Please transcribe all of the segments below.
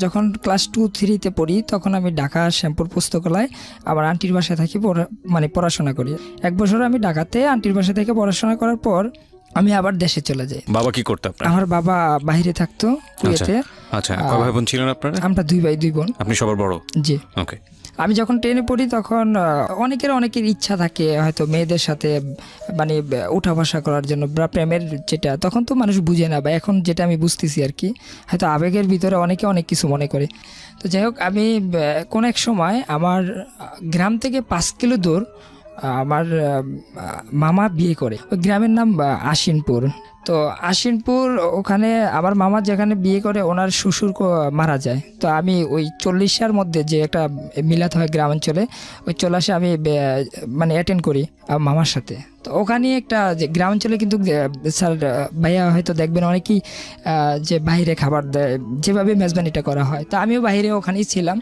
যখন ক্লাস 2-3-তে পড়ি তখন আমি ঢাকা শ্যামপুর পুস্তকালয় আমার আন্টির বাসায় থাকি মানে পড়াশোনা করি। 1 বছর আমি ঢাকাতে আন্টির বাসা থেকে পড়াশোনা করার পর আমি আবার দেশে চলে যাই। বাবা কি করতে আপনার? আমার বাবা বাইরে থাকতো কুয়েতে। আচ্ছা, কয় ভাই বোন ছিলেন আপনারা? আমরা 2 ভাই 2 বোন। আপনি সবার বড়? জি। ওকে। আমি যখন 10-এ পড়ি তখন অনেকের ইচ্ছা থাকে হয়তো মেয়েদের সাথে মানে উঠা বসা করার জন্য বা প্রেমের, যেটা তখন তো মানুষ বুঝে না, বা এখন যেটা আমি বুঝতেছি আর কি, হয়তো আবেগের ভিতরে অনেকে অনেক কিছু মনে করে। তো যাই হোক, আমি কোনো এক সময় আমার গ্রাম থেকে 5 কিলো দূর আমার মামা বিয়ে করে। ওই গ্রামের নাম আশিনপুর। তো আশিনপুর, ওখানে আমার মামা যেখানে বিয়ে করে ওনার শ্বশুর মারা যায়। তো আমি ওই 40-এর মধ্যে যে একটা মিলাদ হয় গ্রামাঞ্চলে, ওই 40-এ আমি মানে অ্যাটেন্ড করি মামার সাথে। তো ওখানে একটা যে গ্রামাঞ্চলে কিন্তু স্যার ভাইয়া হয়তো দেখবেন অনেকেই যে বাইরে খাবার দেয়, যেভাবে মেজবানিটা করা হয়। তো আমিও বাইরে ওখানেই ছিলাম।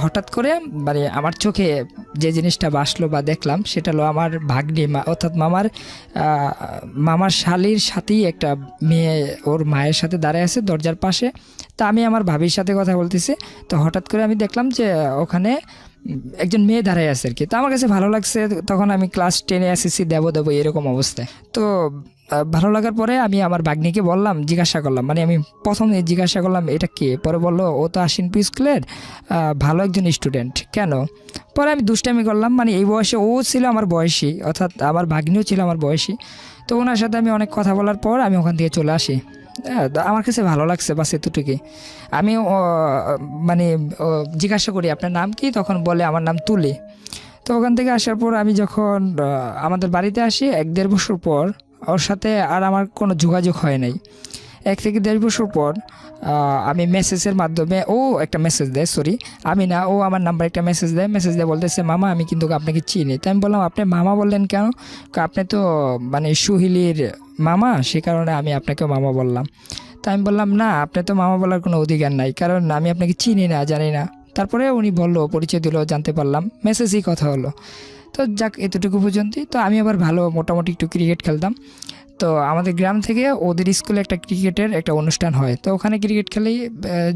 হঠাৎ করে মানে আমার চোখে যে জিনিসটা বাসলো বা দেখলাম সেটা হলো আমার ভাগ্নি, অর্থাৎ মামার শালির সাথেই একটা মেয়ে ওর মায়ের সাথে দাঁড়ায় আছে দরজার পাশে। তা আমি আমার ভাবির সাথে কথা বলতেছি, তো হঠাৎ করে আমি দেখলাম যে ওখানে একজন মেয়ে দাঁড়ায় আছে আর কি। তো আমার কাছে ভালো লাগছে। তখন আমি ক্লাস 10-এ এসএসসি দেবো এরকম অবস্থায়। তো ভালো লাগার পরে আমি আমার ভাগ্নিকে বললাম, জিজ্ঞাসা করলাম, মানে আমি প্রথমে জিজ্ঞাসা করলাম এটা কে। পরে বললো ও তো আশিনপুর স্কুলের ভালো একজন স্টুডেন্ট। কেন? পরে আমি দুষ্টামি করলাম, মানে এই বয়সে ও ছিল আমার বয়সী, অর্থাৎ আমার ভাগ্নিও ছিল আমার বয়সী। তো ওনার সাথে আমি অনেক কথা বলার পর আমি ওখান থেকে চলে আসি। আমার কাছে ভালো লাগছে বাস এতটুকুই। আমি মানে জিজ্ঞাসা করি আপনার নাম কি, তখন বলে আমার নাম তুলি। তো ওখান থেকে আসার পর আমি যখন আমাদের বাড়িতে আসি 1-1.5 বছর পর, ওর সাথে আর আমার কোনো যোগাযোগ হয় নাই। 1 থেকে 1.5 বছর পর আমি মেসেজের মাধ্যমে, ও একটা মেসেজ দেয়, সরি আমি না, ও আমার নাম্বার একটা মেসেজ দেয় বলতেছে মামা আমি কিন্তু আপনাকে চিনি। তো আমি বললাম আপনি মামা বললেন কেন? আপনি তো মানে সুহিলির মামা, সে কারণে আমি আপনাকে মামা বললাম। তো আমি বললাম না, আপনি তো মামা বলার কোনো অধিকার নাই, কারণ আমি আপনাকে চিনি না, জানি না। তারপরে উনি বললো, পরিচয় দিল, জানতে পারলাম, মেসেজই কথা হলো। তো যাক, এতটুকু পর্যন্তই। তো আমি আবার ভালো মোটামুটি একটু ক্রিকেট খেলতাম। তো আমাদের গ্রাম থেকে ওদের স্কুলে একটা ক্রিকেটের একটা অনুষ্ঠান হয়। তো ওখানে ক্রিকেট খেলেই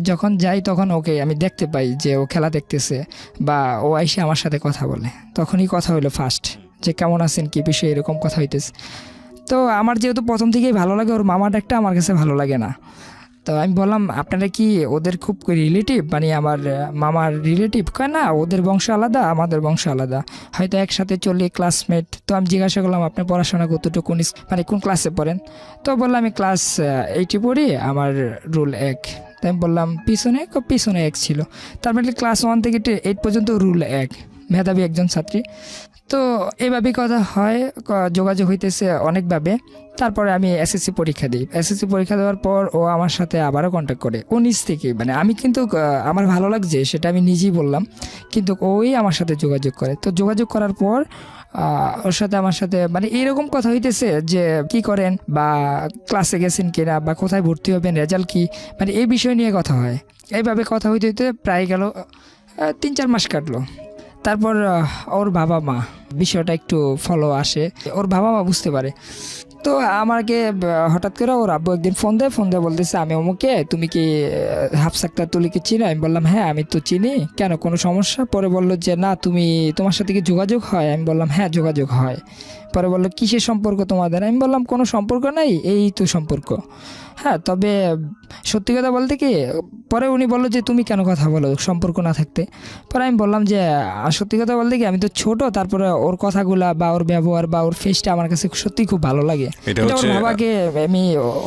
যখন যাই তখন ওকে আমি দেখতে পাই যে ও খেলা দেখতেছে, বা ও এসে আমার সাথে কথা বলে। তখনই কথা হলো ফার্স্ট, যে কেমন আছেন, কী বিষয়ে, এরকম কথা হইতেছে। তো আমার যেহেতু প্রথম থেকেই ভালো লাগে, ওর মামা ডাকটা আমার কাছে ভালো লাগে না। তো আমি বললাম আপনারা কি ওদের খুব রিলেটিভ, মানে আমার মামার রিলেটিভ? কয় না, ওদের বংশ আলাদা, আমাদের বংশ আলাদা, হয়তো একসাথে চলি, ক্লাসমেট। তো আমি জিজ্ঞাসা করলাম আপনি পড়াশোনা কতটুকু, মানে কোন ক্লাসে পড়েন? তো বললাম আমি ক্লাস 8-এ পড়ি, আমার রুল 1। তাই আমি বললাম পিছনে 1 ছিল। তার মানে ক্লাস 1 থেকে 8 পর্যন্ত রুল 1, মেধাবী একজন ছাত্রী। তো এভাবেই কথা হয়, যোগাযোগ হইতেছে অনেকভাবে। তারপরে আমি এসএসসি পরীক্ষা দিই। এসএসসি পরীক্ষা দেওয়ার পর ও আমার সাথে আবারও কন্ট্যাক্ট করে, ও নিজ থেকে, মানে আমি কিন্তু আমার ভালো লাগছে সেটা আমি নিজেই বললাম, কিন্তু ওই আমার সাথে যোগাযোগ করে। তো যোগাযোগ করার পর ওর সাথে আমার সাথে মানে এরকম কথা হইতেছে যে কি করেন, বা ক্লাসে গেছেন কিনা, বা কোথায় ভর্তি হবেন, রেজাল্ট কি, মানে এই বিষয় নিয়ে কথা হয়। এইভাবে কথা হইতে হইতে প্রায় গেল 3-4 মাস কাটলো। তারপর ওর বাবা মা বিষয়টা একটু ফলো আসে, ওর বাবা মা বুঝতে পারে। তো আমাকে হঠাৎ করে ওর আব্বু একদিন ফোন দেয় বলতেছে আমি অমুকে, তুমি কি হাফসা আক্তার তুলিকে চিনো? আমি বললাম হ্যাঁ আমি তো চিনি, কেন কোনো সমস্যা? পরে বললো যে না, তোমার সাথে কি যোগাযোগ হয়? আমি বললাম হ্যাঁ যোগাযোগ হয়। পরে বললো কিসের সম্পর্ক তোমাদের? আমি বললাম কোনো সম্পর্ক নাই, এই তো সম্পর্ক। হ্যাঁ, তবে সত্যি কথা বলতে কি, পরে উনি বললো যে তুমি কেন কথা বলো সম্পর্ক না থাকতে? পরে আমি বললাম যে সত্যি কথা বলতে কি, আমি তো ছোট, তারপরে ওর কথাগুলা বা ওর ব্যবহার বা ওর ফেসটা আমার কাছে সত্যিই খুব ভালো লাগে। এটা ওর হচ্ছে বাবাকে আমি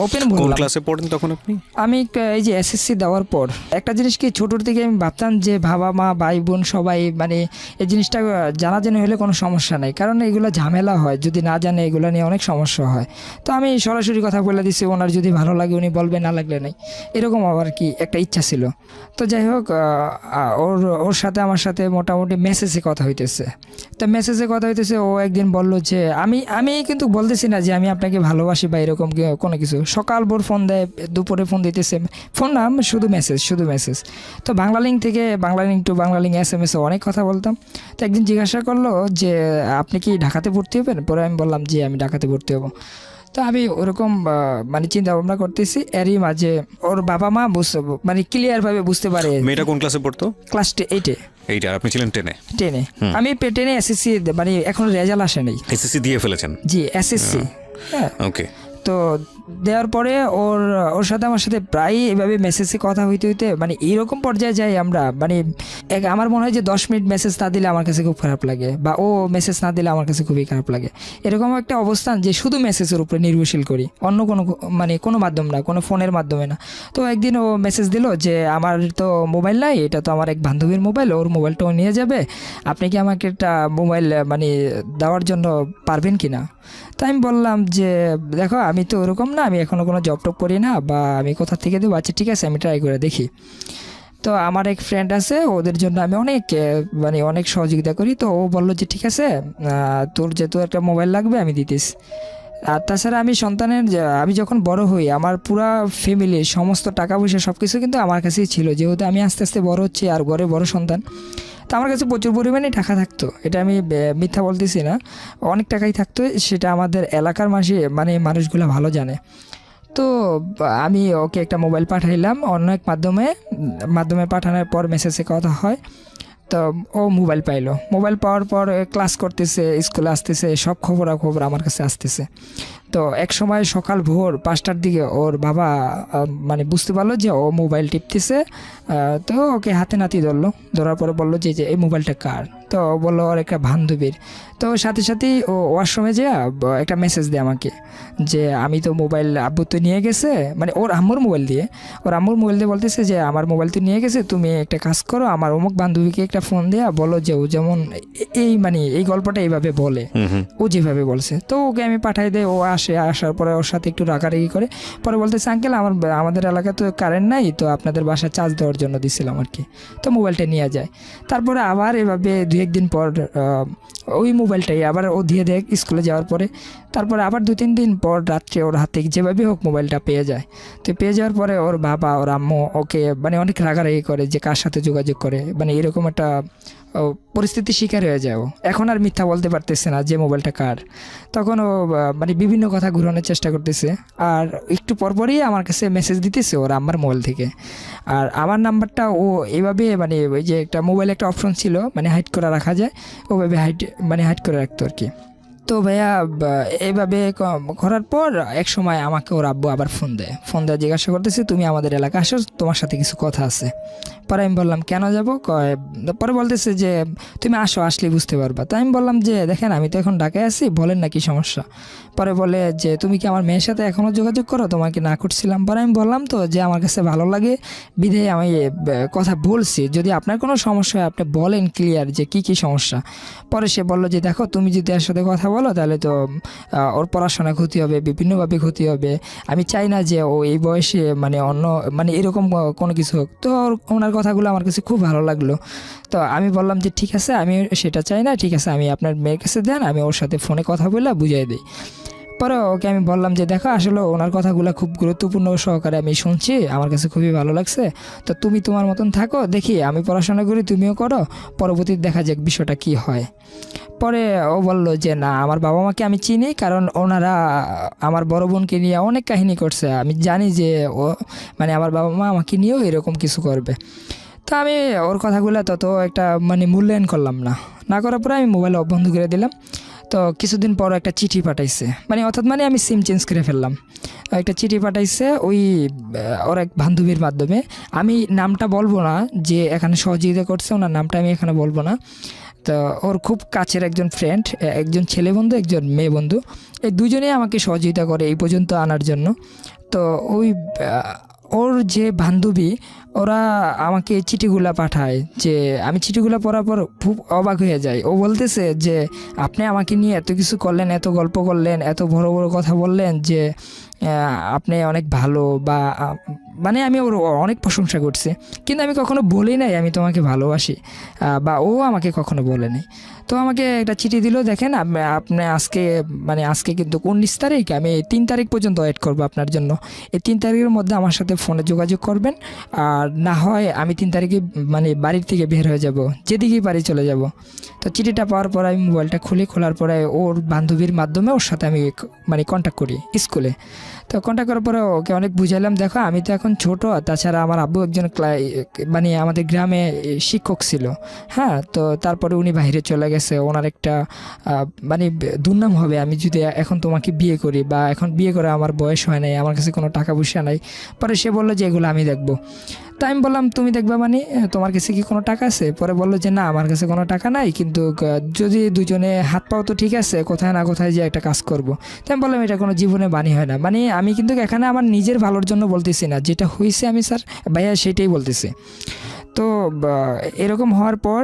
ওপেন কোন বললাম। ক্লাসে পড়েন তখন আপনি? আমি এই যে এসএসসি দেওয়ার পর একটা জিনিস কি, ছোটোর থেকে আমি ভাবতাম যে বাবা মা ভাই বোন সবাই মানে এই জিনিসটা জানাজানি হলে কোনো সমস্যা নেই, কারণ এগুলো ঝামেলা হয়, যদি না জানে এগুলো নিয়ে অনেক সমস্যা হয়। তো আমি সরাসরি কথা বলে দিছি, ওনার যদি ভালো লাগে উনি বলবে, না লাগলে নেই, এরকম আবার কি একটা ইচ্ছা ছিল। তো যাই হোক, ওর সাথে আমার সাথে মোটামুটি মেসেজে কথা হইতেছে। তো মেসেজে কথা হইতেছে, ও একদিন বলল যে আমি কিন্তু বলতেছি না যে আমি আপনাকে ভালোবাসি বা এরকম কোনো কিছু। সকাল ভোর ফোন দেয়, দুপুরে ফোন দিতেছে, ফোন না, শুধু মেসেজ। তো বাংলা লিঙ্ক থেকে Bangla link to Bangla link SMS-এ অনেক কথা বলতাম। তো একদিন জিজ্ঞাসা করলো যে আপনি কি ঢাকাতে ভর্তি হবেন? পরে আমি বললাম জি আমি ঢাকাতে ভর্তি হবো। তো তো আমি ওরকম মানে চিন্তা ভাবনা করতেছি, এরই মাঝে ওর বাবা মা মানে ক্লিয়ার ভাবে বুঝতে পারে। মেয়েটা কোন ক্লাসে পড়তো? ক্লাস 8-এ। এইটা, আর আপনি ছিলেন 10-এ? 10-এ। আমি 10-এ এসএসসি, মানে এখন রেজাল্ট আসে নাই। এসএসসি দিয়ে ফেলেছেন? জি, এসএসসি। হ্যাঁ, ওকে। তো দেওয়ার পরে ওর সাথে আমার সাথে প্রায় এভাবে মেসেজে কথা হইতে হইতে মানে এইরকম পর্যায়ে যাই আমরা, মানে আমার মনে হয় যে 10 মিনিট মেসেজ না দিলে আমার কাছে খুব খারাপ লাগে, বা ও মেসেজ না দিলে আমার কাছে খুবই খারাপ লাগে। এরকম একটা অবস্থান যে শুধু মেসেজের উপরে নির্ভরশীল করি, অন্য কোনো মানে কোনো মাধ্যম না, কোনো ফোনের মাধ্যমে না। তো একদিন ও মেসেজ দিল যে আমার তো মোবাইল নাই, এটা তো আমার এক বান্ধবীর মোবাইল, ওর মোবাইলটাও নিয়ে যাবে, আপনি কি আমাকে একটা মোবাইল মানে দেওয়ার জন্য পারবেন কি না? তাই আমি বললাম যে দেখো, আমি তো ওরকম না, আমি এখনও কোনো জব টপ করি না, বা আমি কোথা থেকে দেবো, আচ্ছা ঠিক আছে আমি ট্রাই করে দেখি। তো আমার এক ফ্রেন্ড আছে, ওদের জন্য আমি অনেক সহযোগিতা করি। তো ও বললো যে ঠিক আছে, তোর যেহেতু একটা মোবাইল লাগবে আমি দিতিস। আর তাছাড়া আমি যখন বড় হই, আমার পুরা ফ্যামিলির সমস্ত টাকা পয়সা সব কিছু কিন্তু আমার কাছেই ছিল, যেহেতু আমি আস্তে আস্তে বড় হচ্ছি আর ঘরে বড় সন্তান। তো আমার কাছে প্রচুর পরিমাণে টাকা থাকতো, এটা আমি মিথ্যা বলতেছি না, অনেক টাকাই থাকতো। সেটা আমাদের এলাকার মানুষগুলো ভালো জানে। তো আমি ওকে একটা মোবাইল পাঠাইলাম অন্য এক মাধ্যমে পাঠানোর পর মেসেজে কথা হয়। তো ও মোবাইল পাইলো, মোবাইল পাওয়ার পর ক্লাস করতেছে, স্কুলে আসতেছে, সব খবরাখবর আমার কাছে আসতেছে। তো এক সময় সকাল ভোর 5টার দিকে ওর বাবা মানে বুঝতে পারলো যে ও মোবাইল টিপতেছে। তো ওকে হাতে নাতি ধরার পরে বললো যে এই মোবাইলটা কার? তো ও বললো ওর একটা বান্ধবীর। তো সাথে সাথেই ও ওয়াশরুমে যেয়ে একটা মেসেজ দেয় আমাকে যে আমি তো মোবাইল আব্বু তো নিয়ে গেছে, মানে ওর আম্মুর মোবাইল দিয়ে বলতেছে যে আমার মোবাইল তো নিয়ে গেছে, তুমি একটা কাজ করো, আমার অমুক বান্ধবীকে একটা ফোন দেয়া বলো যে ও যেমন এই গল্পটা এইভাবে বলে, ও যেভাবে বলছে। তো ওকে আমি পাঠাই দেয়, ও আসার পরে ওর সাথে একটু রাগারাগি করে, পরে বলতেছে আঙ্কেল আমাদের এলাকায় তো কারেন্ট নাই, তো আপনাদের বাসায় চার্জ দেওয়ার জন্য দিছিলাম আর কি। তো মোবাইলটা নিয়ে যায়। তারপরে আবার এভাবে 2-1 দিন পর ওই মোবাইলটাই আবার ও দিয়ে দেয় স্কুলে যাওয়ার পরে। তারপরে আবার 2-3 দিন পর রাত্রে ওর হাতে যেভাবে হোক মোবাইলটা পেয়ে যায়। তো পেয়ে যাওয়ার পরে ওর বাবা ওর আম্মু ওকে অনেক রাগারাগি করে যে কার সাথে যোগাযোগ করে, এরকম একটা পরিস্থিতির শিকার হয়ে যায়। এখন আর মিথ্যা বলতে পারতেছে না যে মোবাইলটা কার। তখন ও বিভিন্ন কথা ঘুরানোর চেষ্টা করতেছে, আর একটু পরপরই আমার কাছে মেসেজ দিতেছে ওর আম্মার মোবাইল থেকে। আর আমার নাম্বারটা ও এইভাবে ওই যে একটা মোবাইলে একটা অপশন ছিল হাইড করে রাখা যায়, ওভাবে হাইড করে রাখতো আর কি। তো ভাইয়া এইভাবে করার পর এক সময় আমাকে ওর আব্বু আবার ফোন দেয় জিজ্ঞাসা করতেছে তুমি আমাদের এলাকা আসো, তোমার সাথে কিছু কথা আছে। পরে আমি বললাম কেন যাব? পরে বলতেছে যে তুমি আসলেই বুঝতে পারবা। তাই আমি বললাম যে দেখেন আমি তো এখন ঢাকায় আছি, বলেন না কি সমস্যা। পরে বলে যে তুমি কি আমার মেয়ের সাথে এখনও যোগাযোগ করো? তোমাকে না করছিলাম। পরে আমি বললাম তো যে আমার কাছে ভালো লাগে বিধায় আমি কথা বলছি, যদি আপনার কোনো সমস্যা হয় আপনি বলেন ক্লিয়ার যে কি সমস্যা। পরে সে বললো যে দেখো তুমি যদি এর সাথে কথা বলো তাহলে তো ওর পড়াশোনা ক্ষতি হবে, বিভিন্নভাবে ক্ষতি হবে। আমি চাই না যে ও এই বয়সে এরকম কোনো কিছু হোক। তো ওনার কথাগুলো আমার কাছে খুব ভালো লাগলো। তো আমি বললাম যে ঠিক আছে, আমি সেটা চাই না, ঠিক আছে আমি আপনার মেয়ের কাছে দেন, আমি ওর সাথে ফোনে কথা বলে বুঝিয়ে দিই। পরে ওকে আমি বললাম যে দেখো আসলে ওনার কথাগুলো খুব গুরুত্বপূর্ণ সহকারে আমি শুনছি, আমার কাছে খুবই ভালো লাগছে। তো তুমি তোমার মতন থাকো, দেখি আমি পড়াশোনা করি, তুমিও করো, পরবর্তীতে দেখা যাক বিষয়টা কি হয়। পরে ও বললো যে না, আমার বাবা মাকে আমি চিনি, কারণ ওনারা আমার বড় বোনকে নিয়ে অনেক কাহিনী করছে, আমি জানি যে ও আমার বাবা মা আমাকে নিয়েও এরকম কিছু করবে। তো আমি ওর কথাগুলো তত একটা মূল্যায়ন করলাম না করার পরে আমি মোবাইল বন্ধ করে দিলাম। তো কিছুদিন পর একটা চিঠি পাঠাইছে, অর্থাৎ আমি সিম চেঞ্জ করে ফেললাম। একটা চিঠি পাঠাইছে ওই ওর এক বান্ধবীর মাধ্যমে। আমি নামটা বলবো না, যে এখানে সহযোগিতা করছে ওনার নামটা আমি এখানে বলবো না। তো ওর খুব কাছের একজন ফ্রেন্ড, একজন ছেলে বন্ধু, একজন মেয়ে বন্ধু, এই দুজনেই আমাকে সহযোগিতা করে এই পর্যন্ত আনার জন্য। তো ওর যে বান্ধবী, ওরা আমাকে চিঠিগুলা পাঠায়, যে আমি চিঠিগুলা পড়ার পর খুব অবাক হয়ে যাই। ও বলতেছে যে আপনি আমাকে নিয়ে এত কিছু করলেন, এত গল্প করলেন, এত বড় বড় কথা বললেন, যে আপনি অনেক ভালো, বা আমি ওর অনেক প্রশংসা করছি, কিন্তু আমি কখনো বলি নাই আমি তোমাকে ভালোবাসি, বা ও আমাকে কখনো বলে নাই। তো আমাকে একটা চিঠি দিল, দেখেন আপনি আজকে কিন্তু 19 তারিখ, আমি 3 তারিখ পর্যন্ত ওয়েট করবো আপনার জন্য। এই 3 তারিখের মধ্যে আমার সাথে ফোনে যোগাযোগ করবেন, আর না হয় আমি 3 তারিখে বাড়ির থেকে বের হয়ে যাব, যেদিকেই পারি চলে যাব। তো তো চিঠিটা পাওয়ার পর আমি মোবাইলটা খোলার পরে ওর বান্ধবীর মাধ্যমে ওর সাথে আমি মানে কন্ট্যাক্ট করি স্কুলে। তো কন্ট্যাক্ট করার পরে ওকে অনেক বুঝাইলাম, দেখো আমি তো এখন ছোট, তাছাড়া আমার আব্বু একজন মানে আমাদের গ্রামে শিক্ষক ছিল। হ্যাঁ, তো তারপরে উনি বাইরে চলে গেছে, ওনার একটা মানে দুর্নাম হবে আমি যদি এখন তোমাকে বিয়ে করি, বা এখন বিয়ে করে আমার বয়স হয় নাই, আমার কাছে কোনো টাকা পয়সা নাই। পরে সে বললো যে এগুলো আমি দেখবো। তাই আমি বললাম তুমি দেখবা মানে তোমার কাছে কি কোনো টাকা আছে? পরে বললো যে না, আমার কাছে কোনো টাকা নাই, কিন্তু যদি দুজনে হাত পাও তো ঠিক আছে, কোথায় না কোথায় যে একটা কাজ করব। তাই আমি বললাম এটা কোনো জীবনে বাণী হয় না। মানে আমি কিন্তু এখানে আমার নিজের ভালোর জন্য বলতেছি না, যেটা হয়েছে আমি স্যার ভাইয়া সেটাই বলতেছি। তো এরকম হওয়ার পর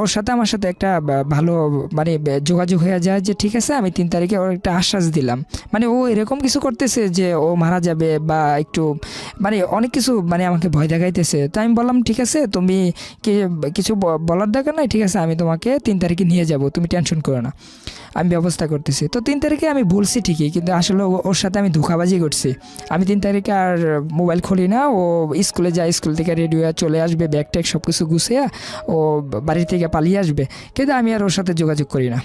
ওর সাথে আমার সাথে একটা ভালো মানে যোগাযোগ হয়ে যায় যে ঠিক আছে আমি 3 তারিখে ওর একটা আশ্বাস দিলাম। মানে ও এরকম কিছু করতেছে যে ও মারা যাবে বা একটু মানে অনেক কিছু মানে আমাকে ভয় দেখাইতেছে। তো আমি বললাম ঠিক আছে, তুমি কিছু বলার দরকার নাই, ঠিক আছে আমি তোমাকে 3 তারিখে নিয়ে যাব, তুমি টেনশন করো না, আমি ব্যবস্থা করতেছি। তো 3 তারিখে আমি বলছি ঠিকই, কিন্তু আসলে ওর সাথে আমি ধোঁকাবাজি করছি। আমি 3 তারিখে আর মোবাইল খুলি না, ও স্কুলে যায়, স্কুল থেকে রেডি হয়ে চলে আসবে, ব্যাগ ট্যাগ সব কিছু গুছিয়ে ও বাড়ি থেকে পালিয়ে আসবে, কিন্তু আমি আর ওর সাথে যোগাযোগ করি না।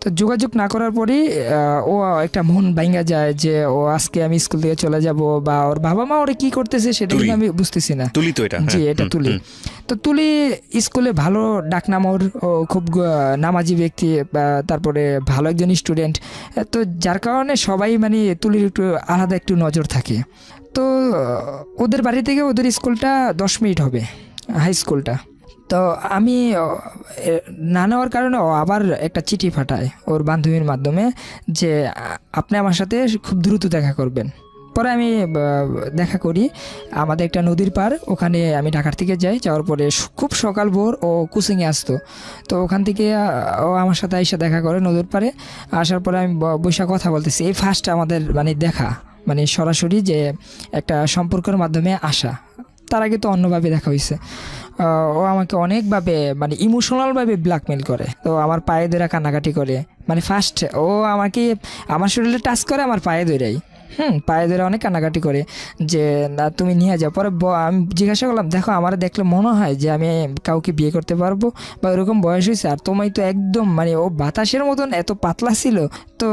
তো যোগাযোগ না করার পরেই ও একটা মন ভাঙা যায় যে ও আজকে আমি স্কুল থেকে চলে যাব, বা ওর বাবা মা ওরা কি করতেছে সেটা কিন্তু আমি বুঝতেছি না। তুলি তো এটা, জি এটা তুলি। তো তুলি স্কুলে ভালো ডাকনাম ওর, ও খুব নামাজি ব্যক্তি, তারপরে ভালো একজন স্টুডেন্ট। তো যার কারণে সবাই মানে তুলির একটু আলাদা একটু নজর থাকে। তো ওদের বাড়ি থেকে ওদের স্কুলটা 10 মিনিট হবে, হাই স্কুলটা। তো আমি না নেওয়ার কারণে ও আবার একটা চিঠি পাঠায় ওর বান্ধবীর মাধ্যমে যে আপনি আমার সাথে খুব দ্রুত দেখা করবেন। পরে আমি দেখা করি আমাদের একটা নদীর পার, ওখানে আমি ঢাকার থেকে যাই। যাওয়ার পরে খুব সকাল ভোর ও কোচিংয়ে আসতো। তো ওখান থেকে ও আমার সাথে এসে দেখা করে নদীর পারে। আসার পরে আমি বৈশা কথা বলতেছি, এই ফার্স্ট আমাদের মানে দেখা, মানে সরাসরি যে একটা সম্পর্কের মাধ্যমে আসা। তার আগে তো অন্যভাবে দেখা হয়েছে। ও আমাকে অনেকভাবে মানে ইমোশনালভাবে ব্ল্যাকমেল করে। তো আমার পায়ে ধরে কান্নাকাটি করে, মানে ফার্স্ট ও আমাকে আমার শরীরে টাচ করে, আমার পায়ে ধরেই পায়ে ধরে অনেক কান্নাকাটি করে যে না তুমি নিয়ে যাও। পরে আমি জিজ্ঞাসা করলাম, দেখো আমার দেখলে মনে হয় যে আমি কাউকে বিয়ে করতে পারবো বা ওরকম বয়স হয়েছে, আর তোমায় তো একদম মানে ও বাতাসের মতন এত পাতলা ছিল। তো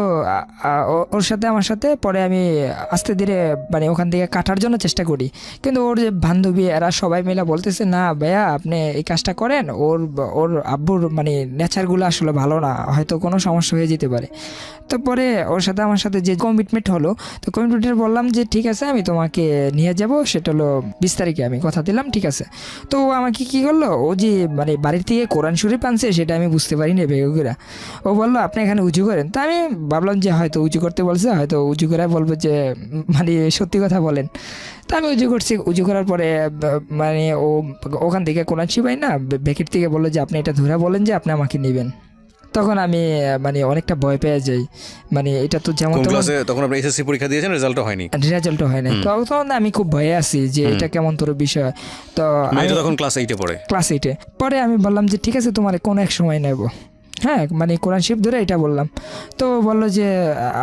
ওর সাথে আমার সাথে পরে আমি আস্তে ধীরে মানে ওখান থেকে কাটার জন্য চেষ্টা করি, কিন্তু ওর যে বান্ধবী এরা সবাই মিলে বলতেছে না ভাইয়া আপনি এই কাজটা করেন, ওর আব্বুর মানে নেচারগুলো আসলে ভালো না, হয়তো কোনো সমস্যা হয়ে যেতে পারে। তো পরে ওর সাথে আমার সাথে যে কমিটমেন্ট হলো, তো কমিটমেন্টের বললাম যে ঠিক আছে আমি তোমাকে নিয়ে যাব, সেটা হলো 20 তারিখে, আমি কথা দিলাম ঠিক আছে। তো ও আমাকে কি করলো, ও যে মানে বাড়ির থেকে কোরআন শরীফ আনছে সেটা আমি বুঝতে পারিনি বেগুরা। ও বললো আপনি এখানে উঁচু করেন। তা আমি ভাবলাম যে হয়তো উঁচু করতে বলছে, হয়তো উঁচু করে বলবো যে মানে সত্যি কথা বলেন। তা আমি উঁচু করছি, উঁচু করার পরে মানে ও ওখান থেকে কোরআন শিবাই না ব্যাকেট থেকে বললো যে আপনি এটা ধরে বলেন যে আপনি আমাকে নেবেন। তখন আমি মানে অনেকটা ভয় পেয়ে যাই, মানে এটা তো যেমন কোন ক্লাসে তখন আপনি এসএসসি পরীক্ষা দিয়েছেন, রেজাল্টও হয়নি? রেজাল্ট হয় নাই। তখন আমি খুব ভয়ে আছি যে এটা কেমন তোর বিষয়। তো মেয়েটা তখন ক্লাস 8-এ পড়ে। ক্লাস 8-এ পরে আমি বললাম যে ঠিক আছে তোমার কোন এক সময় নেব, হ্যাঁ মানে কোরআন শরীফ ধরে এটা বললাম। তো বললো যে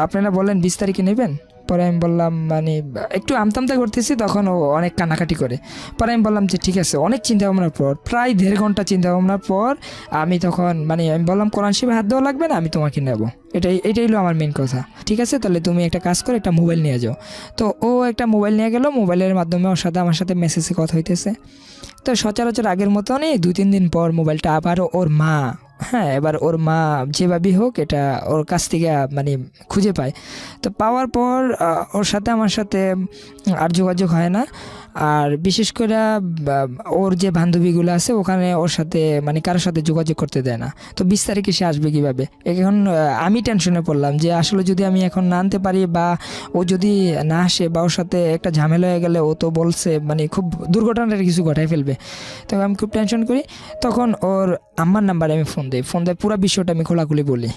আপনারা বললেন 20 তারিখে নেবেন। পরে আমি বললাম মানে একটু আমতামতা করতেছি, তখন ও অনেক কান্নাকাটি করে। পরে আমি বললাম যে ঠিক আছে, অনেক চিন্তা ভাবনার পর, প্রায় 1.5 ঘন্টা চিন্তা ভাবনার পর আমি তখন মানে আমি বললাম কোরআন শরীফে হাত দেওয়া লাগবে না, আমি তোমাকে নেব। এটাই হলো আমার মেন কথা। ঠিক আছে তাহলে তুমি একটা কাজ করো, একটা মোবাইল নিয়ে যাও। তো ও একটা মোবাইল নিয়ে গেল, মোবাইলের মাধ্যমে ওর সাথে আমার সাথে মেসেজে কথা হইতেছে। তো সচরাচর আগের মতনই 2-3 দিন পর মোবাইলটা আবার ওর মা, হ্যাঁ এবার ওর মা যেভাবেই হোক এটা ওর কাছ থেকে মানে খুঁজে পায়। তো পাওয়ার পর ওর সাথে আমার সাথে আর যোগাযোগ হয় না। আর বিশেষ করে ওর যে বান্ধবীগুলো আছে ওখানে ওর সাথে মানে কারোর সাথে যোগাযোগ করতে দেয় না। তো 20 তারিখে সে আসবে কীভাবে? এখন আমি টেনশনে পড়লাম যে আসলে যদি আমি এখন না আনতে পারি, বা ও যদি না আসে, বা ওর সাথে একটা ঝামেলা হয়ে গেলে, ও তো বলছে মানে খুব দুর্ঘটনার কিছু ঘটাই ফেলবে। তখন আমি খুব টেনশন করি। তখন ওর আম্মার নাম্বারে আমি ফোন দিই, পুরো বিষয়টা আমি খোলাখুলি বলি।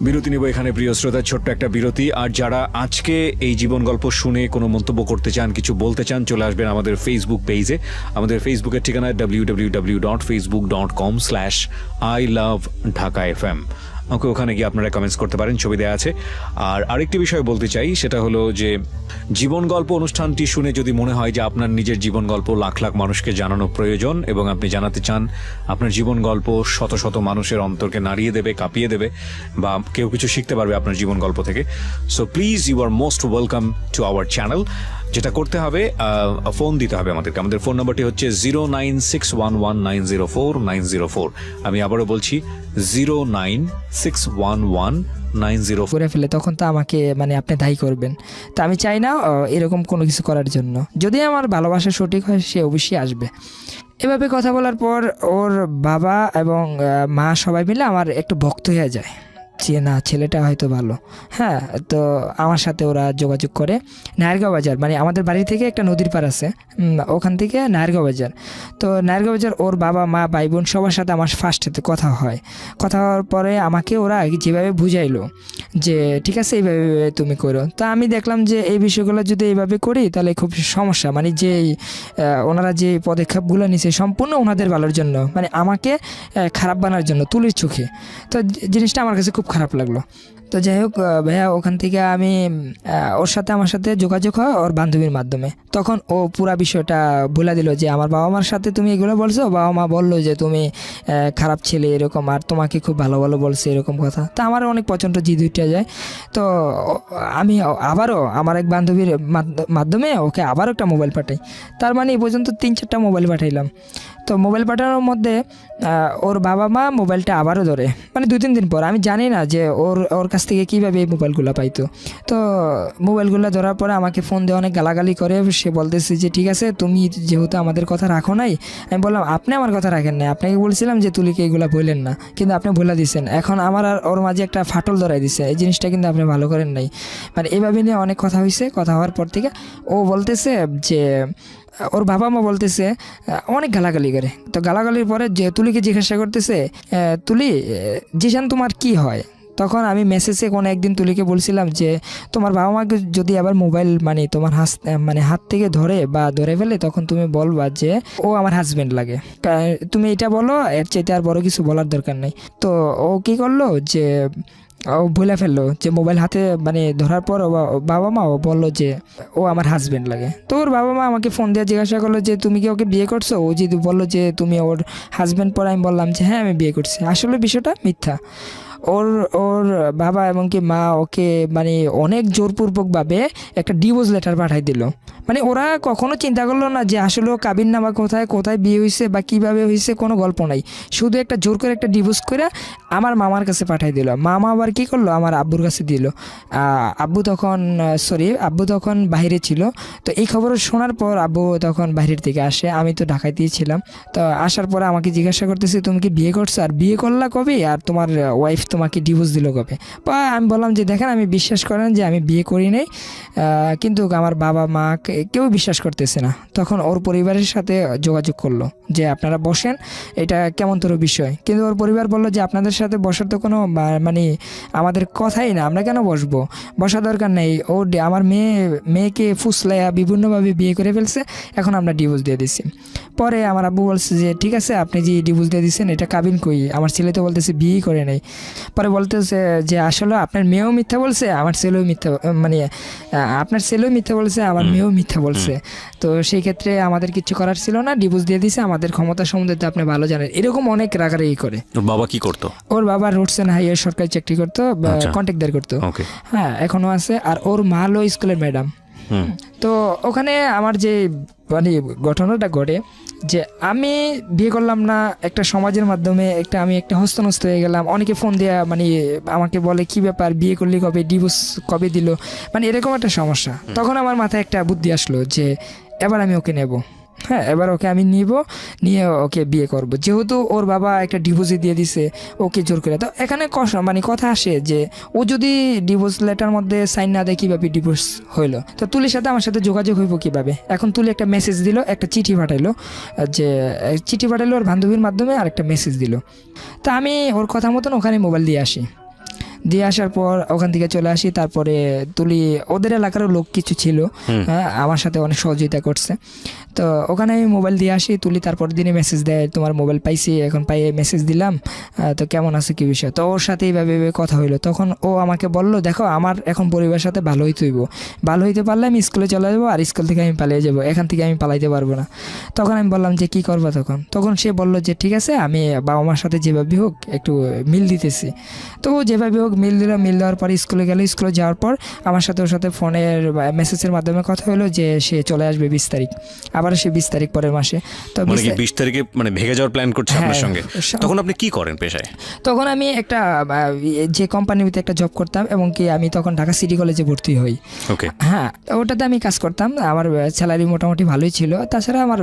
বিরতি নেব এখানে প্রিয় শ্রোতা, ছোট্ট একটা বিরতি। আর যারা আজকে এই জীবন গল্প শুনে কোনো মন্তব্য করতে চান, কিছু বলতে চান, চলে আসবেন আমাদের ফেসবুক পেজে। আমাদের ফেসবুকের ঠিকানা www.facebook.com/iloveDhakaFM। আমাকে ওখানে গিয়ে আপনারা কমেন্টস করতে পারেন, ছবি দেওয়া আছে। আর আরেকটি বিষয় বলতে চাই, সেটা হলো যে জীবন গল্প অনুষ্ঠানটি শুনে যদি মনে হয় যে আপনার নিজের জীবন গল্প লাখ লাখ মানুষকে জানানো প্রয়োজন এবং আপনি জানাতে চান আপনার জীবন গল্প শত শত মানুষের অন্তরকে নাড়িয়ে দেবে, কাঁপিয়ে দেবে, বা কেউ কিছু শিখতে পারবে আপনার জীবন গল্প থেকে, so please you are most welcome to our channel. যেটা করতে হবে, ফোন দিতে হবে আমাদেরকে। আমাদের ফোন নাম্বারটি হচ্ছে 09611904904। আমি আবারও বলছি 0961190। করে ফেলে তখন তো আমাকে মানে আপনি দায়ী করবেন। তো আমি চাই না এরকম কোনো কিছু করার জন্য। যদি আমার ভালোবাসা সঠিক হয় সে অবশ্যই আসবে। এভাবে কথা বলার পর ওর বাবা এবং মা সবাই মিলে আমার একটু ভক্ত হয়ে যায় যে না ছেলেটা হয়তো ভালো। হ্যাঁ, তো আমার সাথে ওরা যোগাযোগ করে নায়ারগাঁও বাজার, মানে আমাদের বাড়ি থেকে একটা নদীর পার আছে, ওখান থেকে নায়ারগাঁও বাজার। তো নায়ারগাঁও বাজার ওর বাবা মা ভাই বোন সবার সাথে আমার ফার্স্টেতে কথা হয়। কথা হওয়ার পরে আমাকে ওরা যেভাবে বুঝাইলো যে ঠিক আছে এইভাবে তুমি করো। তা আমি দেখলাম যে এই বিষয়গুলো যদি এইভাবে করি তাহলে খুব সমস্যা, মানে যে ওনারা যে পদক্ষেপগুলো নিছে সম্পূর্ণ ওনাদের ভালোর জন্য, মানে আমাকে খারাপ বানার জন্য তুলির চোখে। তো জিনিসটা আমার কাছে খুব খারাপ লাগলো। তো যাই হোক ভাইয়া, ওখান থেকে আমি ওর সাথে আমার সাথে যোগাযোগ হয় ওর বান্ধবীর মাধ্যমে। তখন ও পুরা বিষয়টা বলে দিল যে আমার বাবা মার সাথে তুমি এগুলো বলছো, বাবা মা বললো যে তুমি খারাপ ছেলে এরকম, আর তোমাকে খুব ভালো ভালো বলছে এরকম কথা। তা আমার অনেক প্রচণ্ড জিদ উঠে যায়। তো আমি আবারও আমার এক বান্ধবীর মাধ্যমে ওকে আবারও একটা মোবাইল পাঠাই। তার মানে এই পর্যন্ত 3-4টা মোবাইল পাঠাইলাম। তো মোবাইল পাঠানোর মধ্যে ওর বাবা মা মোবাইলটা আবারও ধরে, মানে 2-3 দিন পর। আমি জানি না যে ওর কাছ থেকে কীভাবে এই মোবাইলগুলো পাইতো। তো মোবাইলগুলো ধরার পরে আমাকে ফোন দিয়ে অনেক গালাগালি করে। সে বলতেছে যে ঠিক আছে তুমি যেহেতু আমাদের কথা রাখো নাই। আমি বললাম আপনি আমার কথা রাখেন নাই, আপনাকে বলছিলাম যে তুলিকে এগুলো বললেন না, কিন্তু আপনি বলে দিচ্ছেন। এখন আমার আর ওর মাঝে একটা ফাটল ধরাই দিছে, এই জিনিসটা কিন্তু আপনি ভালো করেন নাই। মানে এভাবে নিয়ে অনেক কথা হয়েছে। কথা হওয়ার পর থেকে ও বলতেছে যে ওর বাবা মা বলতেছে অনেক গালাগালি করে। তো গালাগালির পরে যে তুলিকে জিজ্ঞাসা করতেছে তুলি জিশান তোমার কি হয়। তখন আমি মেসেজে কোনো একদিন তুলিকে বলছিলাম যে তোমার বাবা মাকে যদি আবার মোবাইল মানে তোমার হাত থেকে ধরে বা ধরে ফেলে তখন তুমি বলবা যে ও আমার হাজবেন্ড লাগে। তুমি এটা বলো, এর চাইতে আর বড় কিছু বলার দরকার নেই। তো ও কী করলো যে ও ভুলে ফেললো যে মোবাইল হাতে মানে ধরার পর বাবা মা ও বললো যে ও আমার হাজবেন্ড লাগে। তো ওর বাবা মা আমাকে ফোন দিয়ে জিজ্ঞাসা করলো যে তুমি কি ওকে বিয়ে করছো। ও যদি বললো যে তুমি ওর হাজবেন্ড, পরে আমি বললাম যে হ্যাঁ আমি বিয়ে করছি। আসলে বিষয়টা মিথ্যা। ওর বাবা এবং কি মা ওকে মানে অনেক জোরপূর্বকভাবে একটা ডিভোর্স লেটার পাঠাই দিল। মানে ওরা কখনো চিন্তা করলো না যে আসলে কাবিন নামা কোথায় কোথায় বিয়ে হয়েছে বা কিভাবে হয়েছে, কোনো গল্প নাই। শুধু একটা জোর করে একটা ডিভোর্স করে আমার মামার কাছে পাঠাই দিল। মামা আবার কী করলো আমার আব্বুর কাছে দিল। আব্বু তখন বাইরে ছিল। তো এই খবর শোনার পর আব্বু তখন বাইরের থেকে আসে, আমি তো ঢাকাতেই ছিলাম। তো আসার পরে আমাকে জিজ্ঞাসা করতেছে তুমি কি বিয়ে করছো, আর বিয়ে করলা কবে, আর তোমার ওয়াইফ তোমাকে ডিভোর্স দিল কবে। বা আমি বললাম যে দেখেন আমি বিশ্বাস করেন যে আমি বিয়ে করি নাই, কিন্তু আমার বাবা মা কেউ বিশ্বাস করতেছে না। তখন ওর পরিবারের সাথে যোগাযোগ করলো যে আপনারা বসেন, এটা কেমন তোর বিষয়। কিন্তু ওর পরিবার বললো যে আপনাদের সাথে বসার তো কোনো মানে আমাদের কথাই না, আমরা কেন বসবো, বসা দরকার নেই। ও আমার মেয়েকে ফুসলাইয়া বিভিন্নভাবে বিয়ে করে ফেলছে, এখন আমরা ডিভোর্স দিয়ে দিচ্ছি। পরে আমার আব্বু বলছে যে ঠিক আছে আপনি যে ডিভোর্স দিয়ে দিচ্ছেন এটা কাবিন কই, আমার ছেলে তো বলতেছে বিয়েই করে নেই। পরে বলতেছে যে আসলে আপনার মেয়েও মিথ্যা বলছে, আমার ছেলেও মিথ্যা, মানে আপনার ছেলেও মিথ্যা বলছে, আমার মেয়েও মিথ্যা বলছে। তো সেই ক্ষেত্রে আমাদের কিছু করার ছিল না, ডিভোর্স দিয়ে দিছে। আমাদের ক্ষমতা সম্বন্ধে তো আপনি ভালো জানেন। এরকম অনেক রাগারাগি করে। ওর বাবা কি করতো? ওর বাবা রোডস অ্যান্ড হাইওয়ে সরকারি চাকরি করতো, কন্ট্রাক্টদার করতো। হ্যাঁ এখনো আছে। আর ওর মা হলো স্কুলের ম্যাডাম। তো ওখানে আমার যে মানে ঘটনাটা ঘটে যে আমি বিয়ে করলাম না, একটা সমাজের মাধ্যমে আমি একটা হস্তনস্ত হয়ে গেলাম। অনেকে ফোন দেয়া মানে আমাকে বলে কি ব্যাপার, বিয়ে করলি কবে, ডিভোর্স কবে দিল, মানে এরকম একটা সমস্যা। তখন আমার মাথায় একটা বুদ্ধি আসলো যে এবার আমি ওকে নেব। হ্যাঁ এবার ওকে আমি নিয়ে ওকে বিয়ে করব, যেহেতু ওর বাবা একটা ডিভোর্সই দিয়ে দিছে ওকে জোর করে। তো এখানে মানে কথা আসে যে ও যদি ডিভোর্স লেটার মধ্যে সাইন না দেয় কীভাবে ডিভোর্স হইলো। তো তুলির সাথে আমার সাথে যোগাযোগ হইব কীভাবে। এখন তুলি একটা মেসেজ দিল, একটা চিঠি পাঠাইলো, ওর বান্ধবীর মাধ্যমে আর একটা মেসেজ দিল। তা আমি ওর কথা মতন ওখানে মোবাইল দিয়ে আসার পর ওখান থেকে চলে আসি। তারপরে তুলি ওদের এলাকারও লোক কিছু ছিল, হ্যাঁ আমার সাথে অনেক সহযোগিতা করছে। তো ওখানে আমি মোবাইল দিয়ে আসি, তুলি, তারপর দিনে মেসেজ দেয় তোমার মোবাইল পাইছি, এখন পাইয়ে মেসেজ দিলাম, তো কেমন আছে কী বিষয়। তো ওর সাথে এইভাবে কথা হইলো। তখন ও আমাকে বললো দেখো আমার এখন পরিবারের সাথে ভালো হইতে হইব, ভালো হইতে পারলে আমি স্কুলে চলে যাবো, আর স্কুল থেকে আমি পালিয়ে যাবো, এখান থেকে আমি পালাইতে পারবো না। তখন আমি বললাম যে কী করবো তখন সে বললো যে ঠিক আছে আমি বাবা মার সাথে যেভাবে হোক একটু মিল দিতেছি। তো ও যেভাবে হোক মিল দিল, মিল দেওয়ার পর স্কুলে গেল, স্কুলে যাওয়ার পর আমার সাথে ওর সাথে ফোনের মেসেজের মাধ্যমে কথা হলো যে সে চলে আসবে 20 তারিখ, আবার সে 20 তারিখ পরের মাসে। তো মানে কি 20 তারিখে মানে ভেগে যাওয়ার প্ল্যান করছে আপনার হ্যাঁ, সঙ্গে? তখন আপনি কি করেন পেশায়? তখন আমি একটা যে কোম্পানির ভিতরে একটা জব করতাম, এবং কি আমি তখন ঢাকা সিটি কলেজে ভর্তি হই। ওকে। হ্যাঁ, ওটাতে আমি কাজ করতাম, আমার স্যালারি মোটামুটি ভালোই ছিল। তাছাড়া আমার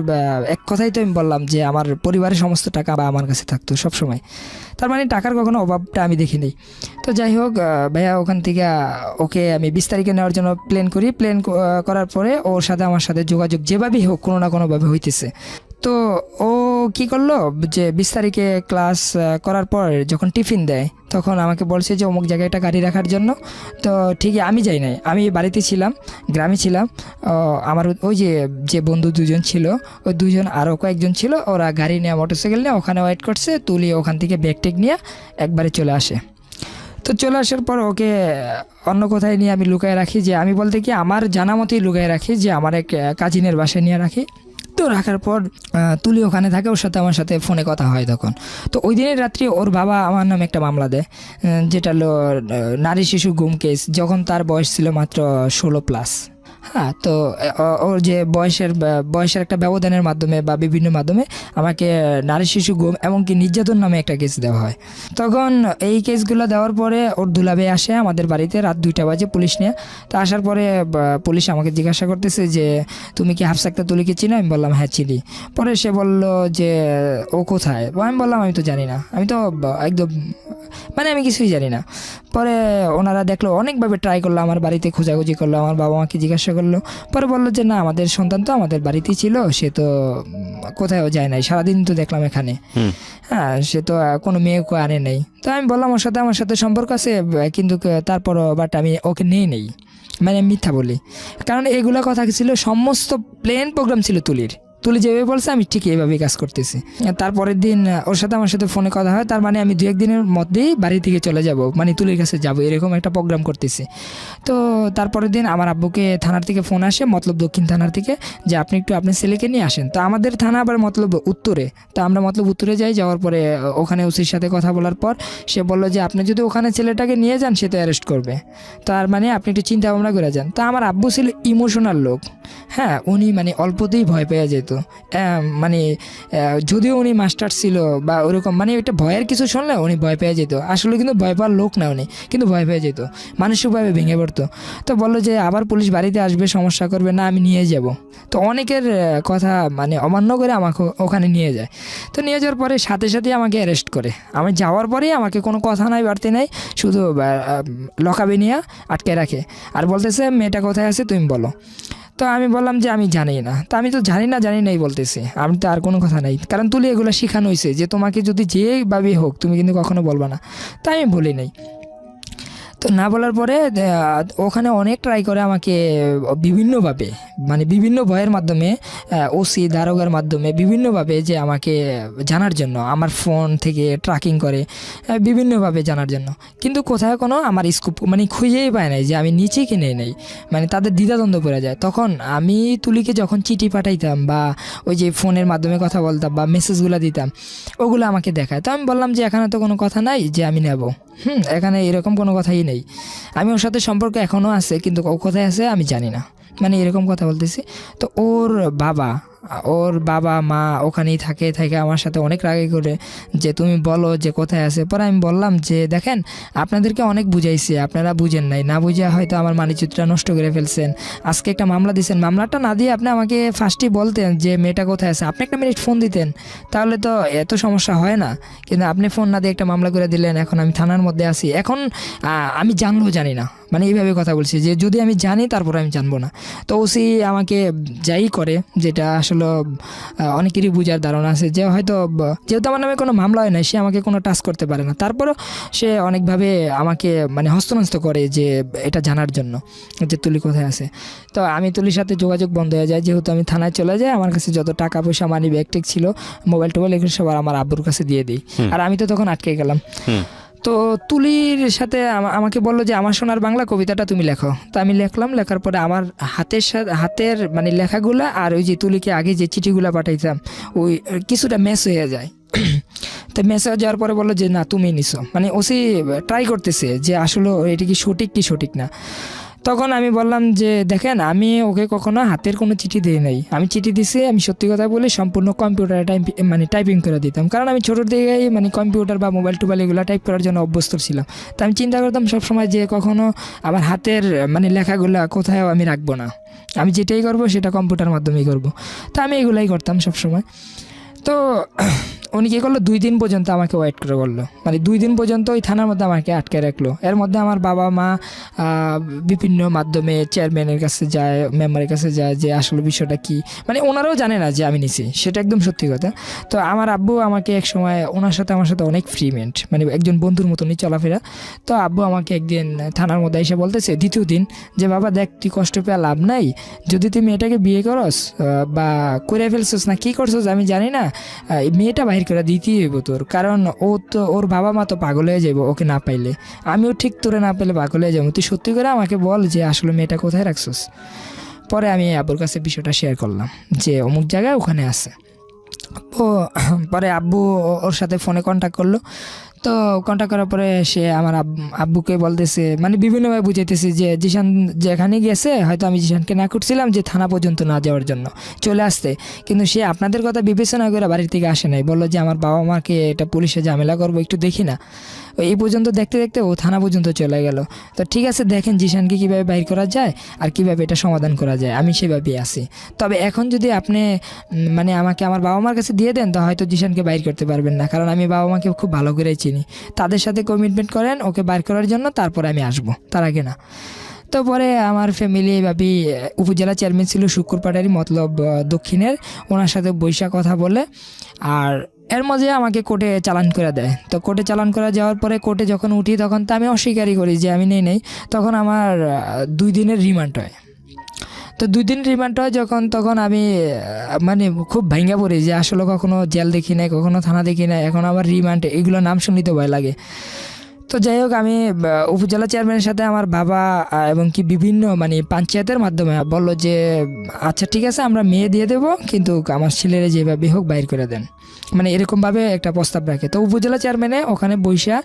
এক কথাই তো আমি বললাম যে আমার পরিবারের সমস্ত টাকা বা আমার কাছে থাকতো সবসময়, তার মানে টাকার কখনো অভাবটা আমি দেখিনি। তো যাই হোক ভাইয়া ওখান থেকে ওকে আমি 20 তারিখে নেওয়ার জন্য প্ল্যান করি। প্ল্যান করার পরে ওর সাথে আমার সাথে যোগাযোগ যেভাবেই হোক কোনো না কোনোভাবে হইতেছে। তো ও কি করলো যে 20 তারিখে ক্লাস করার পর যখন টিফিন দেয় তখন আমাকে বলছে যে অমুক জায়গায় একটা গাড়ি রাখার জন্য। তো ঠিকই আমি যাই নাই, আমি বাড়িতে ছিলাম, গ্রামে ছিলাম। আমার ওই যে বন্ধু দুজন ছিল, ওই দুজন আরও কয়েকজন ছিল, ওরা গাড়ি নিয়ে মোটরসাইকেল নিয়ে ওখানে ওয়েট করছে। তুলি ওখান থেকে ব্যাগ টেক নিয়ে একবারে চলে আসে। তো চলে আসার পর ওকে অন্য কোথায় নিয়ে আমি লুকায় রাখি, যে আমি বলতে কি আমার জানা মতোই লুকায় রাখি, যে আমার এক কাজিনের বাসায় নিয়ে রাখি। তো রাখার পর তুলি ওখানে থাকে, ওর সাথে আমার সাথে ফোনে কথা হয় তখন। তো ওই দিনের রাত্রি ওর বাবা আমার নামে একটা মামলা দেয়, যেটা হলো নারী শিশু গুম কেস, যখন তার বয়স ছিল মাত্র 16+। হ্যাঁ, তো ওর যে বয়সের একটা ব্যবধানের মাধ্যমে বা বিভিন্ন মাধ্যমে আমাকে নারী শিশু গুম এমনকি নির্যাতন নামে একটা কেস দেওয়া হয়। তখন এই কেসগুলো দেওয়ার পরে ওর দুলাভাই আসে আমাদের বাড়িতে রাত 2টা বাজে পুলিশ নিয়ে। তো আসার পরে পুলিশ আমাকে জিজ্ঞাসা করতেছে যে তুমি কি হাফসা আক্তার তুলিকে চিনো? আমি বললাম হ্যাঁ চিনি। পরে সে বলল যে ও কোথায়? আমি বললাম আমি তো জানি না, আমি তো একদম মানে আমি কিছুই জানি না। পরে ওনারা দেখলো, অনেকভাবে ট্রাই করলো, আমার বাড়িতে খোঁজাখুঁজি করলো, আমার বাবা মাকে জিজ্ঞাসা করলো। পরে বললো যে না আমাদের সন্তান তো আমাদের বাড়িতেই ছিল, সে তো কোথাও যায় নাই, সারাদিন তো দেখলাম এখানে। হ্যাঁ, সে তো কোনো মেয়েকে আনে নেই। তো আমি বললাম আমার সাথে সম্পর্ক আছে, কিন্তু তারপরও বাট আমি ওকে নিয়ে নেই, মানে মিথ্যা বলি। কারণ এগুলো কথা ছিল, সমস্ত প্লেন প্রোগ্রাম ছিল তুলি যেভাবে বলছে আমি ঠিক এইভাবেই কাজ করতেছি। তারপরের দিন ওর সাথে আমার সাথে ফোনে কথা হয়, তার মানে আমি 2-1 দিনের মধ্যেই বাড়ি থেকে চলে যাব, মানে তুলির কাছে যাব, এরকম একটা প্রোগ্রাম করতেছি। তো তারপরের দিন আমার আব্বুকে থানার থেকে ফোন আসে, মতলব দক্ষিণ থানার থেকে, যে আপনি একটু আপনার ছেলেকে নিয়ে আসেন। তো আমাদের থানা আবার মতলব উত্তরে, তো আমরা মতলব উত্তরে যাই। যাওয়ার পরে ওখানে ওসির সাথে কথা বলার পর সে বললো যে আপনি যদি ওখানে ছেলেটাকে নিয়ে যান সে তো অ্যারেস্ট করবে, তার মানে আপনি একটু চিন্তা ভাবনা করে যান। তো আমার আব্বু ছিল ইমোশনাল লোক। হ্যাঁ, উনি মানে অল্পতেই ভয় পেয়ে যেত, মানে যদিও উনি মাস্টার ছিল বা ওরকম, মানে ওইটা ভয়ের কিছু শুনলে উনি ভয় পেয়ে যেত। আসলে কিন্তু ভয় পাওয়ার লোক না উনি, কিন্তু ভয় পেয়ে যেত, মানসিকভাবে ভেঙে পড়তো। তো বললো যে আবার পুলিশ বাড়িতে আসবে, সমস্যা করবে না, আমি নিয়ে যাব। তো অনেকের কথা মানে অমান্য করে আমাকে ওখানে নিয়ে যায়। তো নিয়ে যাওয়ার পরে সাথে সাথেই আমাকে অ্যারেস্ট করে। আমি যাওয়ার পরেই আমাকে কোনো কথা নাই, বাড়তে নাই, শুধু লকাবে নিয়ে আটকে রাখে, আর বলতেছে মেয়েটা কোথায় আছে তুমি বলো। তো আমি বললাম যে আমি জানি না। তো আমি তো জানি নাই বলতেছি, আমি তো আর কোনো কথা নাই, কারণ তুলি এগুলো শেখানো হয়েছে যে তোমাকে যদি যেভাবেই হোক তুমি কিন্তু কখনো বলবা না। তো আমি বলি নাই। তো না বলার পরে ওখানে অনেক ট্রাই করে আমাকে বিভিন্নভাবে, মানে বিভিন্ন ভয়ের মাধ্যমে, ওসি দারোগার মাধ্যমে বিভিন্নভাবে যে আমাকে জানার জন্য, আমার ফোন থেকে ট্র্যাকিং করে বিভিন্নভাবে জানার জন্য, কিন্তু কোথাও কোনো আমার স্কোপ মানে খুঁজেই পায় নাই যে আমি নিচে কিনে নেই, মানে তাদের দ্বিধাদ্বন্দ্ব পড়ে যায়। তখন আমি তুলিকে যখন চিঠি পাঠাইতাম বা ওই যে ফোনের মাধ্যমে কথা বলতাম বা মেসেজগুলো দিতাম, ওগুলো আমাকে দেখায়। তো আমি বললাম যে এখানে তো কোনো কথা নাই যে আমি নেব, এখানে এরকম কোনো কথাই নেই, আমি ওর সাথে সম্পর্ক এখনও আছে, কিন্তু ও কোথায় আছে আমি জানি না, মানে এরকম কথা বলতেছি। তো ওর বাবা মা ওখানেই থাকে আমার সাথে অনেক রাগে করে যে তুমি বলো যে কোথায় আছে। পরে আমি বললাম যে দেখেন আপনাদেরকে অনেক বুঝাইছি, আপনারা বুঝেন নাই, না বুঝে হয়তো আমার মানিচিত্রটা নষ্ট করে ফেলছেন। আজকে একটা মামলা দিয়েছেন, মামলাটা না দিয়ে আপনি আমাকে ফার্স্টই বলতেন যে মেয়েটা কোথায় আছে, আপনি একটা মিনিট ফোন দিতেন, তাহলে তো এত সমস্যা হয় না। কিন্তু আপনি ফোন না দিয়ে একটা মামলা করে দিলেন, এখন আমি থানার মধ্যে আছি, এখন আমি জানলেও জানি না, মানে এইভাবে কথা বলছি যে যদি আমি জানি তারপর আমি জানবো না। তো ওসি আমাকে যাই করে, যেটা আসলে অনেকেরই বুঝার ধারণা আছে যে হয়তো যেহেতু আমার নামে কোনো মামলা হয় না, সে আমাকে কোনো টাচ করতে পারে না, তারপরও সে অনেকভাবে আমাকে মানে হস্তনস্ত করে যে এটা জানার জন্য যে তুলি কোথায় আছে। তো আমি তুলির সাথে যোগাযোগ বন্ধ হয়ে যায়, যেহেতু আমি থানায় চলে যাই। আমার কাছে যত টাকা পয়সা, মানি ব্যাগ টেক ছিল, মোবাইল টোবাইল, এগুলো সব আমার আব্বুর কাছে দিয়ে দিই। আর আমি তো তখন আটকে গেলাম। তো তুলির সাথে আমাকে বললো যে আমার সোনার বাংলা কবিতাটা তুমি লেখো। তো আমি লিখলাম, লেখার পরে আমার হাতের মানে লেখাগুলা আর ওই যে তুলিকে আগে যে চিঠিগুলা পাঠাইতাম ওই কিছুটা ম্যাচ হয়ে যায়। তো মেসেজ যাওয়ার পরে বললো যে না তুমি নিছো, মানে ওসি ট্রাই করতেছে যে আসলে এটা কি সঠিক না। তখন আমি বললাম যে দেখেন, আমি ওকে কখনো হাতের কোনো চিঠি দিই নাই। আমি চিঠি দিছি, আমি সত্যি কথা বলি, সম্পূর্ণ কম্পিউটারে টাইপিং করে দিতাম, কারণ আমি ছোটোর দিকেই মানে কম্পিউটার বা মোবাইল টোবাইল এগুলো টাইপ করার জন্য অভ্যস্ত ছিলাম। তো আমি চিন্তা করতাম সবসময় যে কখনো আমার হাতের মানে লেখাগুলা কোথাও আমি রাখবো না, আমি যেটাই করবো সেটা কম্পিউটার মাধ্যমেই করব। তো আমি এগুলাই করতাম সবসময়। তো উনি কী করলো, 2 দিন পর্যন্ত আমাকে ওয়েট করে বললো, মানে 2 দিন পর্যন্ত ওই থানার মধ্যে আমাকে আটকে রাখলো। এর মধ্যে আমার বাবা মা বিভিন্ন মাধ্যমে চেয়ারম্যানের কাছে যায়, মেম্বারের কাছে যায় যে আসলে বিষয়টা কি, মানে ওনারাও জানে না যে আমি নিছি, সেটা একদম সত্যি কথা। তো আমার আব্বু আমাকে এক সময় ওনার সাথে আমার সাথে অনেক ফ্রিমেন্ট, মানে একজন বন্ধুর মতনই চলাফেরা। তো আব্বু আমাকে একদিন থানার মধ্যে এসে বলতেছে দ্বিতীয় দিন যে বাবা দেখ, তুই কষ্ট পেয়ে লাভ নাই, যদি তুই মেয়েটাকে বিয়ে করস বা করে ফেলছস না কী করছস আমি জানি না, মেয়েটা বাহির করে দিতেই হইব তোর, কারণ ও তো ওর বাবা মা তো পাগল হয়ে যাবো ওকে না পাইলে, আমিও ঠিক তোরে না পেলে পাগল হয়ে যাবো, তুই সত্যি করে আমাকে বল যে আসলে মেয়েটা কোথায় রাখছস। পরে আমি আব্বুর কাছে বিষয়টা শেয়ার করলাম যে অমুক জায়গায় ওখানে আছে। তো পরে আব্বু ওর সাথে ফোনে কন্ট্যাক্ট করলো। তো কন্ট্যাক্ট করার পরে সে আমার আব্বুকে বলতেছে, মানে বিভিন্নভাবে বুঝাইতেছে যে জিশান যেখানে গেছে, হয়তো আমি জিশানকে না করছিলাম যে থানা পর্যন্ত না যাওয়ার জন্য চলে আসতে, কিন্তু সে আপনাদের কথা বিবেচনা করে বাড়ির থেকে আসে নাই, বললো যে আমার বাবা মাকে এটা পুলিশে ঝামেলা করবো, একটু দেখি না। এই পর্যন্ত দেখতে দেখতে ও থানা পর্যন্ত চলে গেল। তো ঠিক আছে, দেখেন জিশানকে কীভাবে বাইর করা যায় আর কীভাবে এটা সমাধান করা যায়, আমি সেভাবেই আছি। তবে এখন যদি আপনি মানে আমাকে আমার বাবা মার কাছে দিয়ে দেন, তো হয়তো জিশানকে বাইর করতে পারবেন না, কারণ আমি বাবা মাকে খুব ভালো করেই চিনি। তাদের সাথে কমিটমেন্ট করেন ওকে বাইর করার জন্য, তারপরে আমি আসবো, তার আগে না। তো পরে আমার ফ্যামিলি ভাবি উপজেলা চেয়ারম্যান ছিল শুক্রপাড়ারই, মতলব দক্ষিণের, ওনার সাথে বৈশা কথা বলে, আর এর মাঝে আমাকে কোর্টে চালান করে দেয়। তো কোর্টে চালান করা যাওয়ার পরে কোর্টে যখন উঠি, তখন তো আমি অস্বীকারই করি যে আমি নেই। তখন আমার 2 দিনের রিমান্ড হয়। তো 2 দিন রিমান্ড হয় যখন, তখন আমি মানে খুব ভাঙ্গা পড়ি যে আসলে কখনো জেল দেখি নাই, কখনো থানা দেখি নাই, এখন আবার রিমান্ড, এগুলো নাম শুনতে ভয় লাগে। তো যাই হোক, আমি উপজেলা চেয়ারম্যানের সাথে আমার বাবা এবং কি বিভিন্ন মানে পঞ্চায়েতের মাধ্যমে বললো যে আচ্ছা ঠিক আছে, আমরা মেয়ে দিয়ে দেবো, কিন্তু আমার ছেলেরা যেভাবে হোক বাইর করে দেন, মানে এরকমভাবে একটা প্রস্তাব রাখে। তো উপজেলা চেয়ারম্যানে ওখানে বৈশা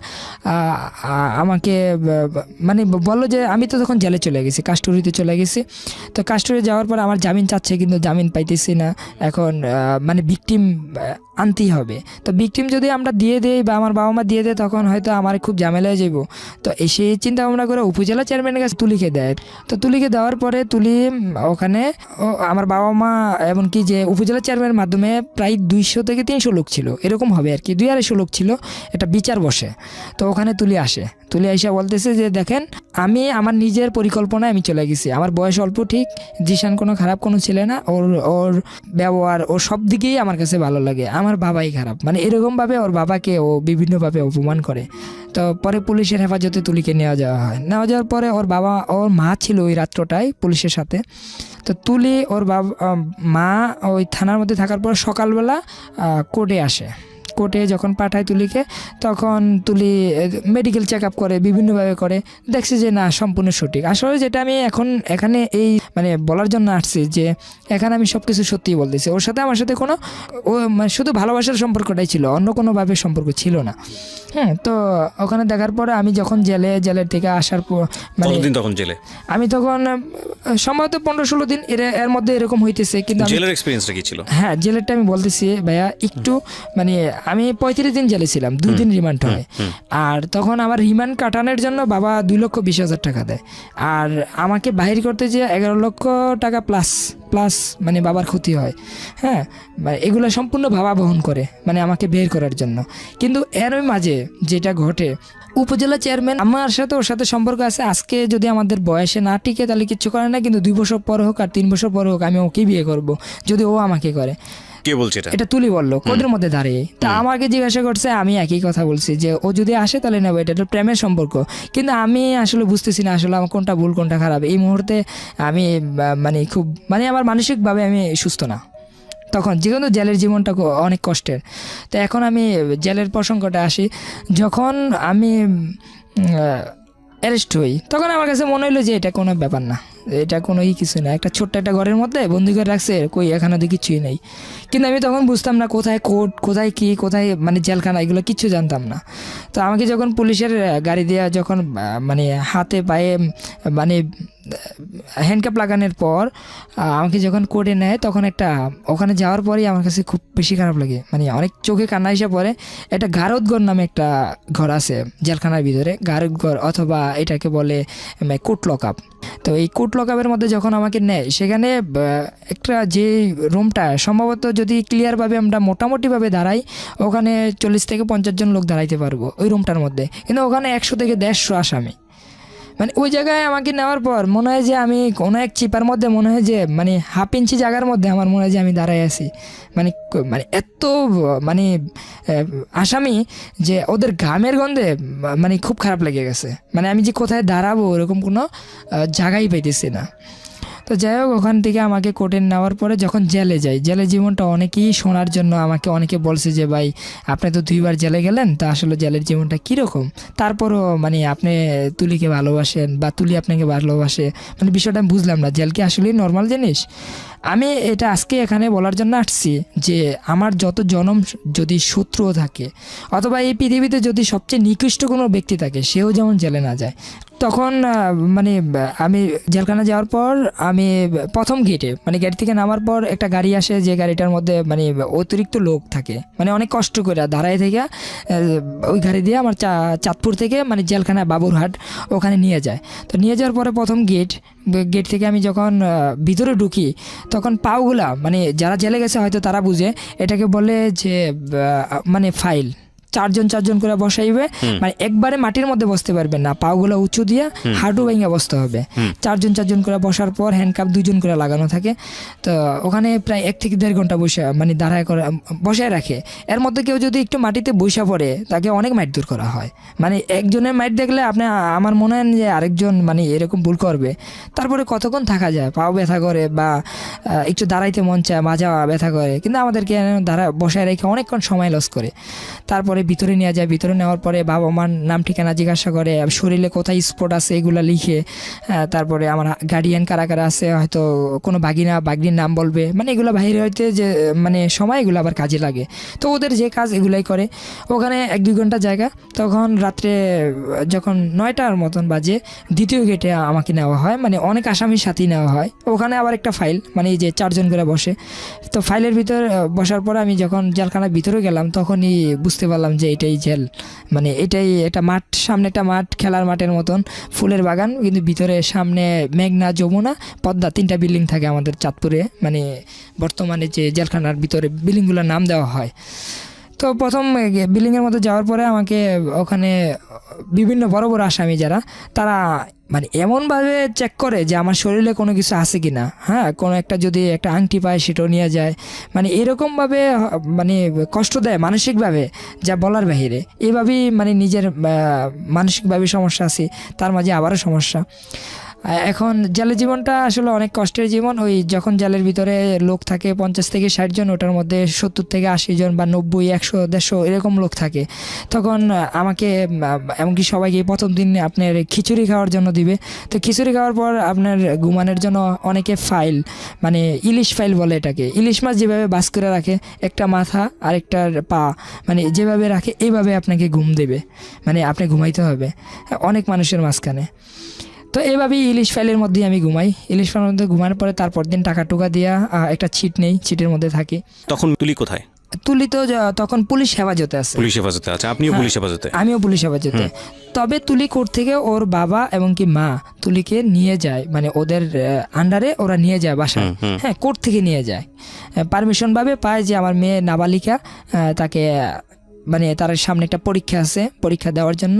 আমাকে মানে বললো যে আমি তো তখন জেলে চলে গেছি, কাস্টডিতে চলে গেছি। তো কাস্টডি যাওয়ার পর আমার জামিন চাচ্ছে, কিন্তু জামিন পাইতেছি না। এখন মানে ভিকটিম আনতেই হবে। তো ভিকটিম যদি আমরা দিয়ে দেই বা আমার বাবা মা দিয়ে দেয়, তখন হয়তো আমার খুব ঝামেলা হয়ে যাবো। তো সেই চিন্তা ভাবনা করে উপজেলা চেয়ারম্যানের কাছে তুলিকে দেয়। তো তুলিকে দেওয়ার পরে তুলি ওখানে আমার বাবা মা এমনকি যে উপজেলা চেয়ারম্যানের মাধ্যমে প্রায় 200 থেকে 300 লোক ছিল, এরকম হবে আর কি, 250 লোক ছিল, এটা বিচার বসে। তো ওখানে তুলি আসে, তুলি আইসা বলতেছে যে দেখেন, আমি আমার নিজের পরিকল্পনায় আমি চলে গেছি, আমার বয়স অল্প ঠিক, জিশান কোনো খারাপ কোনো ছেলে না, ওর ব্যবহার ওর সব দিকেই আমার কাছে ভালো লাগে, আমার বাবাই খারাপ, মানে এরকমভাবে ওর বাবাকে ও বিভিন্নভাবে অপমান করে। তো পরে পুলিশের হেফাজতে তুলিকে নেওয়া যাওয়ার পরে ওর মা ছিল ওই রাত্রটায় পুলিশের সাথে। তো তুলি ওর মা ওই থানার মধ্যে থাকার পর সকালবেলা কোর্টে আসে। কোর্টে যখন পাঠায় তুলিকে, তখন তুলি মেডিকেল চেক আপ করে, বিভিন্নভাবে করে, দেখছি যে না সম্পূর্ণ সঠিক। আসলে যেটা আমি এখানে এই মানে বলার জন্য আসছি যে এখানে আমি সব কিছু সত্যিই বলতেছি, ওর সাথে আমার সাথে কোনো শুধু ভালোবাসার সম্পর্কটাই ছিল, অন্য কোনোভাবে সম্পর্ক ছিল না। তো ওখানে দেখার পরে আমি যখন জেলের থেকে আসার পর মানে তখন জেলে আমি তখন সম্ভবত 15-16 দিন এর মধ্যে এরকম হইতেছে। কিন্তু জেলের এক্সপেরিয়েন্সটা কি ছিল? হ্যাঁ, জেলেরটা আমি বলতেছি ভাইয়া একটু, মানে আমি 35 দিন জেলে ছিলাম, 2 দিন রিমান্ড হয়। আর তখন আমার রিমান্ড কাটানোর জন্য বাবা 2,20,000 টাকা দেয়, আর আমাকে বাহির করতে যে 11 লক্ষ টাকা প্লাস প্লাস মানে বাবার ক্ষতি হয়। হ্যাঁ, মানে এগুলো সম্পূর্ণ বাবা বহন করে মানে আমাকে বের করার জন্য। কিন্তু এর মাঝে যেটা ঘটে, উপজেলা চেয়ারম্যান আমার সাথে ওর সাথে সম্পর্ক আছে, আজকে যদি আমাদের বয়সে না টিকে তাহলে কিচ্ছু করে না, কিন্তু 2 বছর পর হোক আর 3 বছর পর হোক আমি ওকে বিয়ে করব যদি ও আমাকে করে। কে বলছে এটা? এটা তুলি বললো কোর্টের মধ্যে দাঁড়িয়ে। তা আমাকে জিজ্ঞাসা করছে, আমি একই কথা বলছি যে ও যদি আসে তাহলে নেবো, এটা তো প্রেমের সম্পর্ক। কিন্তু আমি আসলে বুঝতেছি না আসলে আমার কোনটা ভুল কোনটা খারাপ। এই মুহূর্তে আমি মানে খুব মানে আমার মানসিকভাবে আমি সুস্থ না তখন, যেহেতু জেলের জীবনটা অনেক কষ্টের। তো এখন আমি জেলের প্রসঙ্গটা আসি, যখন আমি অ্যারেস্ট হই তখন আমার কাছে মনে হলো যে এটা কোনো ব্যাপার না, এটা কোনো কিছু না, একটা ছোট্ট একটা ঘরের মধ্যে বন্দি করে রাখছে, কই এখানে তো কিছুই নেই। কিন্তু আমি তখন বুঝতাম না কোথায় কোর্ট, কোথায় কি, কোথায় মানে জেলখানা, এগুলো কিচ্ছু জানতাম না। তো আমাকে যখন পুলিশের গাড়ি দেওয়া, যখন মানে হাতে পায়ে মানে হ্যান্ডকাপ লাগানোর পর আমাকে যখন কোর্টে নেয়, তখন একটা ওখানে যাওয়ার পরেই আমার কাছে খুব বেশি খারাপ লাগে, মানে অনেক চোখে কান্না এসে পড়ে। একটা গারদঘর নামে একটা ঘর আছে জেলখানার ভিতরে, গারদঘর অথবা এটাকে বলে কোর্ট লকআপ। তো এই কোর্ট লকআপের মধ্যে যখন আমাকে নেয়, সেখানে একটা যে রুমটা সম্ভবত যদি ক্লিয়ারভাবে আমরা মোটামুটিভাবে দাঁড়াই, ওখানে 40 থেকে 50 জন লোক দাঁড়াইতে পারবো ওই রুমটার মধ্যে, কিন্তু ওখানে 100 থেকে 150 আসামি। মানে ওই জায়গায় আমাকে নেওয়ার পর মনে হয় যে আমি কোনো এক চিপার মধ্যে, মনে হয় যে মানে হাফ ইঞ্চি জায়গার মধ্যে আমার মনে হয় যে আমি দাঁড়াই আছি। মানে মানে এত মানে আসামি যে ওদের ঘামের গন্ধে মানে খুব খারাপ লেগে গেছে, মানে আমি যে কোথায় দাঁড়াবো এরকম কোনো জায়গাই পাইতেছি না। তো যাই হোক, ওখান থেকে আমাকে কোর্টে নেওয়ার পরে যখন জেলে যাই, জেলের জীবনটা অনেকেই শোনার জন্য আমাকে অনেকে বলছে যে ভাই আপনি তো 2বার জেলে গেলেন, তা আসলে জেলের জীবনটা কীরকম, তারপরও মানে আপনি তুলিকে ভালোবাসেন বা তুলি আপনাকে ভালোবাসে, মানে বিষয়টা আমি বুঝলাম না, জেল কি আসলেই নর্মাল জিনিস। আমি এটা আজকে এখানে বলার জন্য আসছি যে আমার যত জনম যদি শত্রুও থাকে, অথবা এই পৃথিবীতে যদি সবচেয়ে নিকৃষ্ট কোনো ব্যক্তি থাকে, সেও যেমন জেলে না যায়। তখন মানে আমি জেলখানা যাওয়ার পর আমি প্রথম গেটে মানে গেট থেকে নামার পর একটা গাড়ি আসে, যে গাড়িটার মধ্যে মানে অতিরিক্ত লোক থাকে, মানে অনেক কষ্ট করে দাঁড়ায় থেকে ওই গাড়ি দিয়ে আমার চাঁদপুর থেকে মানে জেলখানা বাবুরহাট ওখানে নিয়ে যায়। তো নিয়ে যাওয়ার পরে প্রথম গেট থেকে আমি যখন ভিতরে ঢুকি, তখন পাওগুলা মানে যারা জেলে গেছে হয়তো তারা বুঝে, এটাকে বলে যে মানে ফাইল 4 জন করে বসাইবে, মানে একবারে মাটির মধ্যে বসতে পারবেন না, পাগুলো উঁচু দিয়ে হাঁটু ভেঙে বসতে হবে। 4 জন করে বসার পর হ্যান্ডকাপ 2 জন করে লাগানো থাকে। তো ওখানে প্রায় 1 থেকে 1.5 ঘন্টা মানে দাঁড়ায় করে বসায় রাখে। এর মধ্যে কেউ যদি একটু মাটিতে বসা পড়ে, তাকে অনেক মারধর করা হয়। মানে একজনের মাইট দেখলে আপনি আমার মনে হয় যে আরেকজন মানে এরকম ভুল করবে। তারপরে কতক্ষণ থাকা যায়, পাও ব্যথা করে বা একটু দাঁড়াইতে মন চায়, মাজা ব্যথা করে, কিন্তু আমাদেরকে বসায় রেখে অনেকক্ষণ সময় লস করে। তারপরে ভিতরে নিয়ে যায়, ভিতরে নেওয়ার পরে বাবা মার নাম ঠিকানা জিজ্ঞাসা করে, শরীরে কোথায় স্পট আছে এগুলো লিখে, তারপরে আমার গার্ডিয়ান কারা কারা আছে, হয়তো কোনো বাগিনীর নাম বলবে, মানে এগুলো বাইরে হইতে যে মানে সময় এগুলো আবার কাজে লাগে। তো ওদের যে কাজ এগুলাই করে। ওখানে 1-2 ঘন্টা জায়গা। তখন রাত্রে যখন 9টার মতন বাজে, দ্বিতীয় গেটে আমাকে নেওয়া হয়, মানে অনেক আসামির সাথেই নেওয়া হয়। ওখানে আবার একটা ফাইল, মানে এই যে 4 জন করে বসে। তো ফাইলের ভিতর বসার পর আমি যখন জেলখানার ভিতরে গেলাম, তখনই বুঝতে পারলাম যে এটাই জেল, মানে এটাই একটা মাঠ, সামনে একটা মাঠ, খেলার মাঠের মতন, ফুলের বাগান, কিন্তু ভিতরে সামনে মেঘনা, যমুনা, পদ্মা, 3টা বিল্ডিং থাকে আমাদের চাঁদপুরে, মানে বর্তমানে যে জেলখানার ভিতরে বিল্ডিংগুলোর নাম দেওয়া হয়। তো প্রথম বিল্ডিংয়ের মধ্যে যাওয়ার পরে আমাকে ওখানে বিভিন্ন বড় বড় আসামি যারা, তারা মানে এমনভাবে চেক করে যে আমার শরীরে কোনো কিছু আছে কি না, হ্যাঁ, কোনো একটা যদি একটা আংটি পায় সেটাও নিয়ে যায়, মানে এরকমভাবে মানে কষ্ট দেয় মানসিকভাবে, যা বলার বাহিরে। এইভাবেই মানে নিজের মানসিকভাবে সমস্যা আছে, তার মাঝে আবারও সমস্যা। এখন জেলের জীবনটা আসলে অনেক কষ্টের জীবন। ওই যখন জেলের ভিতরে লোক থাকে 50 থেকে 60 জন, ওটার মধ্যে 70 থেকে 80 জন বা 90, 100, 150 এরকম লোক থাকে। তখন আমাকে এমনকি সবাইকে প্রথম দিন আপনার খিচুড়ি খাওয়ার জন্য দিবে। তো খিচুড়ি খাওয়ার পর আপনার ঘুমানোর জন্য অনেকে ফাইল, মানে ইলিশ ফাইল বলে এটাকে, ইলিশ মাছ যেভাবে বাস করে রাখে, একটা মাথা আর একটা পা, মানে যেভাবে রাখে এইভাবে আপনাকে ঘুম দেবে, মানে আপনি ঘুমাইতে হবে অনেক মানুষের মাঝখানে। তো এইভাবেই ইলিশ ফাইলের মধ্যেই আমি ঘুমাই। ইলিশ ফাইলের মধ্যে ঘুমানোর পরে তারপর দিন টাকা টুকা দিয়া একটা ছিট নেই, ছিটের মধ্যে থাকি। তখন তুলি কোথায়? তুলি তো তখন পুলিশ হেফাজতে আছে, পুলিশ হেফাজতে আছে, আপনিও পুলিশ হেফাজতে। আমিও পুলিশ হেফাজতে। তবে তুলি কোর্ট থেকে ওর বাবা এবং কি মা তুলিকে নিয়ে যায়, মানে ওদের আন্ডারে ওরা নিয়ে যায় বাসায়। হ্যাঁ, কোর্ট থেকে নিয়ে যায়, পারমিশন ভাবে পায় যে আমার মেয়ে নাবালিকা, তাকে মানে তার সামনে একটা পরীক্ষা আছে, পরীক্ষা দেওয়ার জন্য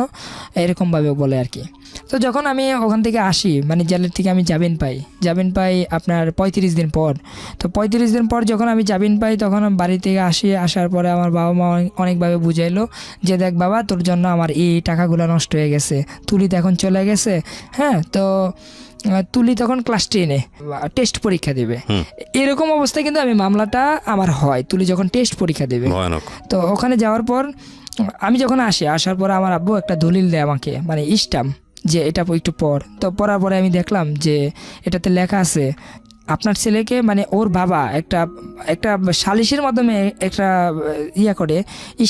এরকমভাবে বলে আর কি। তো যখন আমি ওখান থেকে আসি, মানে জেলের থেকে আমি জামিন পাই আপনার 35 দিন পর। তো 35 দিন পর যখন আমি জামিন পাই তখন আমি বাড়ি থেকে আসার পরে আমার বাবা মা অনেকভাবে বুঝাইলো যে দেখ বাবা, তোর জন্য আমার এই টাকাগুলো নষ্ট হয়ে গেছে, তুলি তো এখন চলে গেছে। হ্যাঁ, তো তুলি তখন ক্লাস 10-এ টেস্ট পরীক্ষা দেবে, এরকম অবস্থায় কিন্তু আমি মামলাটা আমার হয়, তুলি যখন টেস্ট পরীক্ষা দেবে। ভয়ানক। তো ওখানে যাওয়ার পর আমি যখন আসার পর আমার আব্বু একটা দলিল দেয় আমাকে, মানে স্ট্যাম্প, যে এটা একটু পর। তো পড়ার পরে আমি দেখলাম যে এটাতে লেখা আছে আপনার ছেলেকে, মানে ওর বাবা একটা সালিশের মাধ্যমে একটা করে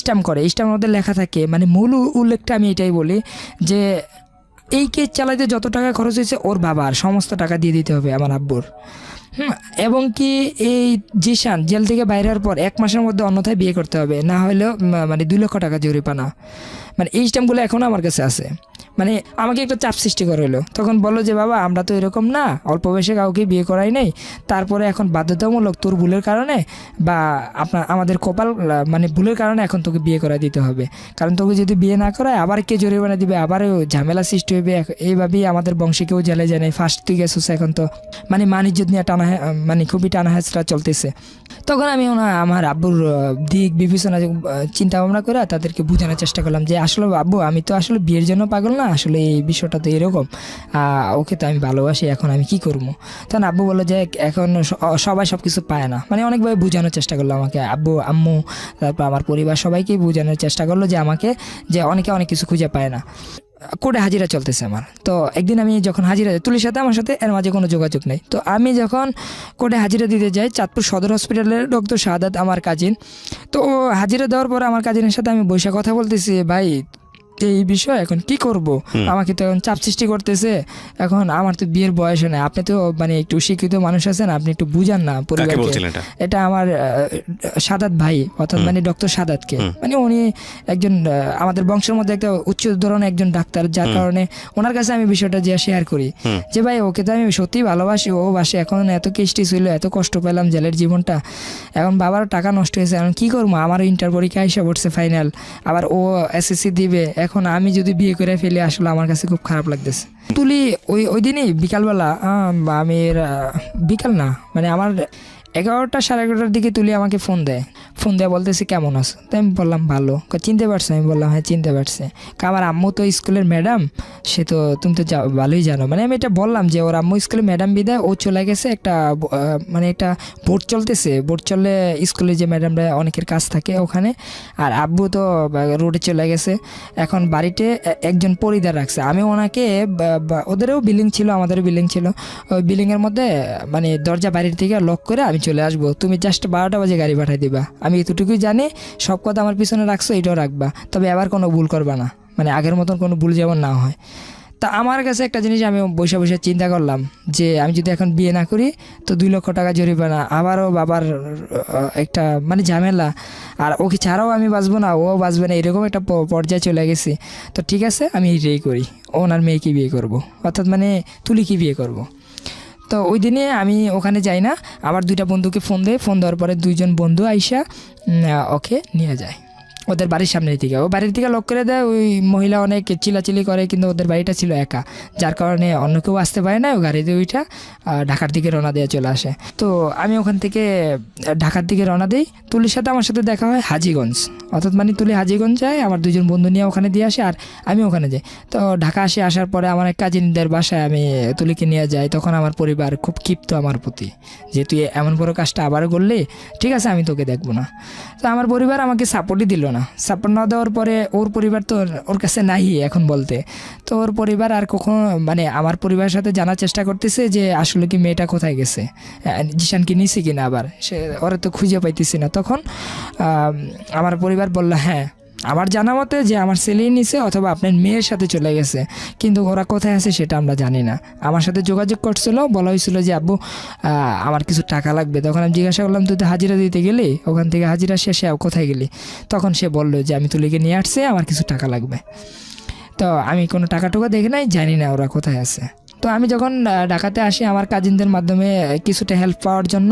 স্ট্যাম্পের মধ্যে লেখা থাকে, মানে মূল উল্লেখটা আমি এটাই বলি যে এই কেস চালাইতে যত টাকা খরচ হয়েছে ওর বাবার সমস্ত টাকা দিয়ে দিতে হবে আমার আব্বুর। এবং কি এই জিশান জেল থেকে বাইরে হওয়ার পর 1 মাসের মধ্যে অন্যথায় বিয়ে করতে হবে, না হলেও মানে 2 লক্ষ টাকা জরিমানা। মানে এই স্ট্যাম্পগুলো এখনও আমার কাছে আছে। মানে আমাকে একটা চাপ সৃষ্টি করে হলো, তখন বললো যে বাবা আমরা তো এরকম না, অল্প বয়সে কাউকে বিয়ে করাই নাই, তারপরে এখন বাধ্যতামূলক তোর ভুলের কারণে বা আমাদের কপাল মানে ভুলের কারণে এখন তোকে বিয়ে করা দিতে হবে, কারণ তোকে যদি বিয়ে না করায় আবার কে জরিমানা দিবে, আবার ঝামেলা সৃষ্টি হবে। এইভাবেই আমাদের বংশে কেউ জেলে যায় নাই, ফার্স্ট তুই গেছিস, এখন তো মানে মানিজ্যত নিয়ে মানে খুবই টানাহেঁচড়া চলতেছে। তখন আমি আমার আব্বুর দিক বিবেচনা চিন্তা ভাবনা করে তাদেরকে বোঝানোর চেষ্টা করলাম যে আসলে আব্বু আমি তো আসলে বিয়ের জন্য পাগল না, আসলে এই বিষয়টা তো এরকম, ওকে তো আমি ভালোবাসি, এখন আমি কি করবো। তখন আব্বু বললো যে এখন সবাই সব কিছু পায় না, মানে অনেকভাবে বোঝানোর চেষ্টা করলো আমাকে, আব্বু আম্মু তারপর আমার পরিবার সবাইকেই বোঝানোর চেষ্টা করলো যে আমাকে, যে অনেকে অনেক কিছু খুঁজে পায় না। কোর্টে হাজিরা চলতেছে আমার। তো একদিন আমি যখন হাজিরা তুলির সাথে আমার সাথে এর মাঝে কোনো যোগাযোগ নেই, তো আমি যখন কোর্টে হাজিরা দিতে যাই, চাঁদপুর সদর হসপিটালের ডক্টর শাহাদাত আমার কাজিন। তো হাজিরা দেওয়ার পর আমার কাজিনের সাথে আমি বসে কথা বলতেছি, ভাই এই বিষয় এখন কি করব, আমাকে তো এখন চাপ সৃষ্টি করতেছে, এখন আমার তো বিয়ের বয়স নেই, আপনি তো মানে একটু শিক্ষিত মানুষ আছেন, আপনি একটু বুঝান না পরিবারকে। এটা আমার সাদাত ভাই, অর্থাৎ মানে ডক্টর সাদাতকে, মানে উনি একজন আমাদের বংশের মধ্যে একটা উচ্চ ধরনের একজন ডাক্তার, যার কারণে ওনার কাছে আমি বিষয়টা যে শেয়ার করি যে ভাই ওকে তো আমি সত্যিই ভালোবাসি, ও বাসে, এখন এত কেষ্টি ছিল, এত কষ্ট পেলাম জেলের জীবনটা, এখন বাবার টাকা নষ্ট হয়েছে, এখন কী করবো, আমার ইন্টার পরীক্ষা এসে পড়ছে ফাইনাল, আবার ও এসএসসি দিবে, এখন আমি যদি বিয়ে করে ফেলি আসলে আমার কাছে খুব খারাপ লাগতেছে। তুলি ওই দিনই বিকালবেলা, আমি বিকাল না মানে আমার 11টা 11:30 দিকে তুলি আমাকে ফোন দেয় বলতেছে কেমন আছো, তাই আমি বললাম ভালো। চিনতে পারছো? আমি বললাম হ্যাঁ চিনতে পারছে। আমার আম্মু তো স্কুলের ম্যাডাম, সে তো তুমি তো ভালোই জানো, মানে আমি এটা বললাম যে ওর আম্মু স্কুলের ম্যাডাম বিদায় ও চলে গেছে, একটা মানে একটা ভোট চলতেছে, ভোট চললে স্কুলে যে ম্যাডামরা অনেকের কাজ থাকে ওখানে, আর আব্বু তো রোডে চলে গেছে, এখন বাড়িতে একজন পরিদার রাখছে। আমি ওনাকে ওদেরও বিল্ডিং ছিল আমাদেরও বিল্ডিং ছিল, ওই বিল্ডিংয়ের মধ্যে মানে দরজা বাড়ির থেকে লক করে আমি চলে আসবো, তুমি জাস্ট 12টা বাজে গাড়ি পাঠিয়ে দিবা, আমি এতটুকুই জানি, সব কথা আমার পিছনে রাখছো, এটাও রাখবা, তবে আবার কোনো ভুল করবা না, মানে আগের মতন কোনো ভুল যেমন না হয়। তা আমার কাছে একটা জিনিস আমি বসে বসে চিন্তা করলাম যে আমি যদি এখন বিয়ে না করি তো 2 লক্ষ টাকা জরিমানা, আবারও বাবার একটা মানে ঝামেলা, আর ওকে ছাড়াও আমি বাঁচবো না, ও বাঁচবে না, এরকম একটা পর্যায়ে চলে গেছি। তো ঠিক আছে আমি এটাই করি, ওনার মেয়েকে বিয়ে করব, অর্থাৎ মানে তুলিকে বিয়ে করব। তো ওই দিনে আমি ওখানে যাই না, আমার 2টা বন্ধুকে ফোন দেওয়ার পরে 2জন বন্ধু আইসা ওকে নিয়ে যায় ওদের বাড়ির সামনের দিকে, ও বাড়ির দিকে লক করে দেয়। ওই মহিলা অনেক চিলাচিলি করে, কিন্তু ওদের বাড়িটা ছিল একা, যার কারণে অন্য কেউ আসতে পারে না, ও গাড়িতে ওইটা ঢাকার দিকে রওনা দেওয়া চলে আসে। তো আমি ওখান থেকে ঢাকার দিকে রওনা দিই, তুলির সাথে আমার সাথে দেখা হয় হাজীগঞ্জ, অর্থাৎ মানে তুলি হাজীগঞ্জ যায়, আমার 2জন বন্ধু নিয়ে ওখানে দিয়ে আসে, আর আমি ওখানে যাই। তো ঢাকা আসার পরে আমার এক কাজিনদের বাসায় আমি তুলিকে নিয়ে যাই, তখন আমার পরিবার খুব ক্ষিপ্ত আমার প্রতি, যে তুই এমন বড় কাজটা আবার করলি, ঠিক আছে আমি তোকে দেখবো না। তো আমার পরিবার আমাকে সাপোর্টই দিল না, সাপোর্ট না দেওয়ার পরে ওর পরিবার তো ওর কাছে নাই এখন বলতে, তো ওর পরিবার আর কখনো মানে আমার পরিবারের সাথে জানার চেষ্টা করতেছে যে আসলে কি মেয়েটা কোথায় গেছে, জিশানকে নিয়েছে কিনা, আবার সে ওরা তো খুঁজে পাইতেছি না। তখন আমার পরিবার বলল হ্যাঁ আমার জানা মতে যে আমার ছেলেই নিছে অথবা আপনার মেয়ের সাথে চলে গেছে, কিন্তু ওরা কোথায় আছে সেটা আমরা জানি না। আমার সাথে যোগাযোগ করছিল, বলা হয়েছিল যে আব্বু আমার কিছু টাকা লাগবে। তখন আমি জিজ্ঞাসা করলাম তুই তো হাজিরা দিতে গেলি, ওখান থেকে হাজিরা শেষে কোথায় গেলি? তখন সে বললো যে আমি তুলিকে নিয়ে আসছি, আমার কিছু টাকা লাগবে। তো আমি কোনো টাকা টুকা দেখি নাই, জানি না ওরা কোথায় আছে। তো আমি যখন ঢাকাতে আসি আমার কাজিনদের মাধ্যমে কিছুটা হেল্প পাওয়ার জন্য,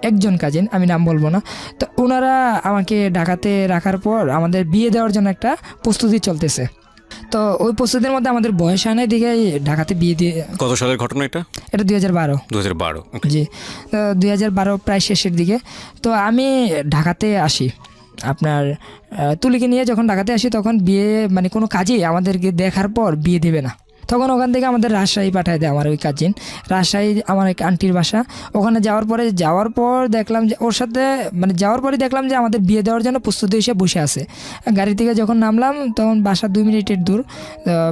একজন কাজিন, আমি নাম বলবো না, তো ওনারা আমাকে ঢাকাতে রাখার পর আমাদের বিয়ে দেওয়ার জন্য একটা প্রস্তুতি চলতেছে। তো ওই প্রস্তুতির মধ্যে আমাদের বয়স হয় নাই দিকে ঢাকাতে বিয়ে দিয়ে। কত সালের ঘটনা এটা? এটা 2012। 2012। জি, 2012 প্রায় শেষের দিকে। তো আমি ঢাকাতে আসি আপনার তুলিকে নিয়ে। যখন ঢাকাতে আসি তখন বিয়ে মানে কোনো কাজেই আমাদেরকে দেখার পর বিয়ে দেবে না। তখন ওখান থেকে আমাদের রাজশাহী পাঠায় দেয় আমার ওই কাজিন। রাজশাহী আমার এক আন্টির বাসা। ওখানে যাওয়ার পর দেখলাম যে ওর সাথে মানে যাওয়ার পরে দেখলাম যে আমাদের বিয়ে দেওয়ার জন্য প্রস্তুতি হিসেবে বসে আছে। গাড়ি থেকে যখন নামলাম তখন বাসা 2 মিনিটের দূর।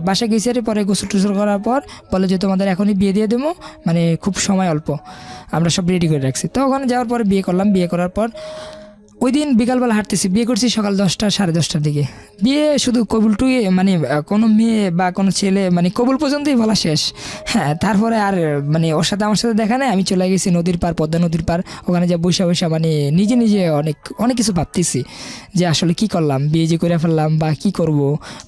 বাসা গেছে পরে গোসল টোসল করার পর বলে যে তোমাদের এখনই বিয়ে দিয়ে দেবো, মানে খুব সময় অল্প, আমরা সব রেডি করে রাখছি। তো ওখানে যাওয়ার পরে বিয়ে করলাম। বিয়ে করার পর ওই দিন বিকালবেলা হাঁটতেছি, বিয়ে করছি সকাল 10টা 10:30টার দিকে। বিয়ে শুধু কবুলটুই মানে কোনো মেয়ে বা কোনো ছেলে মানে কবুল পর্যন্তই বলা শেষ। হ্যাঁ, তারপরে আর মানে ওর সাথে আমার সাথে দেখা নেই। আমি চলে গেছি নদীর পার, পদ্মা নদীর পার। ওখানে যা বৈশা মানে নিজে নিজে অনেক কিছু ভাবতেছি যে আসলে কি করলাম, বিয়ে যে করে ফেললাম বা কি করব,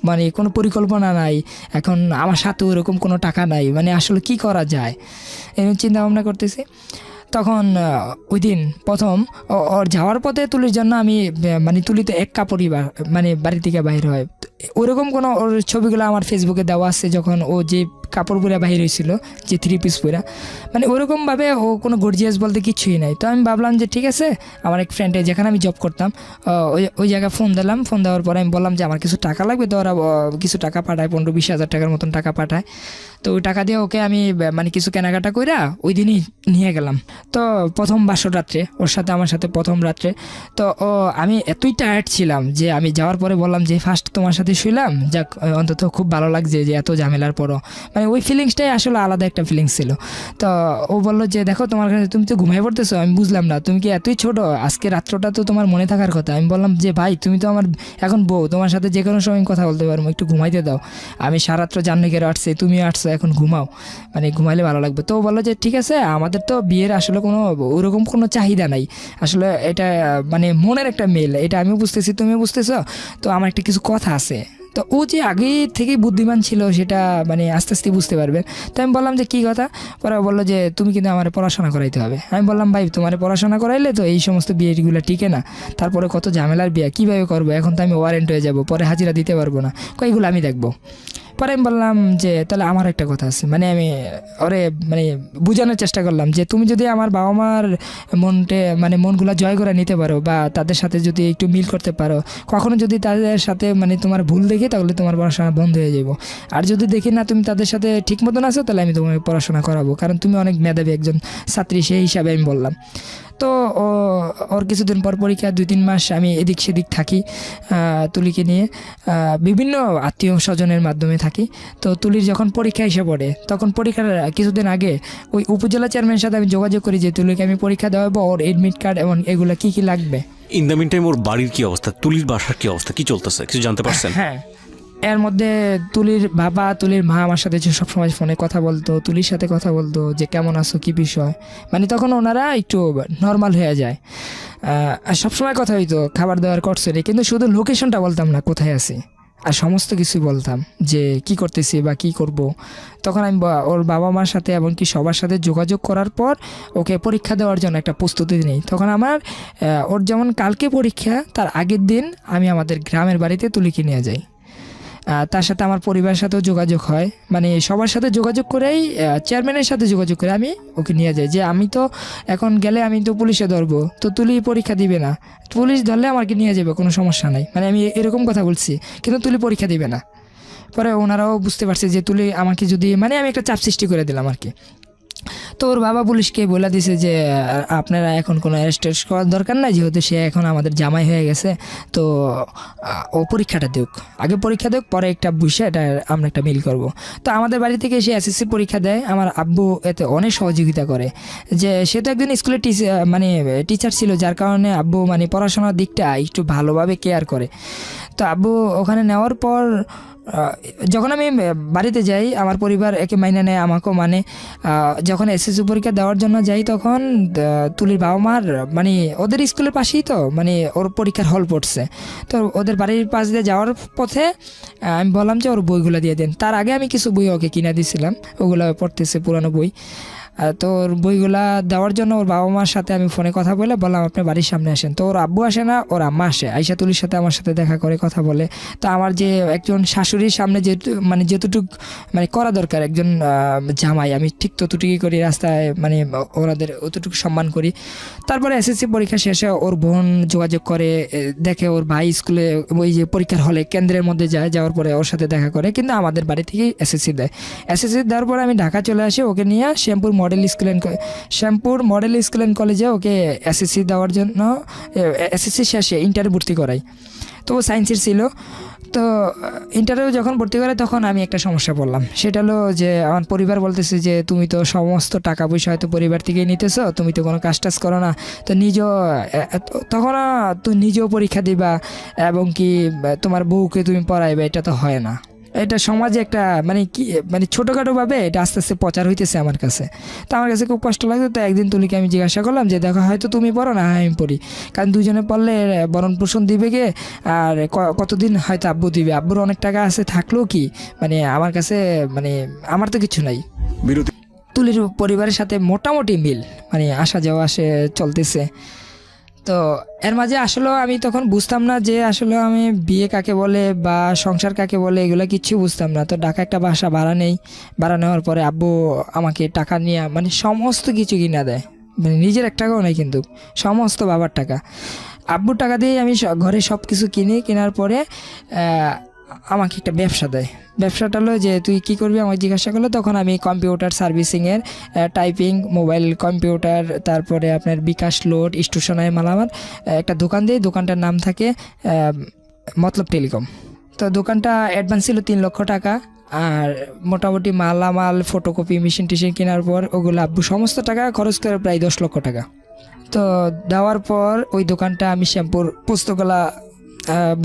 মানে কোনো পরিকল্পনা নাই। এখন আমার সাথে ওরকম কোনো টাকা নাই, মানে আসলে কি করা যায় এরকম চিন্তা ভাবনা করতেছি। তখন ওই দিন প্রথম ওর যাওয়ার পথে তুলির জন্য আমি মানে তুলি তো এক কাপড়ই মানে বাড়ি থেকে বাইর হয়, ওরকম কোনো ওর ছবিগুলো আমার ফেসবুকে দেওয়া আছে। যখন ও যে কাপড় পরে বাহির হয়েছিল, যে 3 পিস পরা, মানে ওরকমভাবে ও কোনো গর্জিয়াস বলতে কিছুই নাই। তো আমি ভাবলাম যে ঠিক আছে, আমার এক ফ্রেন্ডে যেখানে আমি জব করতাম ওই জায়গায় ফোন দিলাম। ফোন দেওয়ার পরে আমি বললাম যে আমার কিছু টাকা লাগবে। তো ওরা কিছু টাকা পাঠায়, 15-20 হাজার টাকার মতন টাকা পাঠায়। তো ওই টাকা দিয়ে ওকে আমি মানে কিছু কেনাকাটা কইরা ওই দিনই নিয়ে গেলাম। তো প্রথম বাসর রাত্রে ওর সাথে আমার সাথে প্রথম রাত্রে। তো আমি এতই টায়ার্ড ছিলাম যে আমি যাওয়ার পরে বললাম যে ফার্স্ট তোমার সাথে শুইলাম, যাক অন্তত খুব ভালো লাগছে যে এত ঝামেলার পরও, মানে ওই ফিলিংসটাই আসলে আলাদা একটা ফিলিংস ছিল। তো ও বললো যে দেখো তোমার কাছে তুমি তো ঘুমাই পড়তেছো। আমি বুঝলাম না, তুমি কি এতই ছোট, আজকে রাত্রটা তো তোমার মনে থাকার কথা। আমি বললাম যে ভাই তুমি তো আমার এখন বউ, তোমার সাথে যে কোনো সময় কথা বলতে পারবো, একটু ঘুমাইতে দাও। আমি সারাত্র জান্নে করে আসছি, তুমি আসছো, এখন ঘুমাও, মানে ঘুমাইলে ভালো লাগবে। তো ও বললো যে ঠিক আছে, আমাদের তো বিয়ের আসলে কোনো ওরকম কোনো চাহিদা নাই, আসলে এটা মানে মনের একটা মেল, এটা আমিও বুঝতেছি তুমিও বুঝতেছো, তো আমার একটা কিছু কথা আছে। তো ও যে আগে থেকেই বুদ্ধিমান ছিল সেটা মানে আস্তে আস্তে বুঝতে পারবে। তো আমি বললাম যে কী কথা? পরে বললো যে তুমি কিন্তু আমার পড়াশোনা করাইতে হবে। আমি বললাম ভাই তোমার পড়াশোনা করাইলে তো এই সমস্ত বিয়েগুলো টিকে না, তারপরে কত ঝামেলার বিয়ে, কীভাবে করবো, এখন তো আমি ওয়ারেন্ট হয়ে যাব, পরে হাজিরা দিতে পারবো না, কইগুলো আমি দেখবো। পরে আমি বললাম যে তাহলে আমার একটা কথা আছে, মানে আমি ওরে মানে বোঝানোর চেষ্টা করলাম যে তুমি যদি আমার বাবা মার মনগুলো জয় করে নিতে পারো বা তাদের সাথে যদি একটু মিল করতে পারো, কখনো যদি তাদের সাথে মানে তোমার ভুল দেখি তাহলে তোমার পড়াশোনা বন্ধ হয়ে যাবো। আর যদি দেখি না তুমি তাদের সাথে ঠিক মতন আছো তাহলে আমি তোমাকে পড়াশোনা করাবো, কারণ তুমি অনেক মেধাবী একজন ছাত্রী, সেই হিসাবে আমি বললাম। তো ওর কিছুদিন পর পরীক্ষা, 2-3 মাস আমি এদিক সেদিক থাকি তুলিকে নিয়ে, বিভিন্ন আত্মীয় স্বজনের মাধ্যমে থাকি। তো তুলির যখন পরীক্ষা এসে পড়ে তখন পরীক্ষার কিছুদিন আগে ওই উপজেলা চেয়ারম্যানের সাথে আমি যোগাযোগ করি যে তুলিকে আমি পরীক্ষা দেওয়াবো, ওর এডমিট কার্ড এবং এগুলো কী কী লাগবে। ইন দ্য মিন টাইম ওর বাড়ির কি অবস্থা, তুলির বাসার কি অবস্থা, কি চলতেছে কিছু জানতে পারছেন? হ্যাঁ, এর মধ্যে তুলির বাবা তুলির মা আমার সাথে যে সবসময় ফোনে কথা বলতো, তুলির সাথে কথা বলতো যে কেমন আছো কী বিষয়, মানে তখন ওনারা একটু নর্মাল হয়ে যায়। আর সবসময় কথা হইতো খাবার দাবার করছে রে, কিন্তু শুধু লোকেশনটা বলতাম না কোথায় আছি, আর সমস্ত কিছুই বলতাম যে কি করতেছি বা কি করব। তখন আমি ওর বাবা মার সাথে এমনকি সবার সাথে যোগাযোগ করার পর ওকে পরীক্ষা দেওয়ার জন্য একটা প্রস্তুতি নেই। তখন আমার ওর যেমন কালকে পরীক্ষা, তার আগের দিন আমি আমাদের গ্রামের বাড়িতে তুলিকে নিয়ে যাই। তার সাথে আমার পরিবারের সাথেও যোগাযোগ হয়, মানে সবার সাথে যোগাযোগ করেই চেয়ারম্যানের সাথে যোগাযোগ করে আমি ওকে নিয়ে যাই যে আমি তো এখন গেলে আমি তো পুলিশে ধরবো, তো তুলি পরীক্ষা দিবে না, পুলিশ ধরলে আমাকে নিয়ে যাবে, কোনো সমস্যা নাই, মানে আমি এরকম কথা বলছি, কিন্তু তুলি পরীক্ষা দিবে না। পরে ওনারাও বুঝতে পারছে যে তুলি আমাকে যদি মানে আমি একটা চাপ সৃষ্টি করে দিলাম আর কি। তো ওর বাবা পুলিশকে বলে দিছে যে আপনারা এখন কোনো অ্যারেস্ট করার দরকার নাই, যেহেতু সে এখন আমাদের জামাই হয়ে গেছে। তো ও পরীক্ষাটা দেখ, আগে পরীক্ষা দেখ, পরে একটা বুঝে এটা আমরা একটা মিল করব। তো আমাদের বাড়ি থেকে সে এসএসসি পরীক্ষা দেয়, আমার আব্বু এতে অনেক সহযোগিতা করে। যে সে তো একজন স্কুলের মানে টিচার ছিল, যার কারণে আব্বু মানে পড়াশোনার দিকটা একটু ভালোভাবে কেয়ার করে। তো আব্বু ওখানে নেওয়ার পর যখন আমি বাড়িতে যাই, আমার পরিবার একে মাইনে নেয়, আমাকেও মানে। যখন এসএসসি পরীক্ষা দেওয়ার জন্য যাই, তখন তুলির বাবা মার মানে ওদের স্কুলের পাশেই তো মানে ওর পরীক্ষার হল পড়ছে। তো ওদের বাড়ির পাশ দিয়ে যাওয়ার পথে আমি বললাম যে ওর বইগুলো দিয়ে দেন। তার আগে আমি কিছু বই ওকে কিনে দিয়েছিলাম, ওগুলো পড়তেছে, পুরানো বই। তো ওর বইগুলা দেওয়ার জন্য ওর বাবা মার সাথে আমি ফোনে কথা বলে বললাম আপনি বাড়ির সামনে আসেন। তো ওর আব্বু আসে না, ওর আম্মা আসে, আইসা তুলির সাথে আমার সাথে দেখা করে কথা বলে। তো আমার যে একজন শাশুড়ির সামনে মানে যতটুক মানে করা দরকার একজন জামাই, আমি ঠিক ততটুকুই করি রাস্তায়, মানে ওনাদের অতটুকু সম্মান করি। তারপরে এসএসসি পরীক্ষা শেষে ওর বোন যোগাযোগ করে, দেখে ওর ভাই স্কুলে ওই যে পরীক্ষার হলে কেন্দ্রের মধ্যে যায়, যাওয়ার পরে ওর সাথে দেখা করে, কিন্তু আমাদের বাড়ি থেকেই এসএসসি দেয়। এসএসসি দেওয়ার পরে আমি ঢাকা চলে আসি, ওকে নিয়ে শ্যামপুর মডেল স্কুল অ্যান্ড কলেজে ওকে এসএসসি দেওয়ার জন্য, এসএসসি শেষে ইন্টারে ভর্তি করাই। তো ও সায়েন্সের ছিল। তো ইন্টারভিউ যখন ভর্তি করে তখন আমি একটা সমস্যা পড়লাম। সেটা হলো যে আমার পরিবার বলতেছে যে তুমি তো সমস্ত টাকা পয়সা হয়তো পরিবার থেকেই নিতেছো, তুমি তো কোনো কাজ টাজ করো না, তো তখন তুই নিজেও পরীক্ষা দিবা এবং কি তোমার বউকে তুমি পড়াইবে, এটা তো হয় না। এটা সমাজে একটা মানে কি মানে ছোটোখাটোভাবে এটা আস্তে আস্তে প্রচার হইতেছে আমার কাছে। তো আমার কাছে খুব কষ্ট লাগতো। তো একদিন তুলিকে আমি জিজ্ঞাসা করলাম যে দেখো, হয়তো তুমি পড়ো না, আমি পড়ি, কারণ দুজনে পড়লে ভরণ পোষণ দিবে কে, আর কতদিন হয়তো আব্বু দিবে, আব্বুর অনেক টাকা আছে থাকলেও কি মানে আমার কাছে মানে আমার তো কিছু নাই। বিরতি। তুলির পরিবারের সাথে মোটামুটি মিল, মানে আসা যাওয়া চলতেছে। তো এর মাঝে আসলে আমি তখন বুঝতাম না যে আসলে আমি বিয়ে কাকে বলে বা সংসার কাকে বলে, এগুলো কিচ্ছু বুঝতাম না। তো ঢাকা একটা বাসা ভাড়া নেওয়ার পরে আব্বু আমাকে টাকা নিয়ে মানে সমস্ত কিছু কিনা দেয়, মানে নিজের এক টাকাও নেই, কিন্তু সমস্ত বাবার টাকা, আব্বুর টাকা দিয়ে আমি ঘরে সব কিছু কেনার পরে আমাকে একটা ব্যবসা দেয়। ব্যবসাটা হলো যে তুই কী করবি আমাকে জিজ্ঞাসা করলো, তখন আমি কম্পিউটার সার্ভিসিংয়ের, টাইপিং, মোবাইল কম্পিউটার, তারপরে আপনার বিকাশ লোড, স্টেশনারি মালামাল একটা দোকান দিই। দোকানটার নাম থাকে মতলব টেলিকম। তো দোকানটা অ্যাডভান্স ছিল 3 লক্ষ টাকা, আর মোটামুটি মালামাল ফটোকপি মেশিন টেশিন কেনার পর ওগুলো আব্বু সমস্ত টাকা খরচ করে প্রায় 10 লক্ষ টাকা। তো দেওয়ার পর ওই দোকানটা আমি শ্যামপুর পোস্তগোলা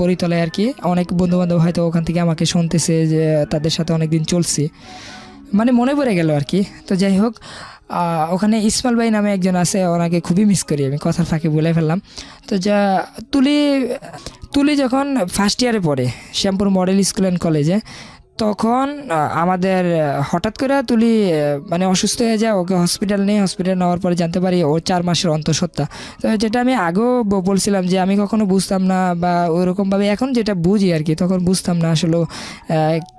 বরিতলায় আর কি, অনেক বন্ধুবান্ধব হয়তো ওখান থেকে আমাকে শুনতেছে যে তাদের সাথে অনেক দিন চলছি, মানে মনে পড়ে গেল আর কি। তো যাই হোক, ওখানে ইসমাইল ভাই নামে একজন আছে, ওনাকে খুবই মিস করি আমি, কথার ফাঁকে বলে ফেললাম। তো তুলি যখন ফার্স্ট ইয়ারে পড়ে শ্যামপুর মডেল স্কুল অ্যান্ড কলেজে, তখন আমাদের হঠাৎ করে তুলি মানে অসুস্থ হয়ে যায়, ওকে হসপিটাল নেওয়ার পরে জানতে পারি ও 4 মাসের অন্তঃসত্ত্বা। তো যেটা আমি আগেও বলছিলাম যে আমি কখনো বুঝতাম না বা ওইরকমভাবে, এখন যেটা বুঝি আর কি, তখন বুঝতাম না আসলে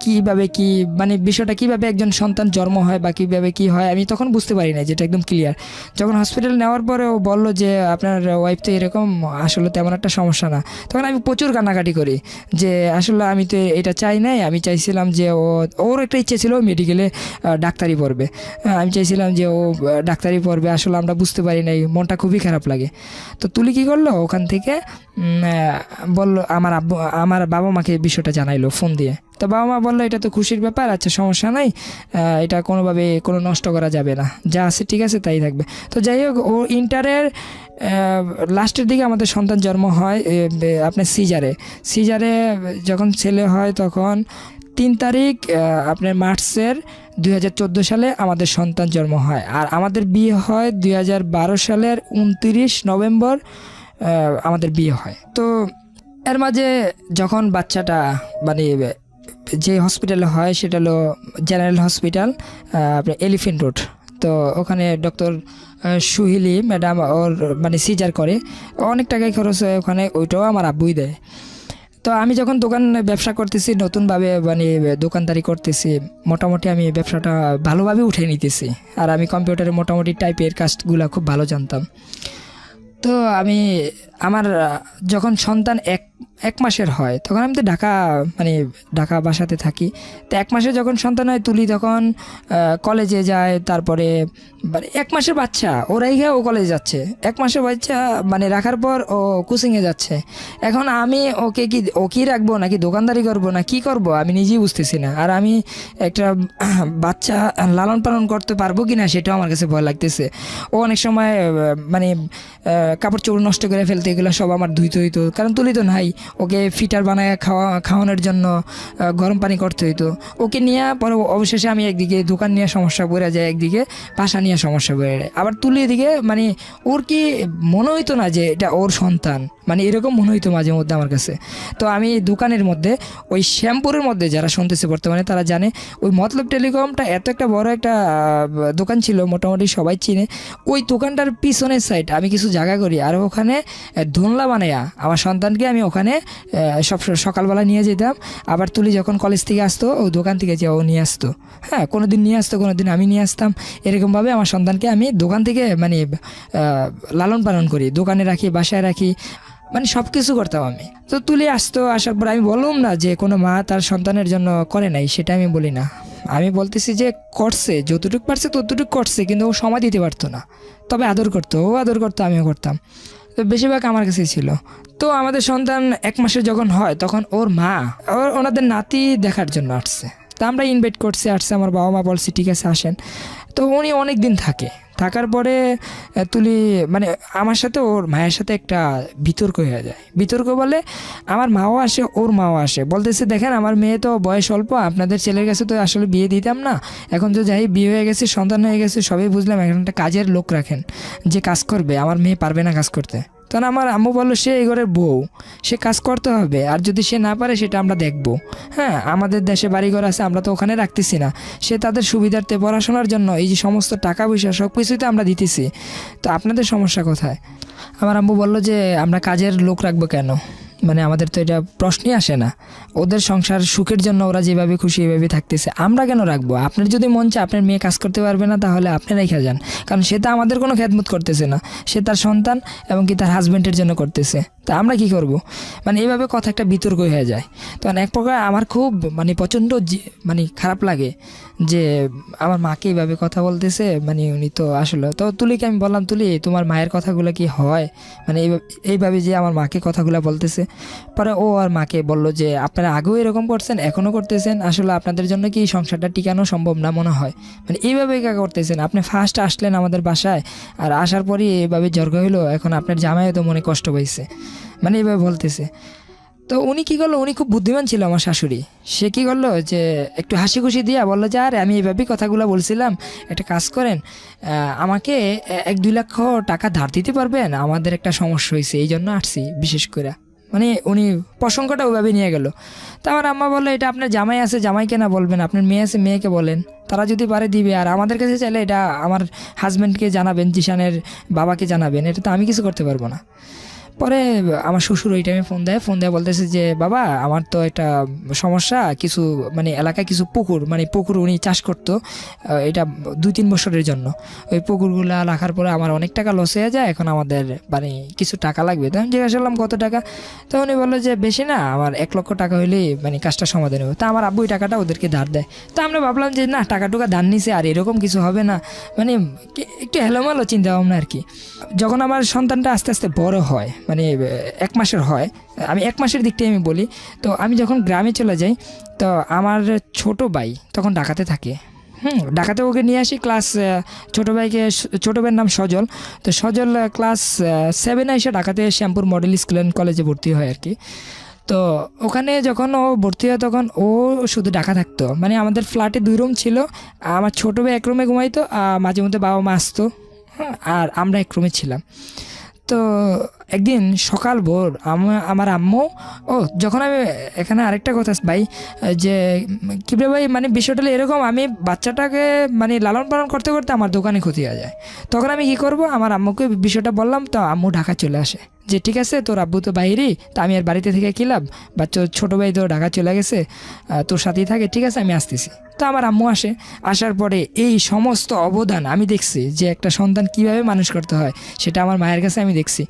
কীভাবে কি মানে বিষয়টা কীভাবে একজন সন্তান জন্ম হয় বা কীভাবে কী হয়, আমি তখন বুঝতে পারি না, যেটা একদম ক্লিয়ার। যখন হসপিটাল নেওয়ার পরে ও বললো যে আপনার ওয়াইফ তো এরকম, আসলে তেমন একটা সমস্যা না, তখন আমি প্রচুর কান্নাকাটি করি যে আসলে আমি তো এটা চাই নাই, আমি চাইছিলাম যে ওর একটা ইচ্ছে ছিল মেডিকেলে ডাক্তারি পড়বে, আমি চাইছিলাম যে ও ডাক্তারি পড়বে, আসলে আমরা বুঝতে পারি নাই, মনটা খুবই খারাপ লাগে। তো তুলি কী করলো, ওখান থেকে বললো আমার বাবা মাকে বিষয়টা জানাইলো ফোন দিয়ে। তো বাবা মা বললো এটা তো খুশির ব্যাপার, আচ্ছা সমস্যা নাই, এটা কোনোভাবে কোনো নষ্ট করা যাবে না, যা আছে ঠিক আছে তাই থাকবে। তো যাই হোক, ও ইন্টারের লাস্টের দিকে আমাদের সন্তান জন্ম হয় আপনার সিজারে যখন ছেলে হয়, তখন 3 তারিখ আপনার মার্চের 2014 সালে আমাদের সন্তান জন্ম হয়, আর আমাদের বিয়ে হয় 2012 সালের 29 নভেম্বর আমাদের বিয়ে হয়। তো এর মাঝে যখন বাচ্চাটা মানে যে হসপিটালে হয় সেটা হলো জেনারেল হসপিটাল, আপনার এলিফেন্ট রোড। তো ওখানে ডক্টর সুহিলি ম্যাডাম ওর মানে সিজার করে, অনেক টাকাই খরচ হয় ওখানে, ওইটাও আমার আব্বুই দেয়। তো আমি যখন ব্যবসা করতেছি নতুনভাবে, মানে দোকানদারি করতেছি, মোটামুটি আমি ব্যবসাটা ভালোভাবে উঠে নিতেছি, আর আমি কম্পিউটারে মোটামুটি টাইপের কাজগুলো খুব ভালো জানতাম। তো আমি আমার যখন সন্তান এক মাসের হয় তখন আমি তো ঢাকা বাসাতে থাকি। তো 1 মাসে যখন সন্তান হয় তুলি তখন কলেজে যায়। তারপরে এক মাসের বাচ্চা ওরাই ও কলেজে যাচ্ছে, 1 মাসের বাচ্চা রাখার পর ও কোচিংয়ে যাচ্ছে। এখন আমি ওকে রাখবো নাকি দোকানদারি করব না কি করব আমি নিজেই বুঝতেছি না। আর আমি একটা বাচ্চা লালন পালন করতে পারবো কি না সেটাও আমার কাছে ভয় লাগতেছে। ও অনেক সময় কাপড় চোপড় নষ্ট করে ফেলতে, এগুলো সব আমার ধুইতে হইতো, কারণ তুলি তো নাই। ওকে ফিটার বানায় খাওয়ানোর জন্য গরম পানি করতে হইতো। ওকে নিয়ে পরে অবশেষে আমি একদিকে দোকান নিয়ে সমস্যা পড়ে যায়, একদিকে বাসা নিয়ে সমস্যা পড়ে যায়। আবার তুলি এদিকে ওর কি মনে হইতো না যে এটা ওর সন্তান, এরকম মনে হইতো মাঝে মধ্যে আমার কাছে। তো আমি দোকানের মধ্যে ওই শ্যামপুরের মধ্যে যারা শুনতেছে বর্তমানে তারা জানে ওই মতলব টেলিকমটা এত একটা বড় একটা দোকান ছিল, মোটামুটি সবাই চিনে। ওই দোকানটার পিছনের সাইড আমি কিছু জায়গা করি, আর ওখানে ধুনলা বানাইয়া আমার সন্তানকে আমি ওখানে সব সকালবেলা নিয়ে যেতাম। আবার তুলি যখন কলেজ থেকে আসতো ও দোকান থেকে যে ও নিয়ে আসতো, হ্যাঁ কোনো দিন নিয়ে আসতো, কোনো দিন আমি নিয়ে আসতাম। এরকমভাবে আমার সন্তানকে আমি দোকান থেকে লালন পালন করি, দোকানে রাখি, বাসায় রাখি, সব কিছু করতাম আমি। তো তুলি আসতো, আসার পর আমি বললাম না যে কোনো মা তার সন্তানের জন্য করে নাই, সেটা আমি বলি না। আমি বলতেছি যে করছে, যতটুকু পারছে ততটুকু করছে, কিন্তু ও সময় দিতে পারতো না। তবে আদর করতো, ও আদর করতো, আমিও করতাম। তো বেশিরভাগ আমার কাছেই ছিল। তো আমাদের সন্তান 1 মাসের যখন হয় তখন ওর মা ওনাদের নাতি দেখার জন্য আসছে। তা আমরা ইনভাইট করছি, আসছে, আমার বাবা মা বলছে ঠিক আছে আসেন। তো উনি অনেক দিন থাকার পরে তুলি আমার সাথে ওর মায়ের সাথে একটা বিতর্ক হয়ে যায়। বিতর্ক বলে আমার মাও আসে, ওর মাও আসে, বলতেছে দেখেন আমার মেয়ে তো বয়স অল্প, আপনাদের ছেলের কাছে তো আসলে বিয়ে দিতাম না, এখন তো যাই বিয়ে হয়ে গেছে, সন্তান হয়ে গেছে, সবই বুঝলাম, এখন একটা কাজের লোক রাখেন যে কাজ করবে, আমার মেয়ে পারবে না কাজ করতে। তখন আমার আম্মু বললো সে এই ঘরের বউ, সে কাজ করতে হবে, আর যদি সে না পারে সেটা আমরা দেখব। হ্যাঁ আমাদের দেশে বাড়িঘর আছে, আমরা তো ওখানে রাখতেছি না, সে তাদের সুবিধার্থে পড়াশোনার জন্য এই যে সমস্ত টাকা পয়সা সব কিছুই তো আমরা দিতেছি, তো আপনাদের সমস্যা কোথায়? আমার আম্মু বললো যে আমরা কাজের লোক রাখবো কেন, আমাদের তো এটা প্রশ্নই আসে না। ওদের সংসার সুখের জন্য ওরা যেভাবে খুশি এভাবে থাকতেছে, আমরা কেন রাখবো? আপনার যদি মন চায় আপনার মেয়ে কাজ করতে পারবে না, তাহলে আপনি রেখে যান, কারণ সে তো আমাদের কোনো খেদমত করতেছে না, সে তার সন্তান এবং কি তার হাজব্যান্ডের জন্য করতেছে, তা আমরা কি করব? এইভাবে কথা একটা বিতর্ক হয়ে যায়। তখন এক প্রকার আমার খুব প্রচণ্ড খারাপ লাগে যে আমার মাকে এইভাবে কথা বলতেছে, উনি তো আসলে। তো তুলিকে আমি বললাম তুলি তোমার মায়ের কথাগুলো কি হয়, এইভাবে যে আমার মাকে কথাগুলো বলতেছে। পরে ও আর মাকে বলল যে আপনারা আগেও এরকম করছেন, এখনও করতেছেন, আসলে আপনাদের জন্য কি সংসারটা টিকানো সম্ভব না মনে হয়, এইভাবে কা করতেছেন, আপনি ফার্স্ট আসলেন আমাদের বাসায়, আর আসার পরই এইভাবে ঝগড়া হইলো, এখন আপনার জামাইও তো মনে কষ্ট পাইছে, এইভাবে বলতেছে। তো উনি কী করলো, উনি খুব বুদ্ধিমান ছিল আমার শাশুড়ি, সে কী করলো যে একটু হাসি খুশি দিয়া বললো যে আরে আমি এইভাবেই কথাগুলো বলছিলাম, একটা কাজ করেন আমাকে 1-2 লক্ষ টাকা ধার দিতে পারবেন, আমাদের একটা সমস্যা হয়েছে, এই জন্য আসছি বিশেষ করে। উনি প্রসঙ্গটা ওইভাবে নিয়ে গেল। তো আমার আম্মা বললো এটা আপনার জামাই আছে, জামাইকে না বলবেন, আপনার মেয়ে আছে, মেয়েকে বলেন, তারা যদি পারে দিবে, আর আমাদের কাছে চাইলে এটা আমার হাজব্যান্ডকে জানাবেন, জিশানের বাবাকে জানাবেন, এটা তো আমি কিছু করতে পারবো না। পরে আমার শ্বশুর ওই টাইমে ফোন দেয় বলতেছে যে বাবা আমার তো একটা সমস্যা, কিছু এলাকায় কিছু পুকুর উনি চাষ করতো, এটা 2-3 বছরের জন্য, ওই পুকুরগুলা রাখার পরে আমার অনেক টাকা লস হয়ে যায়, এখন আমাদের কিছু টাকা লাগবে। তো আমি জিজ্ঞাসা করলাম কত টাকা, তো উনি বললো যে বেশি না, আমার 1 লক্ষ টাকা হইলেই কাজটা সমাধান হবে। তা আমার আব্বু ওই টাকাটা ওদেরকে ধার দেয়। তো আমরা ভাবলাম যে না টাকা ধার নিছে, আর এরকম কিছু হবে না, একটু হেলোমেলো চিন্তা ভাবনা আর কি। যখন আমার সন্তানটা আস্তে আস্তে বড় হয়, 1 মাসের হয়, আমি 1 মাসের দিকটাই আমি বলি, তো আমি যখন গ্রামে চলে যাই, তো আমার ছোট ভাই তখন ঢাকাতে থাকে, ঢাকাতে ওকে নিয়ে আসি ক্লাস, ছোটো ভাইয়ের নাম সজল। তো সজল ক্লাস 7 এসে ঢাকাতে শ্যামপুর মডেল স্কুল অ্যান্ড কলেজে ভর্তি হয় আর কি। তো ওখানে যখন ও ভর্তি হয় তখন ও শুধু ঢাকা থাকতো, আমাদের ফ্ল্যাটে 2 রুম ছিল, আমার ছোটো ভাই 1 রুমে ঘুমাইতো, মাঝে মধ্যে বাবা মা আসতো, আর আমরা 1 রুমে ছিলাম। তো একদিন সকাল ভোর আমার আম্মু যখন আমি এখানে আরেকটা কথা ভাই, যে কিবরে ভাই বিষয়টা এরকম, আমি বাচ্চাটাকে লালন পালন করতে করতে আমার দোকানে ক্ষতি হয়ে যায়, তখন আমি কি করব, আমার আম্মুকে বিষয়টা বললাম। তো আম্মু ঢাকা চলে আসে যে ঠিক আছে তোর আব্বু তো বাইরেই, তা আমি আর বাড়িতে থেকে কি লাভ, বাচ্চা ছোটো ভাই তো ঢাকা চলে গেছে, তোর সাথেই থাকে, ঠিক আছে আমি আসতেছি। তো আমার আম্মু আসে, আসার পরে এই সমস্ত অবদান আমি দেখছি যে একটা সন্তান কিভাবে মানুষ করতে হয়, সেটা আমার মায়ের কাছে আমি দেখছি।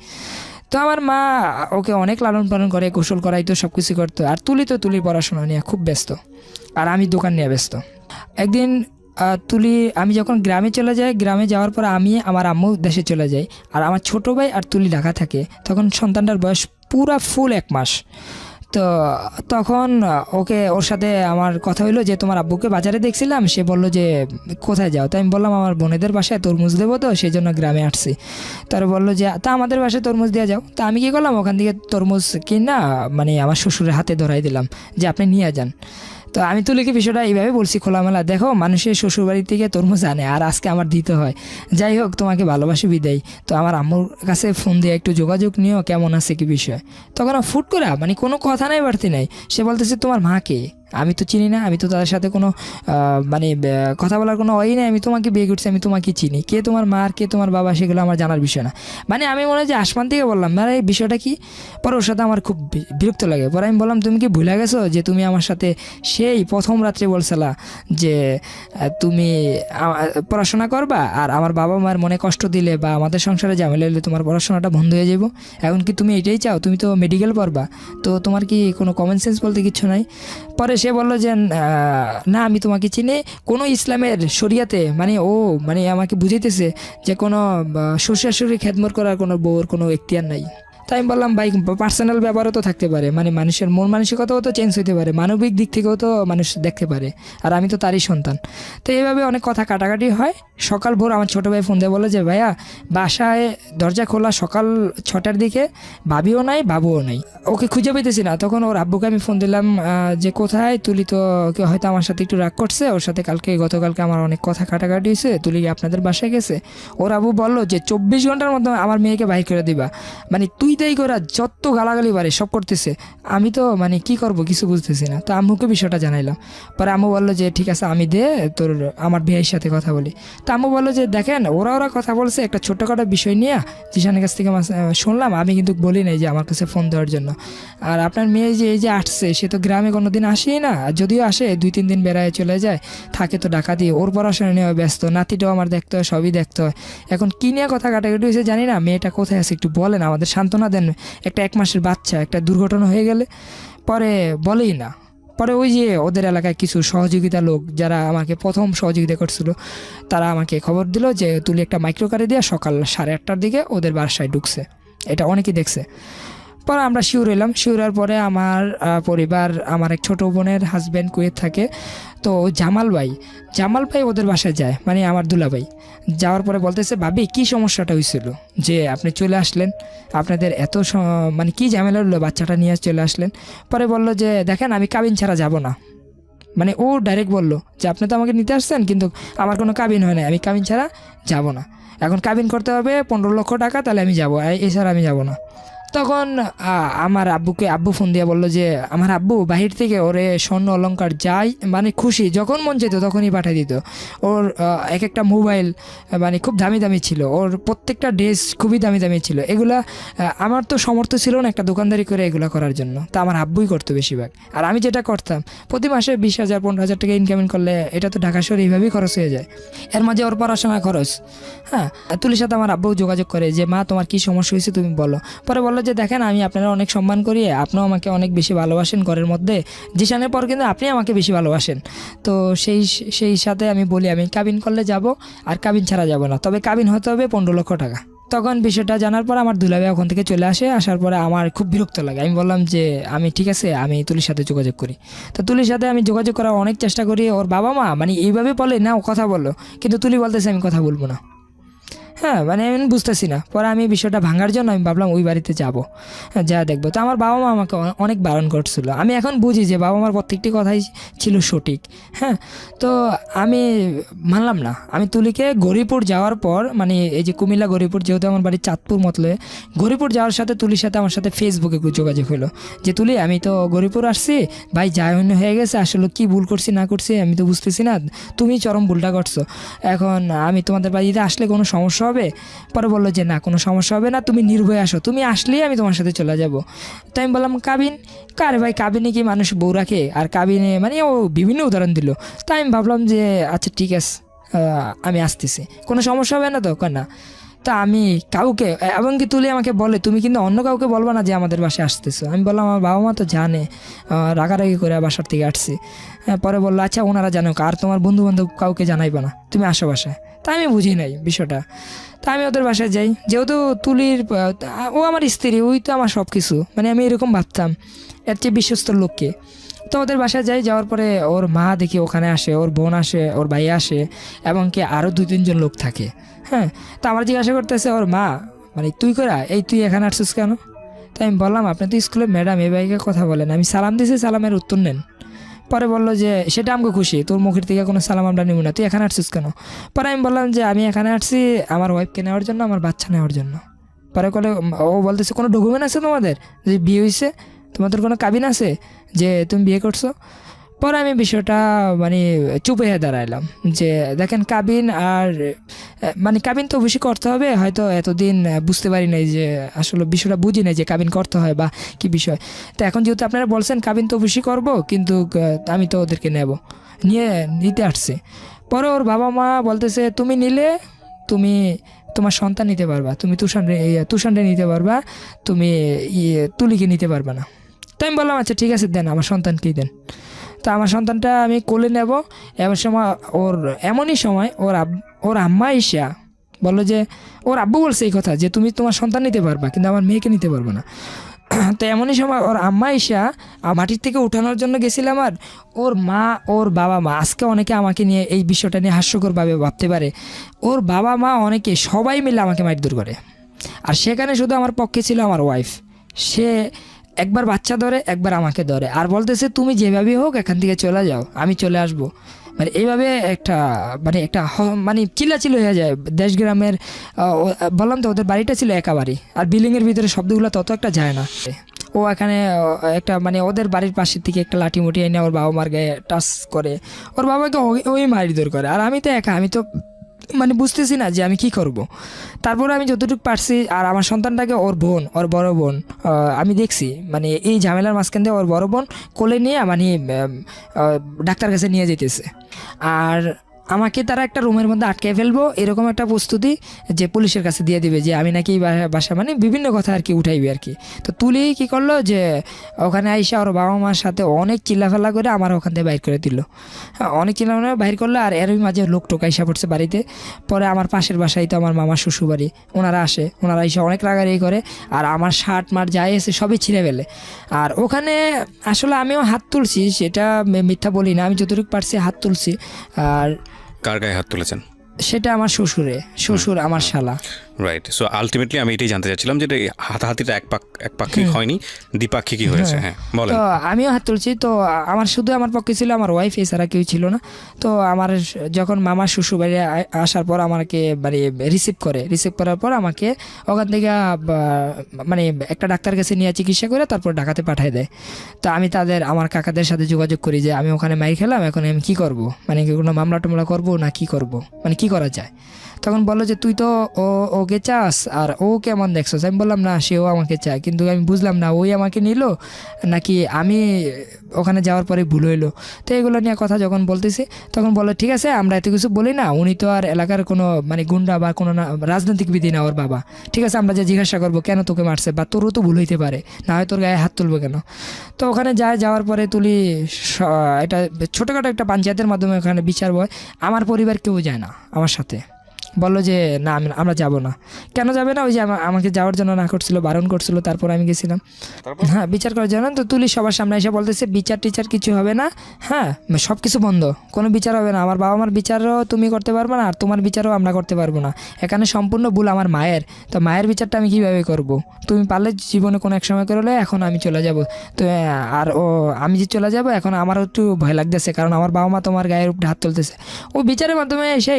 তো আমার মা ওকে অনেক লালন পালন করে, গোসল করাইতো, সব কিছু করতো। আর তুলির পড়াশোনা নিয়ে খুব ব্যস্ত, আর আমি দোকান নিয়ে ব্যস্ত। একদিন আমি যখন গ্রামে চলে যাই, গ্রামে যাওয়ার পর আমি আমার আম্মু দেশে চলে যাই, আর আমার ছোটো ভাই আর তুলি ঢাকা থাকে। তখন সন্তানটার বয়স পুরা ফুল 1 মাস। তো তখন ওর সাথে আমার কথা হইলো যে তোমার আব্বুকে বাজারে দেখছিলাম, সে বললো যে কোথায় যাও। তাই আমি বললাম আমার বোনেদের বাসায় তরমুজ দেবো, তো সেই জন্য গ্রামে আসছি। তারা বললো যে তা আমাদের বাসায় তরমুজ দিয়ে যাও। তা আমি কী করলাম, ওখান থেকে তরমুজ কিনা মানে আমার শ্বশুরের হাতে ধরাই দিলাম যে আপনি নিয়ে যান। তো আমি তুলিকে বিষয়টা এইভাবে বলছি খোলামেলা, দেখো মানুষের শ্বশুরবাড়ি থেকে তরমুজ আনে আর আজকে আমার দিতে হয়, যাই হোক তোমাকে ভালোবাসি বিদায়। তো আমার আম্মুর কাছে ফোন দিয়ে একটু যোগাযোগ নিও, কেমন আছে কি বিষয়। তখন ফুট করে মানে কোনো কথা নাই বাড়তি নাই, সে বলতেছে তোমার মা কে? আমি তো চিনি না, আমি তো তাদের সাথে কোনো মানে কথা বলার কোনো ওই নেই, আমি তোমাকে বিয়ে করছি, আমি তোমাকে চিনি, কে তোমার মা আর কে তোমার বাবা সেগুলো আমার জানার বিষয় না। মানে আমি মনে হয় যে আসমান থেকে বললাম না এই বিষয়টা কি। পরে ওর সাথে আমার খুব বিরক্ত লাগে। পরে আমি বললাম তুমি কি ভুলে গেছো যে তুমি আমার সাথে সেই প্রথম রাত্রে বলছিলা যে তুমি পড়াশোনা করবা, আর আমার বাবা মার মনে কষ্ট দিলে বা আমাদের সংসারে ঝামেলা হলে তোমার পড়াশোনাটা বন্ধ হয়ে যাবো। এখন কি তুমি এটাই চাও? তুমি তো মেডিকেল পড়বা, তো তোমার কি কোনো কমন সেন্স বলতে কিছু নাই? পরে সে বললো যে না আমি তোমাকে চিনি, কোনো ইসলামের শরিয়াতে মানে আমাকে বুঝাইতেছে যে কোনো শ্বশুর খেদমত করার কোনো বউর কোনো এখতিয়ার নাই। তাই আমি বললাম ভাই পার্সোনাল ব্যাপারও তো থাকতে পারে, মানে মানুষের মন মানসিকতাও তো চেঞ্জ হতে পারে, মানবিক দিক থেকেও তো মানুষ দেখতে পারে, আর আমি তো তারই সন্তান। তো এইভাবে অনেক কথা কাটাকাটি হয়। সকাল ভোর আমার ছোটো ভাই ফোন দিয়ে বলে যে ভাইয়া বাসায় দরজা খোলা সকাল 6টার দিকে, ভাবিও নাই বাবুও নাই, ওকে খুঁজে পেতেছি না। তখন ওর আব্বুকে আমি ফোন দিলাম যে কোথায় তুলি, তো হয়তো আমার সাথে একটু রাগ করছে, ওর সাথে গতকালকে আমার অনেক কথা কাটাকাটি হয়েছে, তুলি আপনাদের বাসায় গেছে। ওর আব্বু বললো যে 24 ঘন্টার মধ্যে আমার মেয়েকে বাইর করে দিবা, মানে তুই তাই করা যত গালাগালি বাড়ে সব করতেছে। আমি তো মানে কি করব কিছু বুঝতেছি না। তো আম্মুকে বিষয়টা জানাইলাম। পরে আম্মু বললো যে ঠিক আছে আমি আমার ভাইয়ের সাথে কথা বলি। তো আম্মু বললো যে দেখেন ওরা কথা বলছে একটা ছোট্টখাটো বিষয় নিয়ে, জিশানের কাছ থেকে শুনলাম, আমি কিন্তু বলি নাই যে আমার কাছে ফোন দেওয়ার জন্য। আর আপনার মেয়ে যে এই যে আসছে, সে তো গ্রামে কোনো দিন আসেই না, আর যদিও আসে 2-3 দিন বেড়ায় চলে যায়, থাকে তো ঢাকা দিয়ে, ওর পড়াশোনা নিয়ে ব্যস্ত, নাতিটাও আমার দেখতে হয়, সবই দেখতে হয়। এখন কী নিয়ে কথা কাটাকাটি হয়েছে জানি না, মেয়েটা কোথায় আছে একটু বলেন, আমাদের সান্ত্বনা দেন। একটা 1 মাসের বাচ্চা, একটা দুর্ঘটনা হয়ে গেলে পরে বলেই না। পরে ওই যে ওদের এলাকায় কিছু সহযোগিতা লোক যারা আমাকে প্রথম সহযোগিতা করছিল, তারা আমাকে খবর দিল যে তুলি একটা মাইক্রো কারে দিয়ে সকাল 8:30টার দিকে ওদের বাসায় ঢুকছে, এটা অনেকেই দেখছে। পরে আমরা শিওর এলাম। শিওরের পরে আমার পরিবার, আমার এক ছোটো বোনের হাজব্যান্ড কুয়েত থাকে, তো জামাল ভাই ওদের বাসায় যায়, মানে আমার দুলাভাই। যাওয়ার পরে বলতেছে ভাবি কী সমস্যাটা হয়েছিল যে আপনি চলে আসলেন, আপনাদের এত মানে কী ঝামেলা হলো বাচ্চাটা নিয়ে চলে আসলেন। পরে বলল যে দেখেন আমি কাবিন ছাড়া যাব না, মানে ও ডাইরেক্ট বললো যে আপনি তো আমাকে নিতে আসছেন কিন্তু আমার কোনো কাবিন হয় না, আমি কাবিন ছাড়া যাব না, এখন কাবিন করতে হবে 15 লক্ষ টাকা, তাহলে আমি যাবো, এছাড়া আমি যাব না। তখন আমার আব্বু ফোন দিয়ে বললো যে আমার আব্বু বাহির থেকে ওরে স্বর্ণ অলংকার যাই মানে খুশি যখন মন যেত তখনই পাঠিয়ে দিত। ওর এক একটা মোবাইল মানে খুব দামি দামি ছিল, ওর প্রত্যেকটা ড্রেস খুবই দামি দামি ছিল। এগুলা আমার তো সামর্থ্য ছিল না একটা দোকানদারি করে এগুলো করার জন্য, তা আমার আব্বুই করতো বেশিরভাগ। আর আমি যেটা করতাম প্রতি মাসে 20,000-15,000 টাকা ইনকামিং করলে এটা তো ঢাকা শহরে এইভাবেই খরচ হয়ে যায়, এর মাঝে ওর পড়াশোনা খরচ। হ্যাঁ, তুলির সাথে আমার আব্বু যোগাযোগ করে যে মা তোমার কী সমস্যা হয়েছে তুমি বলো। পরে বললো যে দেখেন আমি আপনারা অনেক সম্মান করি, আপনিও আমাকে অনেক বেশি ভালোবাসেন ঘরের মধ্যে, জিশানের পর কিন্তু আপনি আমাকে বেশি ভালোবাসেন। তো সেই সাথে আমি বলি আমি কাবিন করলে যাব, আর কাবিন ছাড়া যাব না, তবে কাবিন হতে হবে 15 লক্ষ টাকা। তখন বিষয়টা জানার পর আমার দুলাভাই ওখান থেকে চলে আসে। আসার পরে আমার খুব বিরক্ত লাগে, আমি বললাম যে আমি ঠিক আছে আমি তুলির সাথে যোগাযোগ করি। তো তুলির সাথে আমি যোগাযোগ করার অনেক চেষ্টা করি, ওর বাবা মা মানে এইভাবে বলে না ও কথা বলো, কিন্তু তুলি বলতেছে আমি কথা বলবো না। হ্যাঁ, মানে আমি বুঝতেছি না। পরে আমি বিষয়টা ভাঙার জন্য আমি ভাবলাম ওই বাড়িতে যাবো, যা দেখবো। তো আমার বাবা মা আমাকে অনেক বারণ করছিল, আমি এখন বুঝি যে বাবা মার প্রত্যেকটি কথাই ছিল সঠিক। হ্যাঁ, তো আমি মানলাম না। আমি তুলিকে গরিপুর যাওয়ার পর, মানে এই যে কুমিল্লা গরিপুর, যেহেতু আমার বাড়ি চাঁদপুর মতলে, গরিপুর যাওয়ার সাথে তুলির সাথে আমার সাথে ফেসবুকে যোগাযোগ হলো যে তুলি আমি তো গরিপুর আসছি ভাই, যা হয়ে গেছে, আসলে কি ভুল করছি না করছি আমি তো বুঝতেছি না, তুমি চরম ভুলটা করছো, এখন আমি তোমাদের বাড়িতে আসলে কোনো সমস্যা হবে? পরে বললো যে না কোনো সমস্যা হবে না, তুমি নির্ভয়ে আসো, তুমি আসলেই আমি তোমার সাথে চলে যাব। তাই আমি বললাম কাবিন কারে ভাই, কাবিনে কি মানুষ বউ রাখে? আর কাবিনে মানে ও বিভিন্ন উদাহরণ দিল। তাই আমি ভাবলাম যে আচ্ছা ঠিক আছে আমি আসতেছি, কোনো সমস্যা হবে না তো? না। তো আমি কাউকে, এবং কি তুলি আমাকে বলে তুমি কিন্তু অন্য কাউকে বলবা না যে আমাদের বাসায় আসতেছো। আমি বললাম আমার বাবা মা তো জানে, রাগারাগি করে বাসার থেকে আসছি। পরে বললো আচ্ছা ওনারা জানো, আর তোমার বন্ধু বান্ধব কাউকে জানাইবা না, তুমি আসো বাসায়। তা আমি বুঝি নাই বিষয়টা। তা আমি ওদের বাসায় যাই, যেহেতু তুলির ও আমার স্ত্রী, ওই তো আমার সব কিছু, মানে আমি এরকম ভাবতাম এর চেয়ে বিশ্বস্ত লোককে। তো ওদের বাসায় যাই, যাওয়ার পরে ওর মা দেখি ওখানে আসে, ওর বোন আসে, ওর ভাই আসে, এবং কি আরও 2-3 জন লোক থাকে। হ্যাঁ, তো আমার জিজ্ঞাসা করতেছে ওর মা, মানে তুই করা এই তুই এখানে আসছিস কেন? তাই আমি বললাম আপনি তো স্কুলের ম্যাডাম, এই ভাইকে কথা বলেন, আমি সালাম দিয়েছি, সালামের উত্তর নেন। পরে বললো যে সেটা আমাকে খুশি, তোর মুখের থেকে কোনো সালাম আমরা নেব না, তুই এখানে আসছিস কেন? পরে আমি বললাম যে আমি এখানে আসছি আমার ওয়াইফকে নেওয়ার জন্য, আমার বাচ্চা নেওয়ার জন্য। পরে ও বলতেছে কোনো ডকুমেন্ট আছে তোমাদের যে বিয়ে হয়েছে, তোমাদের কোনো কাবিন আছে যে তুমি বিয়ে করছো? পরে আমি বিষয়টা মানে চুপ হয়ে দাঁড়াইলাম যে দেখেন কাবিন আর মানে কাবিন তো অবশ্যই করতে হবে, হয়তো এতদিন বুঝতে পারি নাই যে আসলে বিষয়টা বুঝি নাই যে কাবিন করতে হয় বা কি বিষয়। তো এখন যেহেতু আপনারা বলছেন কাবিন তো অবশ্যই করবো, কিন্তু আমি তো ওদেরকে নিতে আসছি। পরে ওর বাবা মা বলতেছে তুমি নিলে তুমি তোমার সন্তান নিতে পারবা, তুমি তুষানরে নিতে পারবা, তুমি তুলিকে নিতে পারবা না। তো আমি বললাম আচ্ছা ঠিক আছে দেন, আমার সন্তানকেই দেন। তো আমার সন্তানটা আমি কোলে নেব, এমন সময় এমনই সময় ওর আম্মা ইসা বললো যে ওর আব্বু বলছে এই কথা যে তুমি তোমার সন্তান নিতে পারবা কিন্তু আমার মেয়েকে নিতে পারবে না। তো এমনই সময় ওর আম্মা ইসা মাটির থেকে উঠানোর জন্য গেছিলাম, আর ওর বাবা মা আজকে অনেকে আমাকে নিয়ে এই বিষয়টা নিয়ে হাস্যকরভাবে ভাবতে পারে, ওর বাবা মা অনেকে সবাই মিলে আমাকে মারধর করে। আর সেখানে শুধু আমার পক্ষে ছিল আমার ওয়াইফ, সে একবার বাচ্চা ধরে একবার আমাকে ধরে আর বলতেছে তুমি যেভাবে হোক এখান থেকে চলে যাও, আমি চলে আসবো। মানে এইভাবে মানে চিল্লাচিল্লি হয়ে যায় দেশ গ্রামের। বললাম তো ওদের বাড়িটা ছিল একা বাড়ি, আর বিল্ডিংয়ের ভিতরে শব্দগুলো তত একটা যায় না। ও এখানে একটা মানে ওদের বাড়ির পাশের থেকে একটা লাঠি মুঠি এনে ওর বাবা মার গায়ে টাচ করে, ওর বাবাকে ওই মারধর করে। আর আমি তো একা, আমি তো মানে বুঝতেছি না যে আমি কি করব। তারপরে আমি যতটুকু পারছি, আর আমার সন্তানটাকে ওর বড় বোন আমি দেখছি মানে এই ঝামেলার মাঝখান দিয়ে ওর বড় বোন কোলে নিয়ে মানে ডাক্তার কাছে নিয়ে যেতেছে, আর আমাকে তারা একটা রুমের মধ্যে আটকে ফেলবো এরকম একটা প্রস্তুতি যে পুলিশের কাছে দিয়ে দিবে যে আমি নাকি বাসা মানে বিভিন্ন কথা আর কি উঠাইবে আর কি। তো তুলি কি করলো যে ওখানে আইসা ওর বাবা মার সাথে অনেক চিল্লাফাল্লা করে আমার ওখান থেকে বাইর করে দিল। হ্যাঁ, অনেক চিল্লাফাল্লা বাইর করলো, আর এরই মাঝে লোক টোক আইসা পড়ছে বাড়িতে। পরে আমার পাশের বাসায় তো আমার মামার শ্বশুর বাড়ি, ওনারা আসে, ওনারা এসে অনেক রাগারাগি করে, আর আমার শার্ট মার যাই এসে সবই ছিঁড়ে ফেলে। আর ওখানে আসলে আমিও হাত তুলছি, সেটা মিথ্যা বলি না, আমি যতটুকু পারছি হাত তুলছি। আর কার গায়ে হাত তুলেছেন? সেটা আমার শ্বশুর আমার শালা। রাইট। সো আলটিমেটলি আমি এটাই জানতে চাচ্ছিলাম যে হাতাহাতিটা একপাক্ষিক হয়নি, দ্বিপাক্ষিকই হয়েছে। হ্যাঁ বলেন। তো আমিও হাত তুলছি, তো শুধু আমার পক্ষে ছিল আমার ওয়াইফ, এছাড়া কেউ ছিল না। তো আমার যখন মামার শ্বশুর বাড়ি আসার পর আমাকে মানে রিসিভ করার পর আমাকে ওখান থেকে মানে একটা ডাক্তার কাছে নিয়ে চিকিৎসা করে তারপর ঢাকাতে পাঠিয়ে দেয়। তো আমি আমার কাকাদের সাথে যোগাযোগ করি যে আমি ওখানে মাইর খেলাম, এখন আমি কী করবো, মানে কি কোনো মামলা টামলা করবো না কি করব, মানে কি করা যায়। তখন বললো যে তুই তো ওকে চাস আর ও কেমন দেখছস। আমি বললাম না, সেও আমাকে চায়, কিন্তু আমি বুঝলাম না ওই আমাকে নিল নাকি আমি ওখানে যাওয়ার পরে ভুল হইলো। তো এগুলো নিয়ে কথা যখন বলতেছি তখন বললো ঠিক আছে আমরা এত কিছু বলি না, উনি তো আর এলাকার কোনো মানে গুন্ডা বা কোনো রাজনৈতিক বিধি না ওর বাবা, ঠিক আছে আমরা যে জিজ্ঞাসা করবো কেন তোকে মারছে, বা তোরও তো ভুল হইতে পারে, না হয় তোর গায়ে হাত তুলবো কেন। তো ওখানে যাওয়ার পরে তুলি এটা ছোটোখাটো একটা পঞ্চায়েতের মাধ্যমে ওখানে বিচার হয়। আমার পরিবার কেউ যায় না আমার সাথে, বললো যে না আমরা যাব না। কেন যাবে না, ওই যে আমাকে যাওয়ার জন্য না করছিল, বারণ করছিল, তারপর আমি গেছিলাম। হ্যাঁ, বিচার করার জন্য। তো তুলি সবার সামনে এসে বলতেছে বিচার টিচার কিছু হবে না, হ্যাঁ সব কিছু বন্ধ, কোনো বিচার হবে না, আমার বাবা মার বিচারও তুমি করতে পারবে না, আর তোমার বিচারও আমরা করতে পারবো না, এখানে সম্পূর্ণ ভুল আমার মায়ের। তো মায়ের বিচারটা আমি কীভাবে করব, তুমি পারলে জীবনে কোনো এক সময় করলে, এখন আমি চলে যাব। তো আর আমি যে চলে যাব এখন আমারও একটু ভয় লাগতেছে, কারণ আমার বাবা মা তোমার গায়ের উপরে হাত তুলতেছে। ও বিচারের মাধ্যমে এসে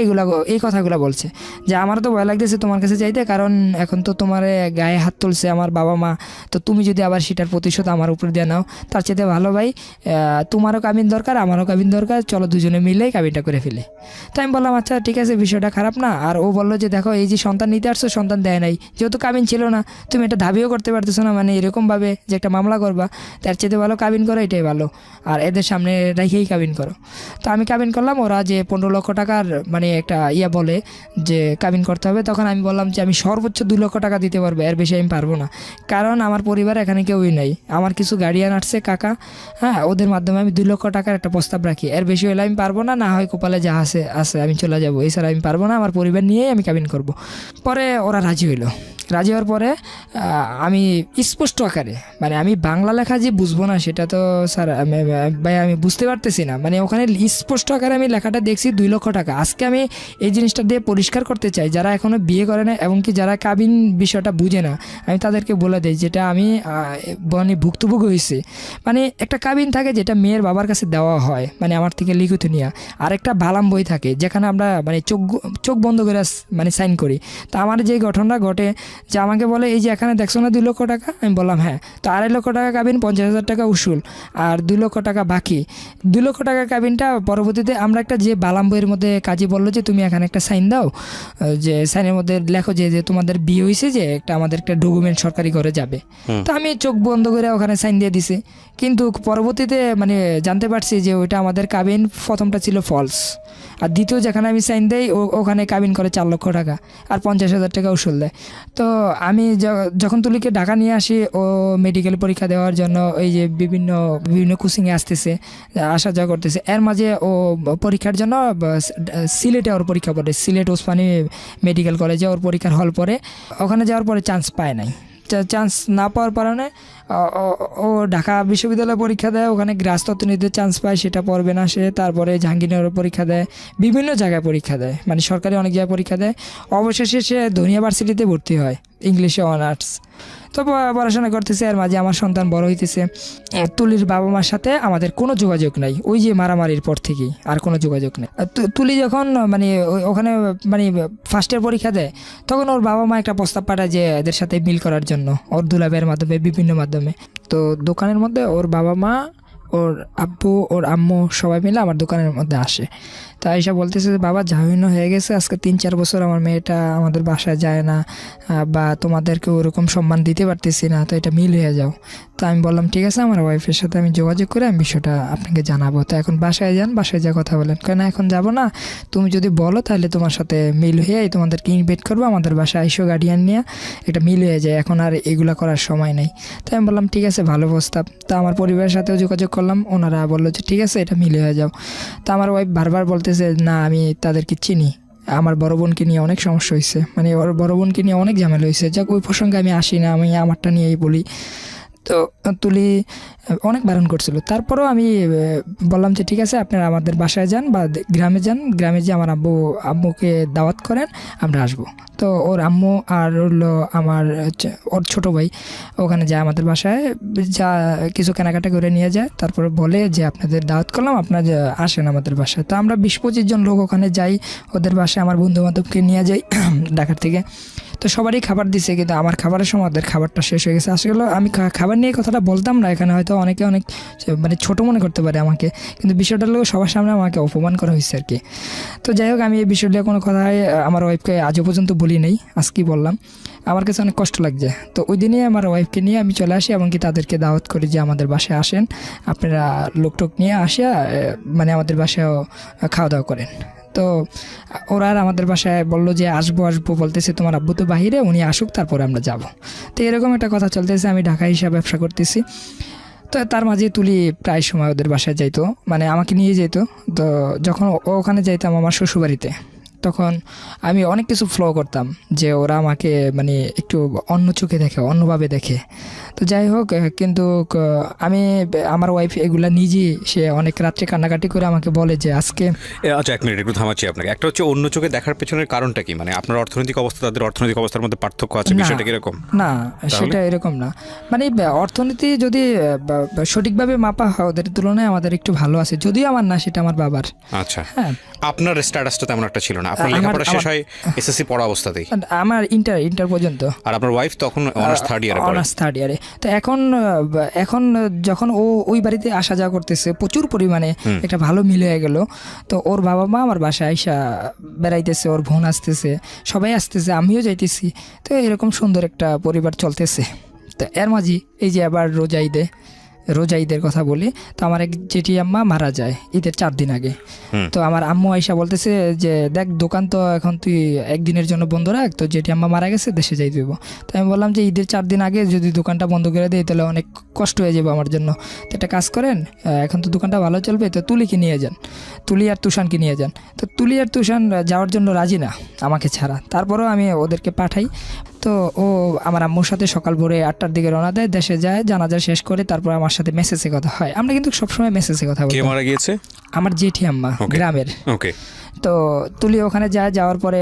এই কথাগুলো বলছে যে আমারও তো ভয় লাগতেছে তোমার কাছে যাইতে, কারণ এখন তো তোমার গায়ে হাত তুলছে আমার বাবা মা, তো তুমি যদি আবার সেটার প্রতিশোধ আমার উপর দিয়ে নাও, তার চেয়ে ভালো ভাই তোমারও কাবিন দরকার আমারও কাবিন দরকার, চলো দুজনে মিলেই কাবিনটা করে ফেলি। তাই আমি বললাম আচ্ছা ঠিক আছে, বিষয়টা খারাপ না। আর ও বললো যে দেখো এই যে সন্তান নিতে আসছো, সন্তান দেয় নাই, যেহেতু কাবিন ছিল না তুমি এটা দাবিও করতে পারতেছো না, মানে এরকমভাবে যে একটা মামলা করবা, তার চেয়ে ভালো কাবিন করো, এটাই ভালো, আর এদের সামনে রেখেই কাবিন করো। তো আমি কাবিন করলাম। ওরা যে 15 লক্ষ টাকার মানে একটা বলে যে কাবিন করতে হবে। তখন আমি বললাম যে আমি সর্বোচ্চ 2 লক্ষ টাকা দিতে পারবো, এর বেশি আমি পারবো না, কারণ আমার পরিবার এখানে কেউই নাই, আমার কিছু গার্ডিয়ান আসছে কাকা, হ্যাঁ, ওদের মাধ্যমে আমি 2 লক্ষ টাকার একটা প্রস্তাব রাখি, এর বেশি হলে আমি পারবো না, না হয় কপালে যা আছে আছে আমি চলে যাবো, এছাড়া আমি পারবো না, আমার পরিবার নিয়েই আমি কাবিন করব। পরে ওরা রাজি হইলো। রাজি হওয়ার পরে আমি স্পষ্ট আকারে, মানে আমি বাংলা লেখা যে বুঝবো না সেটা তো স্যার ভাই আমি বুঝতে পারতেছি না, মানে ওখানে স্পষ্ট আকারে আমি লেখাটা দেখছি 2 লক্ষ টাকা। আজকে আমি এই জিনিসটা দিয়ে পরিষ্কার করতে চাই, যারা এখনও বিয়ে করে না এবং কি যারা কাবিন বিষয়টা বুঝে না, আমি তাদেরকে বলে দিই যেটা আমি মানে ভুক্তভোগী হয়েছি। মানে একটা কাবিন থাকে যেটা মেয়ের বাবার কাছে দেওয়া হয়, মানে আমার থেকে লিখিত নিয়ে, আর একটা বালাম বই থাকে যেখানে আমরা মানে চোখ বন্ধ করে মানে সাইন করি। তো আমার যে ঘটনাটা ঘটে যে আমাকে বলে এই যে এখানে দেখছো না 2 লক্ষ টাকা, আমি বললাম হ্যাঁ, তো 2.5 লক্ষ টাকা কাবিন, 50,000 টাকা উসুল, আর 2 লক্ষ টাকা বাকি। 2 লক্ষ টাকা কাবিনটা পরবর্তীতে আমরা একটা যে বালাম বইয়ের মধ্যে কাজী বললো যে তুমি এখানে একটা সাইন দাও, যে সাইনের মধ্যে লেখো যে যে তোমাদের বিয়ে হয়েছে, যে একটা আমাদের একটা ডকুমেন্ট সরকারি ঘরে যাবে। তো আমি চোখ বন্ধ করে ওখানে সাইন দিয়ে দিছি, কিন্তু পরবর্তীতে মানে জানতে পারছি যে ওইটা আমাদের কাবিন প্রথমটা ছিল ফলস, আর দ্বিতীয় যেখানে আমি সাইন দেই ওখানে কাবিন করে 4 লক্ষ টাকা আর 50,000 টাকা উসুল দেয়। তো আমি যখন তুলিকে ঢাকা নিয়ে আসি ও মেডিকেল পরীক্ষা দেওয়ার জন্য, এই যে বিভিন্ন কোচিংয়ে আসতেছে, আসা যাওয়া করতেছে, এর মাঝে ও পরীক্ষার জন্য সিলেটে ওর পরীক্ষা পড়ে, সিলেট ওসমানী মেডিকেল কলেজে ওর পরীক্ষার হল পরে, ওখানে যাওয়ার পরে চান্স পায় নাই। চান্স না পাওয়ার কারণে ও ঢাকা বিশ্ববিদ্যালয়ে পরীক্ষা দেয়, ওখানে গ্রাসতত্ত্বনীতিতে চান্স পায়, সেটা পড়বে না সে। তারপরে জাহাঙ্গীরনগরে পরীক্ষা দেয়, বিভিন্ন জায়গায় পরীক্ষা দেয়, মানে সরকারি অনেক জায়গায় পরীক্ষা দেয়। অবশেষে সে ধনিয়া ভার্সিটিতে ভর্তি হয়, ইংলিশে অনার্স। তো পড়াশোনা করতেছে, এর মাঝে আমার সন্তান বড় হইতেছে। তুলির বাবা মার সাথে আমাদের কোনো যোগাযোগ নাই, ওই যে মারামারির পর থেকেই আর কোনো যোগাযোগ নেই। তুলি যখন মানে ওখানে মানে ফার্স্টের পরীক্ষা দেয়, তখন ওর বাবা মা একটা প্রস্তাব পাঠায় যে এদের সাথে মিল করার জন্য, ওর দুলাবের মাধ্যমে, বিভিন্ন মাধ্যমে। তো দোকানের মধ্যে ওর বাবা মা, ওর আব্বু, ওর আম্মু সবাই মিলে আমার দোকানের মধ্যে আসে। তা এসে বলতেছে যে বাবা জামিন হয়ে গেছে, আজকে 3-4 বছর আমার মেয়েটা আমাদের বাসায় যায় না, বা তোমাদেরকে ওরকম সম্মান দিতে পারতেছি না, তো এটা মিল হয়ে যাও। তো আমি বললাম ঠিক আছে, আমার ওয়াইফের সাথে আমি যোগাযোগ করে আমি বিষয়টা আপনাকে জানাবো। তো এখন বাসায় যান, বাসায় যা কথা বলেন। কেন এখন যাব না, তুমি যদি বলো তাহলে তোমার সাথে মিল হয়ে তোমাদেরকে ইনভাইট করবো আমাদের বাসায়, আইসো গার্ডিয়ান নিয়ে, এটা মিল হয়ে যায়, এখন আর এগুলা করার সময় নেই। তো আমি বললাম ঠিক আছে, ভালো প্রস্তাব। তো আমার পরিবারের সাথেও যোগাযোগ করলাম, ওনারা বললো যে ঠিক আছে, এটা মিল হয়ে যাও। তো আমার ওয়াইফ বারবার বলতেছে না আমি তাদেরকে চিনি, আমার বড় বোনকে নিয়ে অনেক সমস্যা হয়েছে, মানে ওর বড় বোনকে নিয়ে অনেক ঝামেলা হয়েছে, যাক ওই প্রসঙ্গে আমি আসি না, আমি আমারটা নিয়েই বলি। তো তুলি অনেক বারণ করছিল, তারপরেও আমি বললাম যে ঠিক আছে আপনারা আমাদের বাসায় যান বা গ্রামে যান, গ্রামে যে আমার আম্মুকে দাওয়াত করেন, আমরা আসবো। তো ওর আম্মু আর হলো আমার ওর ছোটো ভাই ওখানে যায় আমাদের বাসায়, যা কিছু কেনাকাটা করে নিয়ে যায়, তারপরে বলে যে আপনাদের দাওয়াত করলাম, আপনারা আসেন আমাদের বাসায়। তো আমরা 20-25 জন লোক ওখানে যাই ওদের বাসায়, আমার বন্ধু বান্ধবকে নিয়ে যাই ঢাকার থেকে। তো সবারই খাবার দিছে, কিন্তু আমার খাবারের সময় ওদের খাবারটা শেষ হয়ে গেছে। আসলে আমি খাবার নিয়ে কথাটা বলতাম না এখানে, হয়তো অনেকে অনেক মানে ছোটো মনে করতে পারে আমাকে, কিন্তু বিষয়টা হলো সবার সামনে আমাকে অপমান করা হয়েছে আর কি। তো যাই হোক, আমি এই বিষয়টা কোনো কথায় আমার ওয়াইফকে আজও পর্যন্ত বলি নেই, আজকেই বললাম, আমার কাছে অনেক কষ্ট লাগছে। তো ওই দিনই আমার ওয়াইফকে নিয়ে আমি চলে আসি, এমনকি তাদেরকে দাওয়াত করি যে আমাদের বাসায় আসেন, আপনারা লোকটোক নিয়ে আসিয়া মানে আমাদের বাসায়ও খাওয়া দাওয়া করেন। তো ওরা আর আমাদের বাসায় বললো যে আসবো বলতেছে, তোমার আব্বু তো বাহিরে, উনি আসুক তারপরে আমরা যাব। তো এরকম একটা কথা চলতেছে, আমি ঢাকা হিসাবে ব্যবসা করতেছি। তো তার মাঝে তুলি প্রায় সময় ওদের বাসায় যাইতো, মানে আমাকে নিয়ে যেত। তো যখন ওখানে যাইতাম আমার শ্বশুরবাড়িতে, তখন আমি অনেক কিছু ফলো করতাম যে ওরা আমাকে মানে একটু অন্য চোখে দেখে, অন্যভাবে দেখে। তো যাই হোক, কিন্তু আমি আমার ওয়াইফ এগুলা নিজেই, সে অনেক রাত্রে কান্নাকাটি করে আমাকে বলে যে আজকে। আচ্ছা, 1 মিনিট একটু থামাচ্ছি আপনাকে। একটা হচ্ছে অন্য চোখে দেখার পেছনের কারণটা কি, মানে আপনার অর্থনৈতিক অবস্থা তাদের অর্থনৈতিক অবস্থার মধ্যে পার্থক্য আছে, বিষয়টা কিরকম? না, সেটা এরকম না, মানে অর্থনীতি যদি সঠিকভাবে মাপা হয় ওদের তুলনায় আমাদের একটু ভালো আছে, যদিও আমার না, সেটা আমার বাবার। আচ্ছা, হ্যাঁ, আপনার স্ট্যাটাসটা তেমন একটা ছিল না, আপনার লেখাপড়া শেষ হয় এসএসসি পড়া অবস্থাতেই, আমার ইন্টার পর্যন্ত, আর আপনার ওয়াইফ তখন অনার্স থার্ড ইয়ারে পড়ে। অনার্স থার্ড ইয়ারে। তো এখন যখন ও ওই বাড়িতে আসা যাওয়া করতেছে প্রচুর পরিমাণে, একটা ভালো মিল হয়ে গেল। তো ওর বাবা মা আমার বাসায় আইসা বেড়াইতেছে, ওর বোন আসতেছে, সবাই আসতেছে, আমিও যাইতেছি। তো এরকম সুন্দর একটা পরিবার চলতেছে। তো এর মাঝে এই যে আবার রোজা ঈদে রোজা ঈদের কথা বলি, তো আমার এক জেঠি আম্মা মারা যায় ঈদের 4 দিন আগে। তো আমার আম্মু আইসা বলতেছে যে দেখ দোকান তো এখন তুই একদিনের জন্য বন্ধ রাখ, তো জেঠি আম্মা মারা গেছে দেশে যাই দেবো। তো আমি বললাম যে ঈদের 4 দিন আগে যদি দোকানটা বন্ধ করে দেয় তাহলে অনেক কষ্ট হয়ে যাবে আমার জন্য। তো একটা কাজ করেন, এখন তো দোকানটা ভালো চলবে, তো তুলিকে নিয়ে যান, তুলি আর তুষানকে নিয়ে যান। তো তুলি আর তুষান যাওয়ার জন্য রাজি না আমাকে ছাড়া, তারপরেও আমি ওদেরকে পাঠাই। তো ও আমার আম্মুর সাথে সকাল ভোরে 8টার দিকে রওনা দেয়, দেশে যায়, জানাজা শেষ করে তারপর আমার সাথে মেসেজে কথা হয়। আমরা কিন্তু সবসময় মেসেজে কথা কে বলি। মারা গিয়েছে? আমার জেঠি আম্মা গ্রামের। ওকে। তো তুলি ওখানে যাওয়ার পরে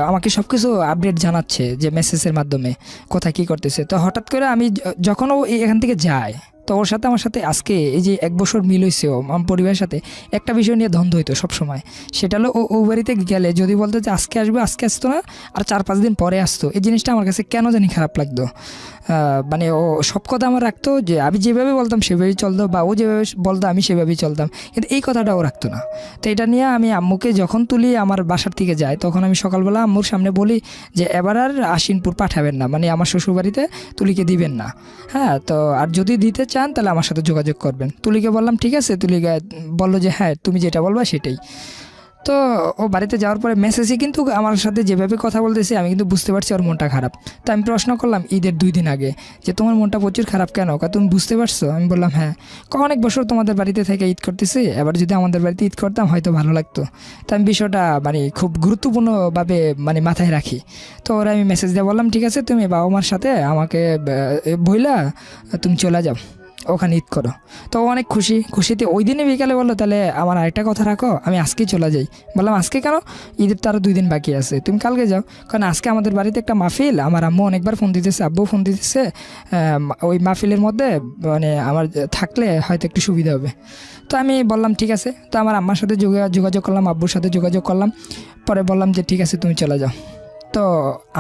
আমাকে সব কিছু আপডেট জানাচ্ছে যে মেসেজের মাধ্যমে কোথায় কী করতেছে। তো হঠাৎ করে আমি যখন ও এখান থেকে যায়, তো ওর সাথে আমার সাথে আজকে এই যে 1 বছর মিল হয়েছে ও আমার পরিবারের সাথে, একটা বিষয় নিয়ে দ্বন্দ্ব হইতো সবসময়। সেটা হলো ও বাড়িতে গেলে যদি বলতো যে আজকে আসবো, আজকে আসতো না, আর 4-5 দিন পরে আসতো। এই জিনিসটা আমার কাছে কেন জানি খারাপ লাগতো। মানে ও সব কথা আমার রাখতো, যে আমি যেভাবে বলতাম সেভাবেই চলতো, বা ও যেভাবে বলতো আমি সেভাবেই চলতাম, কিন্তু এই কথাটা ও রাখতো না। তো এটা নিয়ে আমি আম্মুকে যখন তুলি আমার বাসার থেকে যায়, তখন আমি সকালবেলা আম্মুর সামনে বলি যে এবার আর আশিনপুর পাঠাবেন না, মানে আমার শ্বশুরবাড়িতে তুলিকে দিবেন না। হ্যাঁ, তো আর যদি দিতে চান তাহলে আমার সাথে যোগাযোগ করবেন। তুলিকে বললাম ঠিক আছে, তুলিকে বললো যে হ্যাঁ তুমি যেটা বলবা সেটাই। তো ও বাড়িতে যাওয়ার পরে মেসেজে কিন্তু আমার সাথে যেভাবে কথা বলতেছে আমি কিন্তু বুঝতে পারছি ওর মনটা খারাপ। তো আমি প্রশ্ন করলাম ঈদের 2 দিন আগে যে তোমার মনটা প্রচুর খারাপ কেন? তুমি বুঝতে পারছো? আমি বললাম হ্যাঁ। অনেক বছর তোমাদের বাড়িতে থেকে ঈদ করতেছি, এবার যদি আমাদের বাড়িতে ঈদ করতাম হয়তো ভালো লাগতো। তো আমি বিষয়টা মানে খুব গুরুত্বপূর্ণভাবে মানে মাথায় রাখি। তো ওরা আমি মেসেজ দিয়ে বললাম ঠিক আছে তুমি বাবা মার সাথে আমাকে বইলা তুমি চলে যাও, ওখানে ঈদ করো। তো অনেক খুশিতে ওই দিনে বিকালে বললো তাহলে আমার আরেকটা কথা রাখো, আমি আজকেই চলে যাই। বললাম আজকে কেন? ঈদের তো আরও 2 দিন বাকি আছে, তুমি কালকে যাও। কারণ আজকে আমাদের বাড়িতে একটা মাহফিল, আমার আম্মু অনেকবার ফোন দিতেছে, আব্বু ফোন দিতেছে, ওই মাহফিলের মধ্যে মানে আমার থাকলে হয়তো একটু সুবিধা হবে। তো আমি বললাম ঠিক আছে। তো আমার আম্মার সাথে যোগাযোগ করলাম, আব্বুর সাথে যোগাযোগ করলাম, পরে বললাম যে ঠিক আছে তুমি চলে যাও। তো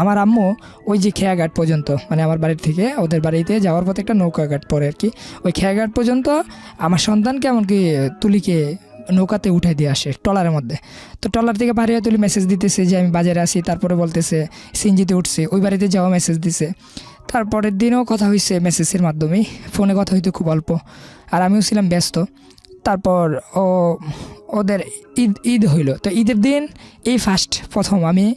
আমার আম্মু ওই যে খেয়াঘাট পর্যন্ত, মানে আমার বাড়ির থেকে ওদের বাড়িতে যাওয়ার পথে একটা নৌকাঘাট পড়ে আর কি, ওই খেয়াঘাট পর্যন্ত আমার সন্তানকে এমনকি তুলিকে নৌকাতে উঠে দিয়ে আসে ট্রলারের মধ্যে। তো ট্রলার থেকে পার হয়ে তুলি মেসেজ দিতেছে যে আমি বাজারে আসি, তারপরে বলতেছে সিএনজিতে উঠছে, ওই বাড়িতে যাওয়া মেসেজ দিছে। তারপরের দিনও কথা হয়েছে মেসেজের মাধ্যমেই, ফোনে কথা হইতো খুব অল্প, আর আমিও ছিলাম ব্যস্ত। তারপর ওদের ঈদ হইলো। তো ঈদের দিন এই প্রথম আমি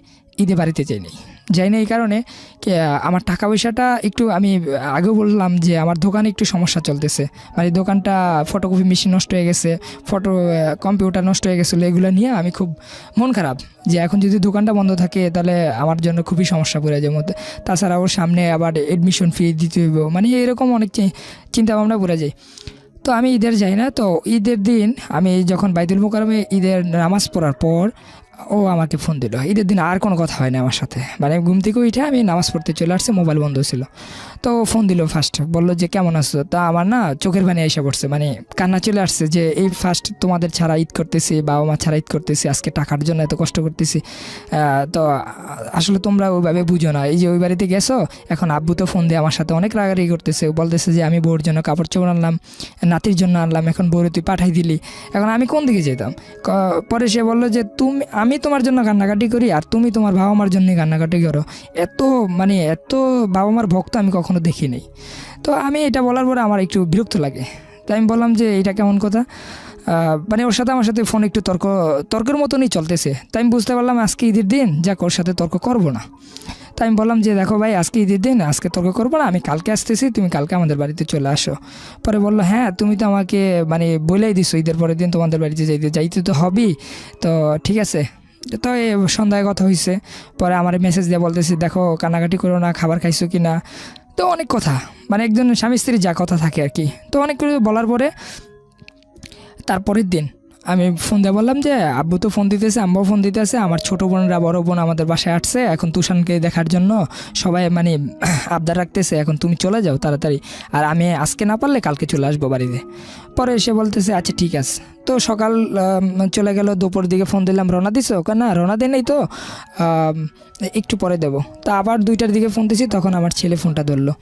ঈদে বাড়িতে যাই না এই কারণে আমার টাকা পয়সাটা একটু, আমি আগেও বললাম যে আমার দোকানে একটু সমস্যা চলতেছে, মানে দোকানটা ফটোকপি মেশিন নষ্ট হয়ে গেছে, কম্পিউটার নষ্ট হয়ে গেছিলো, এগুলো নিয়ে আমি খুব মন খারাপ যে এখন যদি দোকানটা বন্ধ থাকে তাহলে আমার জন্য খুবই সমস্যা পড়ে যায় মধ্যে। তাছাড়া ওর সামনে আবার এডমিশন ফি দিতে হইব, মানে এরকম অনেক চিন্তা ভাবনা পড়ে যায়। তো আমি ঈদের যাই না। তো ঈদের দিন আমি যখন বাইতুল মোকাররমে ঈদের নামাজ পড়ার পর ও আমাকে ফোন দিল। ঈদের দিন আর কোনো কথা হয় না আমার সাথে, মানে ঘুম থেকে উঠে আমি নামাজ পড়তে চলে আসছি, মোবাইল বন্ধ ছিল। তো ফোন দিল ফার্স্ট, বললো যে কেমন আছো? তা আমার না চোখের পানি এসে পড়ছে, মানে কান্না চলে আসছে যে এই ফার্স্ট তোমাদের ছাড়া ঈদ করতেছি, বাবা মা ছাড়া ঈদ করতেছি, আজকে টাকার জন্য এত কষ্ট করতেছি। তো আসলে তোমরা ওইভাবে বুঝো না, এই যে ওই বাড়িতে গেছো, এখন আব্বু তো ফোন দিয়ে আমার সাথে অনেক রাগারাগি করতেছে, বলতেছে যে আমি বউর জন্য কাপড় চোপড় আনলাম, নাতির জন্য আনলাম, এখন বউরে তুই পাঠাই দিলি, এখন আমি কোন দিকে যেতাম? পরে সে বললো যে আমি তোমার জন্য কান্নাকাটি করি আর তুমি তোমার বাবা মার জন্যই কান্নাকাটি করো, এত বাবা মার ভক্ত আমি কখনো দেখিনি। তো আমি এটা বলার পরে আমার একটু বিরক্ত লাগে। তাই আমি বললাম যে এটা কেমন কথা, মানে ওর সাথে আমার সাথে ফোন একটু তর্কের মতনই চলতেছে। তাই আমি বুঝতে পারলাম আজকে ঈদের দিন যাক ওর সাথে তর্ক করবো না। তাই আমি বললাম যে দেখো ভাই আজকে ঈদের দিন, আজকে তর্ক করবো না, আমি কালকে আসতেছি, তুমি কালকে আমাদের বাড়িতে চলে আসো। পরে বললো হ্যাঁ তুমি তো আমাকে মানে বলেই দিছো ঈদের পরের দিন তোমাদের বাড়িতে যাইতে তো হবেই, তো ঠিক আছে। তো সন্ধ্যায় কথা হয়েছে, পরে আমার মেসেজ দিয়ে বলতেছি দেখো কান্নাকাটি করো না, খাবার খাইছো কি না, তো অনেক কথা, মানে একজন স্বামী স্ত্রী যা কথা থাকে আর কি। তো অনেক কিছু বলার পরে তারপরের দিন আমি ফোন দিয়ে বললাম যে আব্বু তো ফোন দিতেছে, আম্মাও ফোন দিতেছে, আমার ছোটো বোনরা বড় বোন আমাদের বাসায় আসছে এখন তুষানকে দেখার জন্য, সবাই মানে আবদার রাখতেছে, এখন তুমি চলে যাও তাড়াতাড়ি, আর আমি আজকে না পারলে কালকে চলে আসবো বাড়িতে। পরে এসে বলতেছে আচ্ছা ঠিক আছে। তো সকাল চলে গেল, দুপুর দিকে ফোন দিলাম রওনা দিছো? না রওনা দেয় নেই তো, একটু পরে দেবো। তা আবার 2টার দিকে ফোন দিছি, তখন আমার ছেলে ফোনটা ধরলো।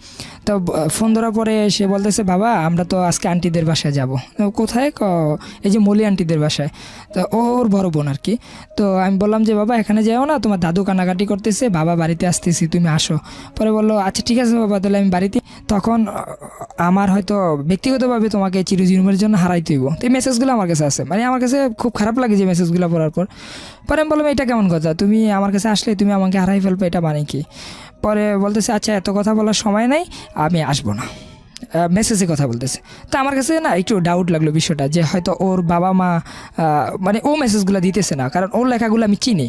তো ফোন ধরার পরে সে বলতেছে বাবা আমরা তো আজকে আন্টিদের বাসায় যাবো। কোথায়? এই যে মলি আন্টিদের মেয়েদের বাসায়। তো ওর বড় বোন আর কি। তো আমি বললাম যে বাবা এখানে যাও না, তোমার দাদু কান্নাকাটি করতেছে, বাবা বাড়িতে আসতেছি, তুমি আসো। পরে বললো আচ্ছা ঠিক আছে বাবা, তাহলে আমি বাড়িতে। তখন আমার হয়তো ব্যক্তিগতভাবে তোমাকে চিরজীবনের জন্য হারাইতে হইব। তো এই মেসেজগুলো আমার কাছে আছে, মানে আমার কাছে খুব খারাপ লাগে যে মেসেজগুলো পড়ার পর। পরে আমি বললাম এটা কেমন কথা, তুমি আমার কাছে আসলে তুমি আমাকে হারাই ফেলবে, এটা মানে কি? পরে বলতেছে আচ্ছা এত কথা বলার সময় নাই, আমি আসবো না। মেসেজে কথা বলতেছে। তো আমার কাছে না একটু ডাউট লাগলো বিষয়টা, যে হয়তো ওর বাবা মা মানে ও মেসেজগুলো দিতেছে না, কারণ ওর লেখাগুলো আমি চিনি।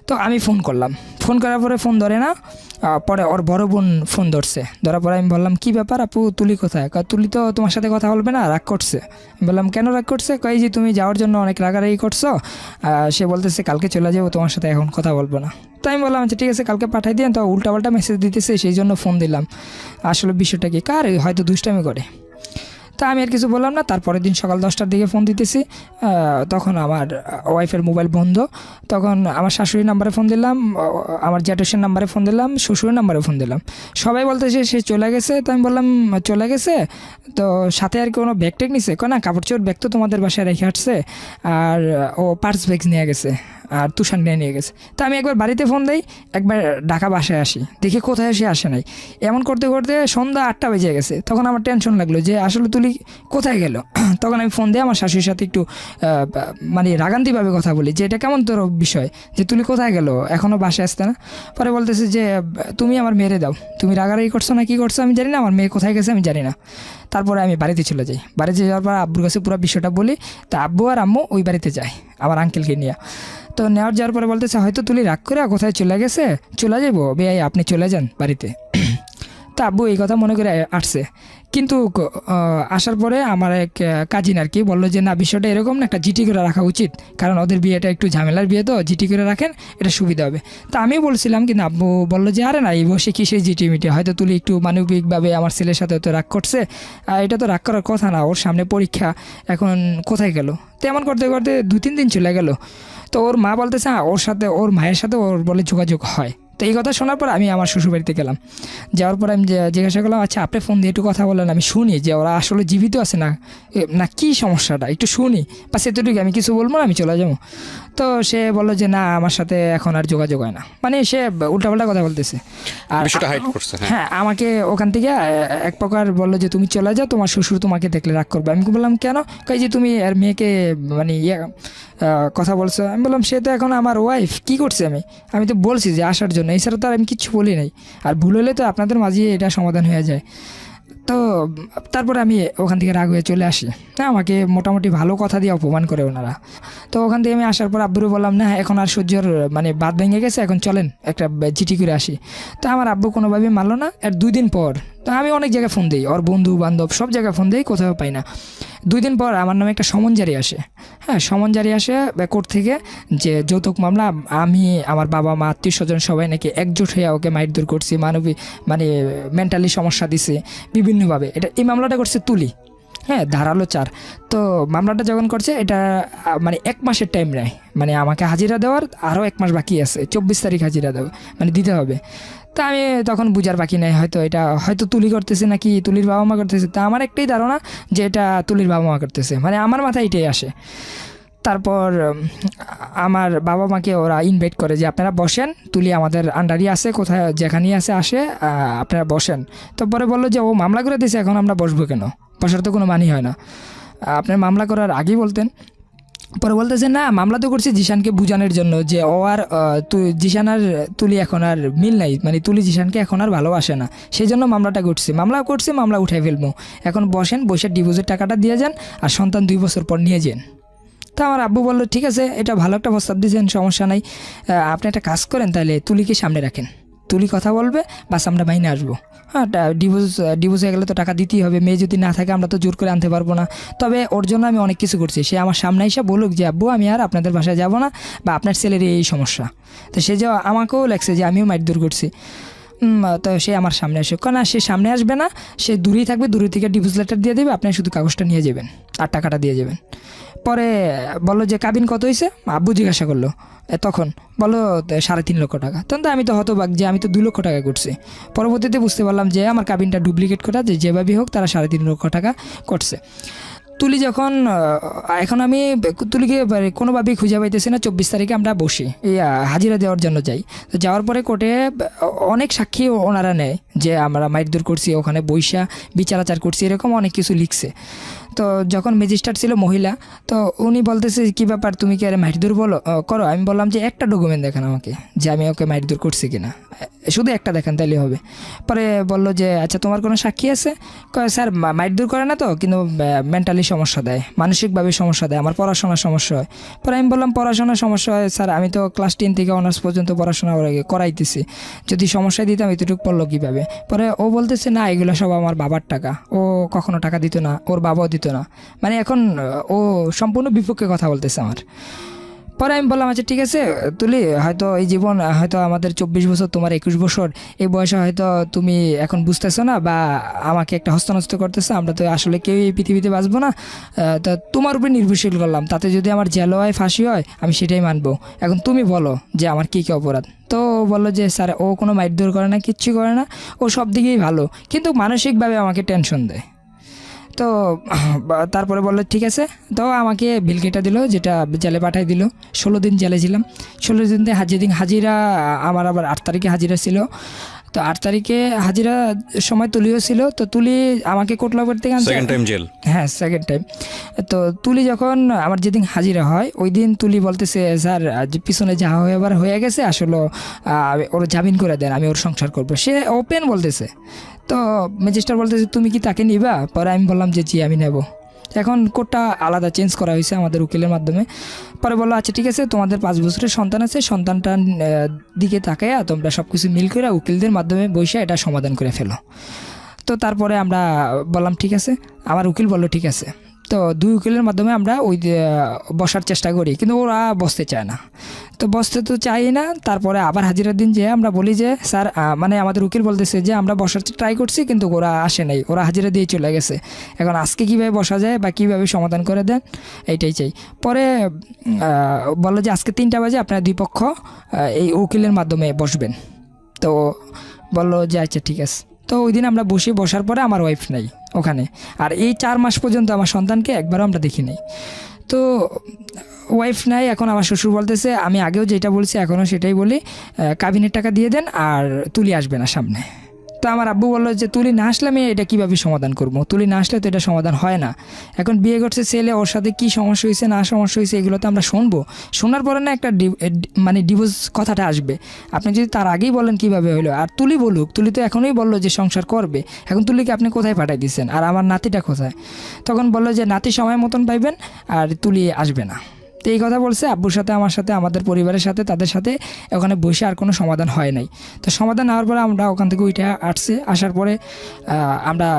তো আমি ফোন করলাম, ফোন করার পরে ফোন ধরে না। পরে ওর বড় বোন ফোন ধরছে, ধরার পরে আমি বললাম কী ব্যাপার আপু, তুলি কোথায়? তুলি তো তোমার সাথে কথা বলবে না, রাগ করছে। আমি বললাম কেন রাগ করছে? কই যে তুমি যাওয়ার জন্য অনেক রাগারাগি করছো, সে বলতেছে কালকে চলে যাবো, তোমার সাথে এখন কথা বলবো না। তো আমি বললাম আচ্ছা ঠিক আছে কালকে পাঠাই দিন। তো উল্টাপাল্টা মেসেজ দিতেছে, সেই জন্য ফোন দিলাম। আসলে বিষয়টা কি, কার হয়তো দুষ্টামি করে। তা আমি আর কিছু বললাম না। তারপরের দিন সকাল 10টার দিকে ফোন দিতেছি, তখন আমার ওয়াইফের মোবাইল বন্ধ। তখন আমার শাশুড়ির নাম্বারে ফোন দিলাম, আমার জ্যাঠুসের নাম্বারে ফোন দিলাম, শ্বশুরের নাম্বারে ফোন দিলাম। সবাই বলতেছে সে চলে গেছে। তো আমি বললাম চলে গেছে তো সাথে আর কোনো ব্যাগ টেক নিছে? না, কাপড় চোপড় ব্যাগ তো তোমাদের বাসায় রেখে আসছে, আর ও পার্স ব্যাগ নিয়ে গেছে, আর তুষার নিয়ে গেছে। তো আমি একবার বাড়িতে ফোন দিই, একবার ঢাকা বাসায় আসি, দেখি কোথায় আসে নাই। এমন করতে করতে সন্ধ্যা 8টা বেজে গেছে। তখন আমার টেনশন লাগলো যে আসলে তুলি কোথায় গেল। তখন আমি ফোন দিই আমার শাশুড়ির সাথে একটু মানে রাগান্তিভাবে কথা বলি যে এটা কেমন তোর বিষয়, যে তুলি কোথায় গেল, এখনও বাসায় আসতে না। পরে বলতেছে যে তুমি আমার মেরে দাও, তুমি রাগারাগি করছো না কি করছো আমি জানি না, আমার মেয়ে কোথায় গেছে আমি জানি না। তারপরে আমি বাড়িতে চলে যাই। বাড়িতে যাওয়ার পর আব্বুর কাছে পুরো বিষয়টা বলি। তা আব্বু আর আম্মু ওই বাড়িতে যায় আমার আঙ্কেলকে নিয়ে। তো যাওয়ার পরে বলতেছে হয়তো তুলি রাগ করে কোথায় চলে গেছে, চলে যাবো বেয়াই, আপনি চলে যান বাড়িতে। তা আব্বু এই কথা মনে করে আসছে। কিন্তু আসার পরে আমার এক কাজিন আর কি বললো যে না বিষয়টা এরকম না, একটা জিটি করে রাখা উচিত, কারণ ওদের বিয়েটা একটু ঝামেলার বিয়ে, তো জিটি করে রাখেন, এটা সুবিধা হবে। তা আমিও বলছিলাম, কিন্তু আব্বু বললো যে আরে না এই বসে কিসের জিটি মিটি, হয়তো তুলি একটু মানবিকভাবে আমার ছেলের সাথে তো রাগ করছে, এটা তো রাগ করার কথা না, ওর সামনে পরীক্ষা, এখন কোথায় গেল। তেমন করতে করতে 2-3 দিন চলে গেল। তো ওর মা বলতেছে ওর সাথে ওর মায়ের সাথে ওর বলে যোগাযোগ হয়। তো এই কথা শোনার পর আমি আমার শ্বশুরবাড়িতে গেলাম। যাওয়ার পর আমি জিজ্ঞাসা করলাম আচ্ছা আপনি ফোন দিয়ে একটু কথা বলেন, আমি শুনি যে ওরা আসলে জীবিত আছে না, না কী সমস্যাটা একটু শুনি, বাস এতটুকু, আমি কিছু বলবো না, আমি চলে যাবো। তো সে বললো যে না আমার সাথে এখন আর যোগাযোগ হয় না, মানে সে উল্টাপাল্টা কথা বলতেছে। আর বিষয়টা হাইড করছে। হ্যাঁ আমাকে ওখান থেকে এক প্রকার বললো যে তুমি চলে যাও, তোমার শ্বশুর তোমাকে দেখলে রাগ করবে। আমি বললাম কেন? কই যে তুমি আর মেয়েকে মানে কথা বলছো। আমি বললাম সে তো এখন আমার ওয়াইফ, কী করছি আমি তো বলছি যে আসার জন্য, এছাড়া তো আর আমি কিচ্ছু বলি নাই। আর ভুল হলে তো আপনাদের মাঝে এটা সমাধান হয়ে যায়। তো তারপরে আমি ওখান থেকে রাগ হয়ে চলে আসি। হ্যাঁ আমাকে মোটামুটি ভালো কথা দিয়ে অপমান করে ওনারা। তো ওখান থেকে আমি আসার পর আব্বুরে বললাম না এখন আর সহ্যর মানে বাদ ভেঙে গেছে, এখন চলেন একটা চিঠি করে আসি। তো আমার আব্বু কোনোভাবেই মানলো না। এর 2 দিন পর তো আমি অনেক জায়গায় ফোন দিই, ওর বন্ধু বান্ধব সব জায়গায় ফোন দিই, কোথাও পাই না। 2 দিন পর আমার নামে একটা সমন জারি আসে। হ্যাঁ সমন জারি আসে কোর্ট থেকে, যে যৌতুক মামলা, আমি আমার বাবা মা আত্মীয় স্বজন সবাই নাকি একজোট হয়ে ওকে মারধর করছি, মানে মেন্টালি সমস্যা দিছে বিভিন্নভাবে। এই মামলাটা করছে তুলি, হ্যাঁ ধারালো 4। তো মামলাটা যখন করছে এটা মানে 1 মাসের টাইম নেয়, মানে আমাকে হাজিরা দেওয়ার আরও 1 মাস বাকি আছে, 24 তারিখ হাজিরা দেবে, মানে দিতে হবে। তা আমি তখন বুঝার বাকি নেই, হয়তো তুলি করতেছে নাকি তুলির বাবা মা করতেছে। তা আমার একটাই ধারণা যে এটা তুলির বাবা মা করতেছে, মানে আমার মাথায় এটাই আসে। তারপর আমার বাবা মাকে ওরা ইনভাইট করে যে আপনারা বসেন, তুলি আমাদের আন্ডারই আছে, কোথায় যেখানেই আসে আপনারা বসেন। তারপরে বললো যে ও মামলা করে দিয়েছে, এখন আমরা বসবো কেন, বসার তো কোনো মানি হয় না, আপনার মামলা করার আগেই বলতেন। পরে বলতেছে না মামলা তো করছি জিশানকে বুঝানোর জন্য যে ও আর জিশান আর তুলি এখন আর মিল নাই, মানে তুলি জিশানকে এখন আর ভালোবাসে না, সেই জন্য মামলা করছি, মামলা উঠাই ফেলবো। এখন বসেন, বসে ডিভোর্সের টাকাটা দিয়ে যান, আর সন্তান 2 বছর পর নিয়ে যান। তো আমার আব্বু বললো ঠিক আছে এটা ভালো একটা প্রস্তাব দিয়েছেন, সমস্যা নাই, আপনি একটা কাজ করেন তাহলে তুলিকে সামনে রাখেন, তুলি কথা বলবে, বাস আমরা বাইনে আসবো। হ্যাঁ ডিভোর্স হয়ে গেলে তো টাকা দিতেই হবে, মেয়ে যদি না থাকে আমরা তো জোর করে আনতে পারবো না। তবে ওর জন্য আমি অনেক কিছু করছি, সে আমার সামনে এসে বলুক যে আব্বু আমি আর আপনাদের বাসায় যাব না, বা আপনার ছেলের এই সমস্যা। তো সে যে আমাকেও লাগছে যে আমিও মারধর করছি। তো সে আমার সামনে আসে, না সে সামনে আসবে না, সে দূরেই থাকবে, দূরে থেকে ডিভোর্স লেটার দিয়ে দেবে, আপনি শুধু কাগজটা নিয়ে যাবেন আর টাকাটা দিয়ে যাবেন। পরে বললো যে কাবিন কত হয়েছে, আব্বু জিজ্ঞাসা করলো, তখন বলো 3.5 লক্ষ টাকা। তখন তো আমি তো হতবাক যে আমি তো 2 লক্ষ টাকা করছি। পরবর্তীতে বুঝতে পারলাম যে আমার কাবিনটা ডুপ্লিকেট করা, যেভাবেই হোক তারা 3.5 লক্ষ টাকা করছে। তুলি যখন এখন আমি তুলিকে কোনোভাবেই খুঁজে পাইতেছি না। 24 তারিখে আমরা বসি এই হাজিরা দেওয়ার জন্য যাই। তো যাওয়ার পরে কোর্টে অনেক সাক্ষী ওনারা নেয় যে আমরা মাইরদুর করছি, ওখানে বৈশা বিচার আচার করছি, এরকম অনেক কিছু লিখছে। তো যখন ম্যাজিস্ট্রেট ছিল মহিলা, তো উনি বলতেছে কী ব্যাপার, তুমি কি আরে মাইরদুর করো? আমি বললাম যে একটা ডকুমেন্ট দেখান আমাকে যে আমি ওকে মাইরদুর করছি কিনা, শুধু একটা দেখান তাইলে হবে। পরে বললো যে আচ্ছা তোমার কোনো সাক্ষী আছে? কয় স্যার মাইরদুর করে না তো, কিন্তু মেন্টালি সমস্যা দেয়, মানসিকভাবে সমস্যা দেয়, আমার পড়াশোনার সমস্যা হয়। পরে আমি বললাম পড়াশোনার সমস্যা হয় স্যার, আমি তো ক্লাস 10 থেকে অনার্স পর্যন্ত পড়াশোনা করাইতেছি, যদি সমস্যায় দিতাম এতটুকু পড়লো কীভাবে? পরে ও বলতেছে না এগুলো সব আমার বাবার টাকা, ও কখনো টাকা দিত না, ওর বাবাও দিত না। মানে এখন ও সম্পূর্ণ বিপক্ষে কথা বলতেছে আমার। পরে আমি বললাম আচ্ছা ঠিক আছে তুলি, হয়তো এই জীবন হয়তো আমাদের 24 বছর, তোমার 21 বছর, এই বয়সে হয়তো তুমি এখন বুঝতেছো না বা আমাকে একটা হস্তনস্ত করতেছো, আমরা তো আসলে কেউই এই পৃথিবীতে বাঁচবো না। তা তোমার উপরে নির্ভরশীল করলাম, তাতে যদি আমার জেল হয়, ফাঁসি হয়, আমি সেটাই মানবো। এখন তুমি বলো যে আমার কী কী অপরাধ? তো বললো যে স্যার ও কোনো মাইরধর করে না, কিচ্ছু করে না, ও সব দিকেই ভালো, কিন্তু মানসিকভাবে আমাকে টেনশন দেয়। তো তারপরে বললো ঠিক আছে, তো আমাকে বিল কেটে দিল, যেটা জেলে পাঠাই দিল। 16 দিন জেলে ছিলাম। 16 দিন যেদিন হাজিরা, আমার আবার 8 তারিখে হাজিরা ছিল। তো 8 তারিখে হাজিরা সময় তুলিও ছিল। তো তুলি আমাকে কোটলাপুর থেকে আনছে, সেকেন্ড টাইম জেল। হ্যাঁ সেকেন্ড টাইম। তো তুলি যখন আমার যেদিন হাজিরা হয়, ওই দিন তুলি বলতেছে স্যার যে পিছনে যা হয়ে গেছে আসলে ওর জামিন করে দেন, আমি ওর সংসার করবো। সে ওপেন বলতেছে। তো ম্যাজিস্ট্রেট বলতেছে তুমি কি তাকে নিবা? পরে আমি বললাম যে জি আমি নেব। এখন কোর্টটা আলাদা চেঞ্জ করা হয়েছে আমাদের উকিলের মাধ্যমে। পরে বললো আচ্ছা ঠিক আছে, তোমাদের 5 বছরের সন্তান আছে, সন্তানটার দিকে তাকাইয়া তোমরা সব কিছু মিল করে উকিলদের মাধ্যমে বসে এটা সমাধান করে ফেলো। তো তারপরে আমরা বললাম ঠিক আছে, আমার উকিল বললো ঠিক আছে। তো 2 উকিলের মাধ্যমে আমরা ওই বসার চেষ্টা করি, কিন্তু ওরা বসতে চায় না। তো বসতে তো চাই না। তারপরে আবার হাজিরার দিন যে আমরা বলি যে স্যার, মানে আমাদের উকিল বলতেছে যে আমরা বসার ট্রাই করছি, কিন্তু ওরা আসে নাই, ওরা হাজিরা দিয়ে চলে গেছে। এখন আজকে কীভাবে বসা যায় বা কীভাবে সমাধান করে দেন এইটাই চাই। পরে বললো যে আজকে 3টা বাজে আপনারা 2 পক্ষ এই উকিলের মাধ্যমে বসবেন। তো বললো যে আচ্ছা ঠিক আছে। তো ওই দিন আমরা বসার পরে আমার ওয়াইফ নাই ওখানে, আর এই 4 মাস পর্যন্ত আমার সন্তানকে একবারও আমরা দেখি নাই। তো ওয়াইফ নাই। এখন আমার শ্বশুর বলতেছে, আমি আগেও যেটা বলছি এখনও সেটাই বলি, কাবিনের টাকা দিয়ে দেন আর তুলি আসবে না সামনে। তো আমার আব্বু বললো যে তুলি না আসলে আমি এটা কীভাবে সমাধান করবো, তুলি না আসলে তো এটা সমাধান হয় না। এখন বিয়ে করছে ছেলে, ওর সাথে কী সমস্যা হয়েছে না সমস্যা হয়েছে এগুলো তো আমরা শুনবো, শোনার পরে না একটা মানে ডিভোর্স কথাটা আসবে। আপনি যদি তার আগেই বলেন কীভাবে হলো, আর তুলি বলুক, তুলি তো এখনই বললো যে সংসার করবে, এখন তুলিকে আপনি কোথায় পাঠাই দিচ্ছেন আর আমার নাতিটা কোথায়? তখন বললো যে নাতি সময় মতন পাইবেন আর তুলি আসবে না। তো এই কথা বলছে আব্বুর সাথে, আমার সাথে, আমাদের পরিবারের সাথে, তাদের সাথে ওখানে বসে আর কোনো সমাধান হয় নাই। তো সমাধান হওয়ার পরে আমরা ওখান থেকে উঠে আসার পরে আমরা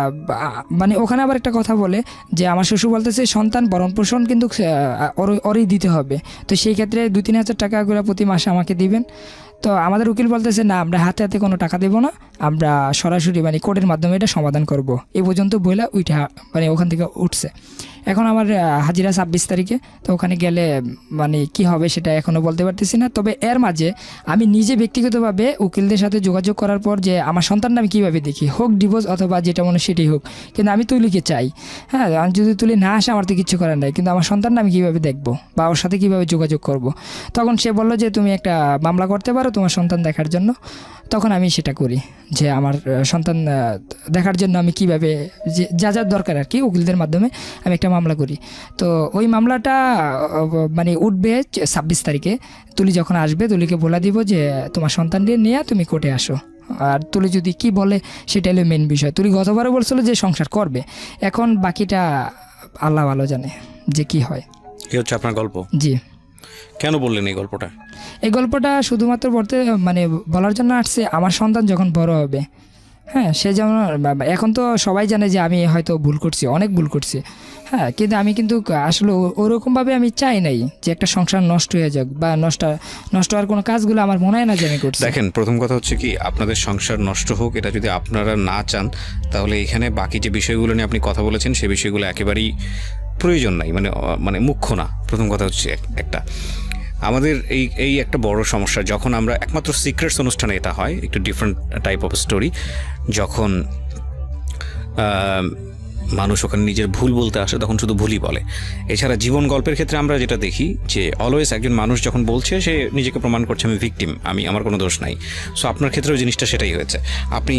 মানে ওখানে আবার একটা কথা বলে যে আমার শ্বশুর বলতেছে সন্তান ভরণ পোষণ কিন্তু ওরই দিতে হবে, তো সেই ক্ষেত্রে 2-3 হাজার টাকা করে প্রতি মাসে আমাকে দিবেন। তো আমাদের উকিল বলতেছে না, আমরা হাতে হাতে কোনো টাকা দেবো না, আমরা সরাসরি মানে কোর্টের মাধ্যমে এটা সমাধান করব। এই পর্যন্ত বইলা উঠা মানে ওখান থেকে উঠছে। এখন আমার হাজিরা 26 তারিখে। তো ওখানে গেলে মানে কি হবে সেটা এখনও বলতে পারতেছি না। তবে এর মাঝে আমি নিজে ব্যক্তিগতভাবে উকিলদের সাথে যোগাযোগ করার পর যে আমার সন্তানটা আমি কীভাবে দেখি, হোক ডিভোর্স অথবা যেটা মনে সেটাই হোক, কিন্তু আমি তুলিকে চাই। হ্যাঁ, আমি যদি তুলি না আসে আমার তো কিচ্ছু করার নাই, কিন্তু আমার সন্তানটা আমি কীভাবে দেখবো বা ওর সাথে কীভাবে যোগাযোগ করব। তখন সে বললো যে তুমি একটা মামলা করতে পারো তোমার সন্তান দেখার জন্য। তখন আমি সেটা করি যে আমার সন্তান দেখার জন্য আমি কিভাবে যা যা দরকার আর কি উকিলদের মাধ্যমে আমি একটা মামলা করি। তো ওই মামলাটা মানে উঠবে 26 তারিখে। তুলি যখন আসবে তুলিকে বলে দিব যে তোমার সন্তানকে নিয়ে তুমি কোর্টে আসো। আর তুলি যদি কি বলে সেটা হলো মেন বিষয়। তুলি গতবারও বলছিল যে সংসার করবে, এখন বাকিটা আল্লাহ ভালো জানে যে কি হয়। এই হচ্ছে আপনার গল্প। জি। কেন বললেন এই গল্পটা? এই গল্পটা শুধুমাত্র বলার জন্য আসছে আমার সন্তান যখন বড় হবে, হ্যাঁ, সে যেমন এখন তো সবাই জানে যে আমি হয়তো ভুল করছি, অনেক ভুল করছি, হ্যাঁ, কিন্তু আমি কিন্তু আসলে ওরকমভাবে আমি চাই নাই যে একটা সংসার নষ্ট হয়ে যাক বা নষ্ট হওয়ার কোনো কাজগুলো আমার মনে হয় না যে আমি করছি। দেখেন, প্রথম কথা হচ্ছে কি, আপনাদের সংসার নষ্ট হোক এটা যদি আপনারা না চান, তাহলে এখানে বাকি যে বিষয়গুলো নিয়ে আপনি কথা বলেছেন সে বিষয়গুলো একেবারেই প্রয়োজন নাই, মানে মুখ্য না। প্রথম কথা হচ্ছে একটা আমাদের এই একটা বড় সমস্যা, যখন আমরা একমাত্র সিক্রেটস অনুষ্ঠানে এটা হয়, একটু ডিফারেন্ট টাইপ অফ স্টোরি, যখন মানুষ ওখানে নিজের ভুল বলতে আসে তখন শুধু ভুলই বলে। এছাড়া জীবন গল্পের ক্ষেত্রে আমরা যেটা দেখি যে অলওয়েজ একজন মানুষ যখন বলছে সে নিজেকে প্রমাণ করছে আমি ভিকটিম, আমার কোনো দোষ নাই। সো আপনার ক্ষেত্রেও জিনিসটা সেটাই হয়েছে। আপনি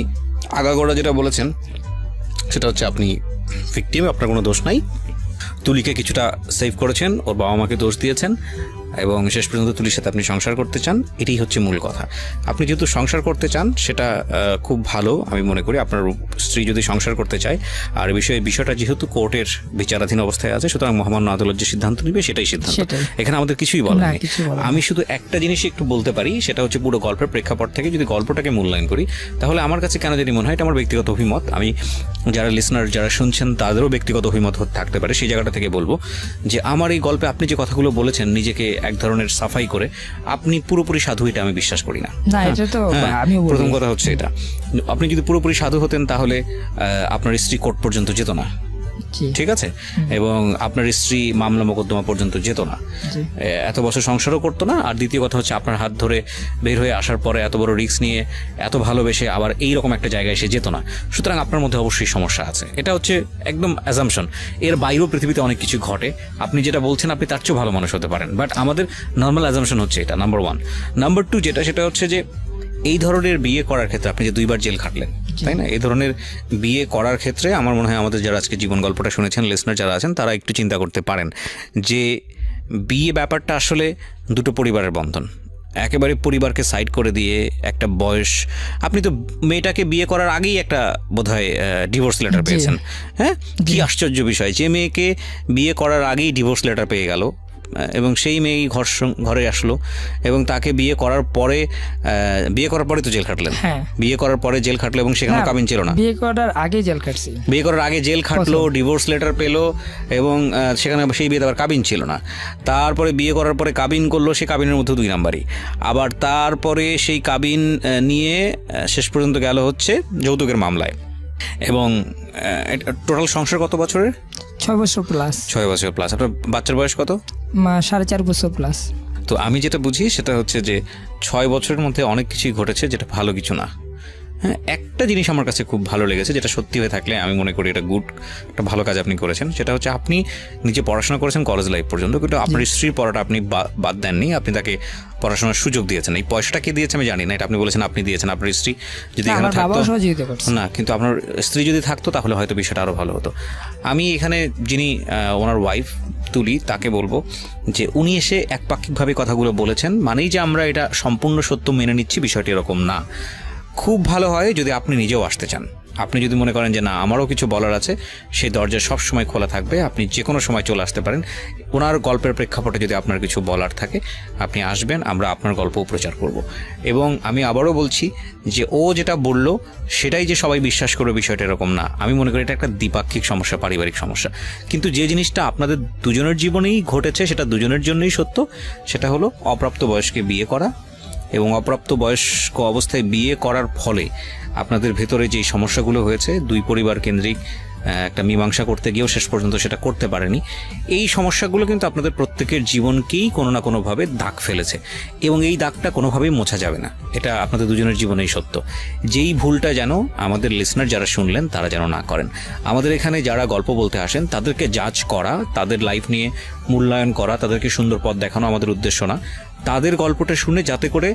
আগাগোড়া যেটা বলেছেন সেটা হচ্ছে আপনি ভিকটিম, আপনার কোনো দোষ নাই। তুলিকে কিছুটা সেভ করেছেন, ওর বাবা মাকে দোষ দিয়েছেন এবং শেষ পর্যন্ত তুলির সাথে আপনি সংসার করতে চান, এটাই হচ্ছে মূল কথা। আপনি যেহেতু সংসার করতে চান সেটা খুব ভালো আমি মনে করি। আপনার স্ত্রী যদি সংসার করতে চায়, আর বিষয়টা যেহেতু কোর্টের বিচারাধীন অবস্থায় আছে, সুতরাং মহামান্য আদালত যে সিদ্ধান্ত নেবে সেটাই সিদ্ধান্ত, এখানে আমাদের কিছুই বলার নেই। আমি শুধু একটা জিনিস একটু বলতে পারি, সেটা হচ্ছে পুরো গল্পের প্রেক্ষাপট থেকে যদি গল্পটাকে মূল্যায়ন করি, তাহলে আমার কাছে কেন জানি মনে হয়, এটা আমার ব্যক্তিগত অভিমত, আমি যারা লিসনার যারা শুনছেন তাদেরও ব্যক্তিগত অভিমত থাকতে পারে, সেই জায়গাটা থেকে বলবো যে আমার এই গল্পে আপনি যে কথাগুলো বলেছেন নিজেকে এক ধরনের সাফাই করে, আপনি পুরোপুরি সাধু, এটা আমি বিশ্বাস করি না। প্রথম কথা হচ্ছে এটা, আপনি যদি পুরোপুরি সাধু হতেন তাহলে আপনার স্ত্রী কোর্ট পর্যন্ত যেত না, ঠিক আছে, এবং আপনার স্ত্রী মামলা মোকদ্দমা পর্যন্ত যেত না, এত বছর সংসারও করতো না। আর দ্বিতীয় কথা হচ্ছে আপনার হাত ধরে বের হয়ে আসার পরে এত বড় রিস্ক নিয়ে এত ভালোবেসে আবার এইরকম একটা জায়গায় এসে যেত না। সুতরাং আপনার মধ্যে অবশ্যই সমস্যা আছে, এটা হচ্ছে একদম অ্যাজাম্পশন। এর বাইরেও পৃথিবীতে অনেক কিছু ঘটে, আপনি যেটা বলছেন আপনি তার চেয়েও ভালো মানুষ হতে পারেন, বাট আমাদের নর্মাল অ্যাজাম্পশন হচ্ছে এটা, নাম্বার 1। নাম্বার 2 সেটা হচ্ছে যে এই ধরনের বিয়ে করার ক্ষেত্রে আপনি যে 2বার জেল খাটলেন, তাই না, এই ধরনের বিয়ে করার ক্ষেত্রে আমার মনে হয় আমাদের যারা আজকে জীবন গল্পটা শুনেছেন, লিসনার যারা আছেন, তারা একটু চিন্তা করতে পারেন যে বিয়ে ব্যাপারটা আসলে দুটো পরিবারের বন্ধন। একেবারে পরিবারকে সাইড করে দিয়ে একটা বয়স, আপনি তো মেয়েটাকে বিয়ে করার আগেই একটা বোধহয় ডিভোর্স লেটার পেয়েছেন, হ্যাঁ, কি আশ্চর্য বিষয়, যে মেয়েকে বিয়ে করার আগেই ডিভোর্স লেটার পেয়ে গেল এবং সেই মেয়ে ঘরে আসলো এবং তাকে বিয়ে করার পরে তো জেল খাটলেন, বিয়ে করার পরে জেল খাটলো এবং সেখানে কাবিন ছিল না, বিয়ে করার আগে জেল খাটলো, ডিভোর্স লেটার পেলো এবং সেখানে সেই বিয়েতে আবার কাবিন ছিল না। তারপরে বিয়ে করার পরে কাবিন করলো, সে কাবিনের মধ্যে 2 নাম্বারই, আবার তারপরে সেই কাবিন নিয়ে শেষ পর্যন্ত গেল হচ্ছে যৌতুকের মামলায়। এবং টোটাল সংসার কত বছরের? 6 বছর প্লাস। 6 বছর প্লাস। আপনার বাচ্চার বয়স কত? 4.5 বছর প্লাস। তো আমি যেটা বুঝি সেটা হচ্ছে যে 6 বছরের মধ্যে অনেক কিছুই ঘটেছে যেটা ভালো কিছু না। হ্যাঁ, একটা জিনিস আমার কাছে খুব ভালো লেগেছে, যেটা সত্যি হয়ে থাকলে আমি মনে করি এটা একটা ভালো কাজ আপনি করেছেন, সেটা হচ্ছে আপনি নিজে পড়াশোনা করেছেন কলেজ লাইফ পর্যন্ত, কিন্তু আপনার স্ত্রীর পড়াটা আপনি বাদ দেননি, আপনি তাকে পড়াশোনার সুযোগ দিয়েছেন। এই পয়সাটা কে দিয়েছে আমি জানি না, এটা আপনি বলেছেন আপনি দিয়েছেন। আপনার স্ত্রী যদি এখানে থাকতো না, কিন্তু আপনার স্ত্রী যদি থাকতো তাহলে হয়তো বিষয়টা আরও ভালো হতো। আমি এখানে যিনি ওনার ওয়াইফ তুলি, তাকে বলবো যে উনি এসে একপাক্ষিকভাবে কথাগুলো বলেছেন মানেই যে আমরা এটা সম্পূর্ণ সত্য মেনে নিচ্ছি, বিষয়টি এরকম না। খুব ভালো হয় যদি আপনি নিজেও আসতে চান, আপনি যদি মনে করেন যে না আমারও কিছু বলার আছে, সেই দরজা সব সময় খোলা থাকবে, আপনি যে কোনো সময় চলে আসতে পারেন। ওনার গল্পের প্রেক্ষাপটে যদি আপনার কিছু বলার থাকে আপনি আসবেন, আমরা আপনার গল্পও প্রচার করব। এবং আমি আবারও বলছি যে ও যেটা বলল সেটাই যে সবাই বিশ্বাস করবে বিষয়টা এরকম না। আমি মনে করি এটা একটা দ্বিপাক্ষিক সমস্যা, পারিবারিক সমস্যা। কিন্তু যে জিনিসটা আপনাদের দুজনের জীবনেই ঘটেছে সেটা দুজনের জন্যই সত্য, সেটা হলো অপ্রাপ্ত বয়স্কে বিয়ে করা এবং অপ্রাপ্ত বয়স্ক অবস্থায় বিয়ে করার ফলে আপনাদের ভেতরে যেই সমস্যাগুলো হয়েছে, 2 পরিবার কেন্দ্রিক একটা মীমাংসা করতে গিয়েও শেষ পর্যন্ত সেটা করতে পারেনি, এই সমস্যাগুলো কিন্তু আপনাদের প্রত্যেকের জীবনকেই কোনো না কোনোভাবে দাগ ফেলেছে এবং এই দাগটা কোনোভাবেই মোছা যাবে না। এটা আপনাদের দুজনের জীবনেই সত্য। যেই ভুলটা যেন আমাদের লিসনার যারা শুনলেন তারা যেন না করেন। আমাদের এখানে যারা গল্প বলতে আসেন তাদেরকে জাজ করা, তাদের লাইফ নিয়ে মূল্যায়ন করা, তাদেরকে সুন্দর পথ দেখানো আমাদের উদ্দেশ্য না। তাদের গল্পটা শুনে যাতে করে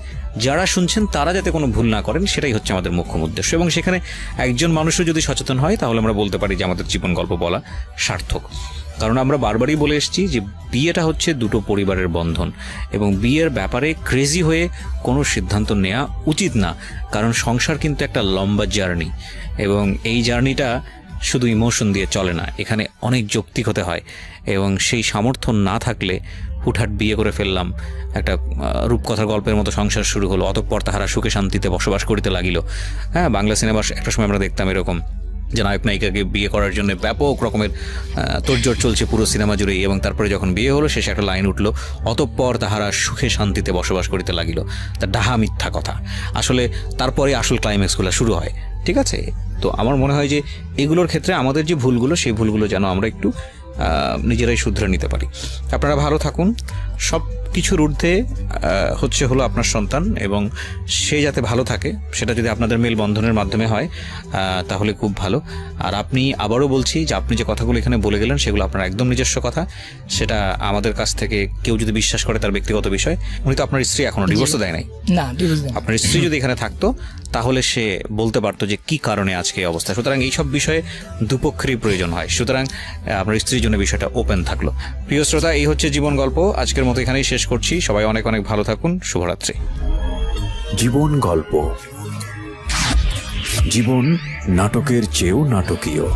যারা শুনছেন তারা যাতে কোনো ভুল না করেন, সেটাই হচ্ছে আমাদের মুখ্য উদ্দেশ্য। এবং সেখানে একজন মানুষও যদি সচেতন হয় তাহলে আমরা বলতে পারি যে আমাদের জীবন গল্প বলা সার্থক। কারণ আমরা বারবারই বলে এসেছি যে বিয়েটা হচ্ছে 2 পরিবারের বন্ধন এবং বিয়ের ব্যাপারে ক্রেজি হয়ে কোনো সিদ্ধান্ত নেওয়া উচিত না। কারণ সংসার কিন্তু একটা লম্বা জার্নি এবং এই জার্নিটা শুধু ইমোশন দিয়ে চলে না, এখানে অনেক যৌক্তিক হতে হয় এবং সেই সামর্থ্য না থাকলে হুটহাট বিয়ে করে ফেললাম, একটা রূপকথার গল্পের মতো সংসার শুরু হলো, অতঃপর তাহারা সুখে শান্তিতে বসবাস করিতে লাগিল। হ্যাঁ, বাংলা সিনেমা একটা সময় আমরা দেখতাম এরকম যে নায়ক নায়িকাকে বিয়ে করার জন্য ব্যাপক রকমের তোড়জোড় চলছে পুরো সিনেমা জুড়েই, এবং তারপরে যখন বিয়ে হলো শেষে একটা লাইন উঠলো, অতঃপর তাহারা সুখে শান্তিতে বসবাস করিতে লাগিল। তা ডাহা মিথ্যা কথা, আসলে তারপরে আসল ক্লাইম্যাক্সগুলো শুরু হয়। ঠিক আছে, তো আমার মনে হয় যে এগুলোর ক্ষেত্রে আমাদের যে ভুলগুলো, সেই ভুলগুলো যেন আমরা একটু নিজেরাই শুধরে নিতে পারি। আপনারা ভালো থাকুন, সব কিছুর ঊর্ধ্বে হলো আপনার সন্তান, এবং সে যাতে ভালো থাকে সেটা যদি আপনাদের মেলবন্ধনের মাধ্যমে হয় তাহলে খুব ভালো। আর আপনি, আবারও বলছি যে আপনি যে কথাগুলো এখানে বলে গেলেন সেগুলো আপনার একদম নিজস্ব কথা, সেটা আমাদের কাছ থেকে কেউ যদি বিশ্বাস করে তার ব্যক্তিগত বিষয়। উনি তো আপনার স্ত্রী এখনো ডিভোর্সও দেয় নাই। না, ডিভোর্স দেন। আপনার স্ত্রী যদি এখানে থাকতো তাহলে সে বলতে পারতো যে কি কারণে আজকে এই অবস্থা। সুতরাং এইসব বিষয়ে দুপক্ষেরই প্রয়োজন হয়। সুতরাং আপনার স্ত্রীর জন্য বিষয়টা ওপেন থাকলো। প্রিয় শ্রোতা, এই হচ্ছে জীবন গল্প। আজকের মতো এখানেই শেষ করছি। সবাই অনেক অনেক ভালো থাকুন। শুভরাত্রি। জীবন গল্প, জীবন নাটকের চেয়েও নাটকীয়।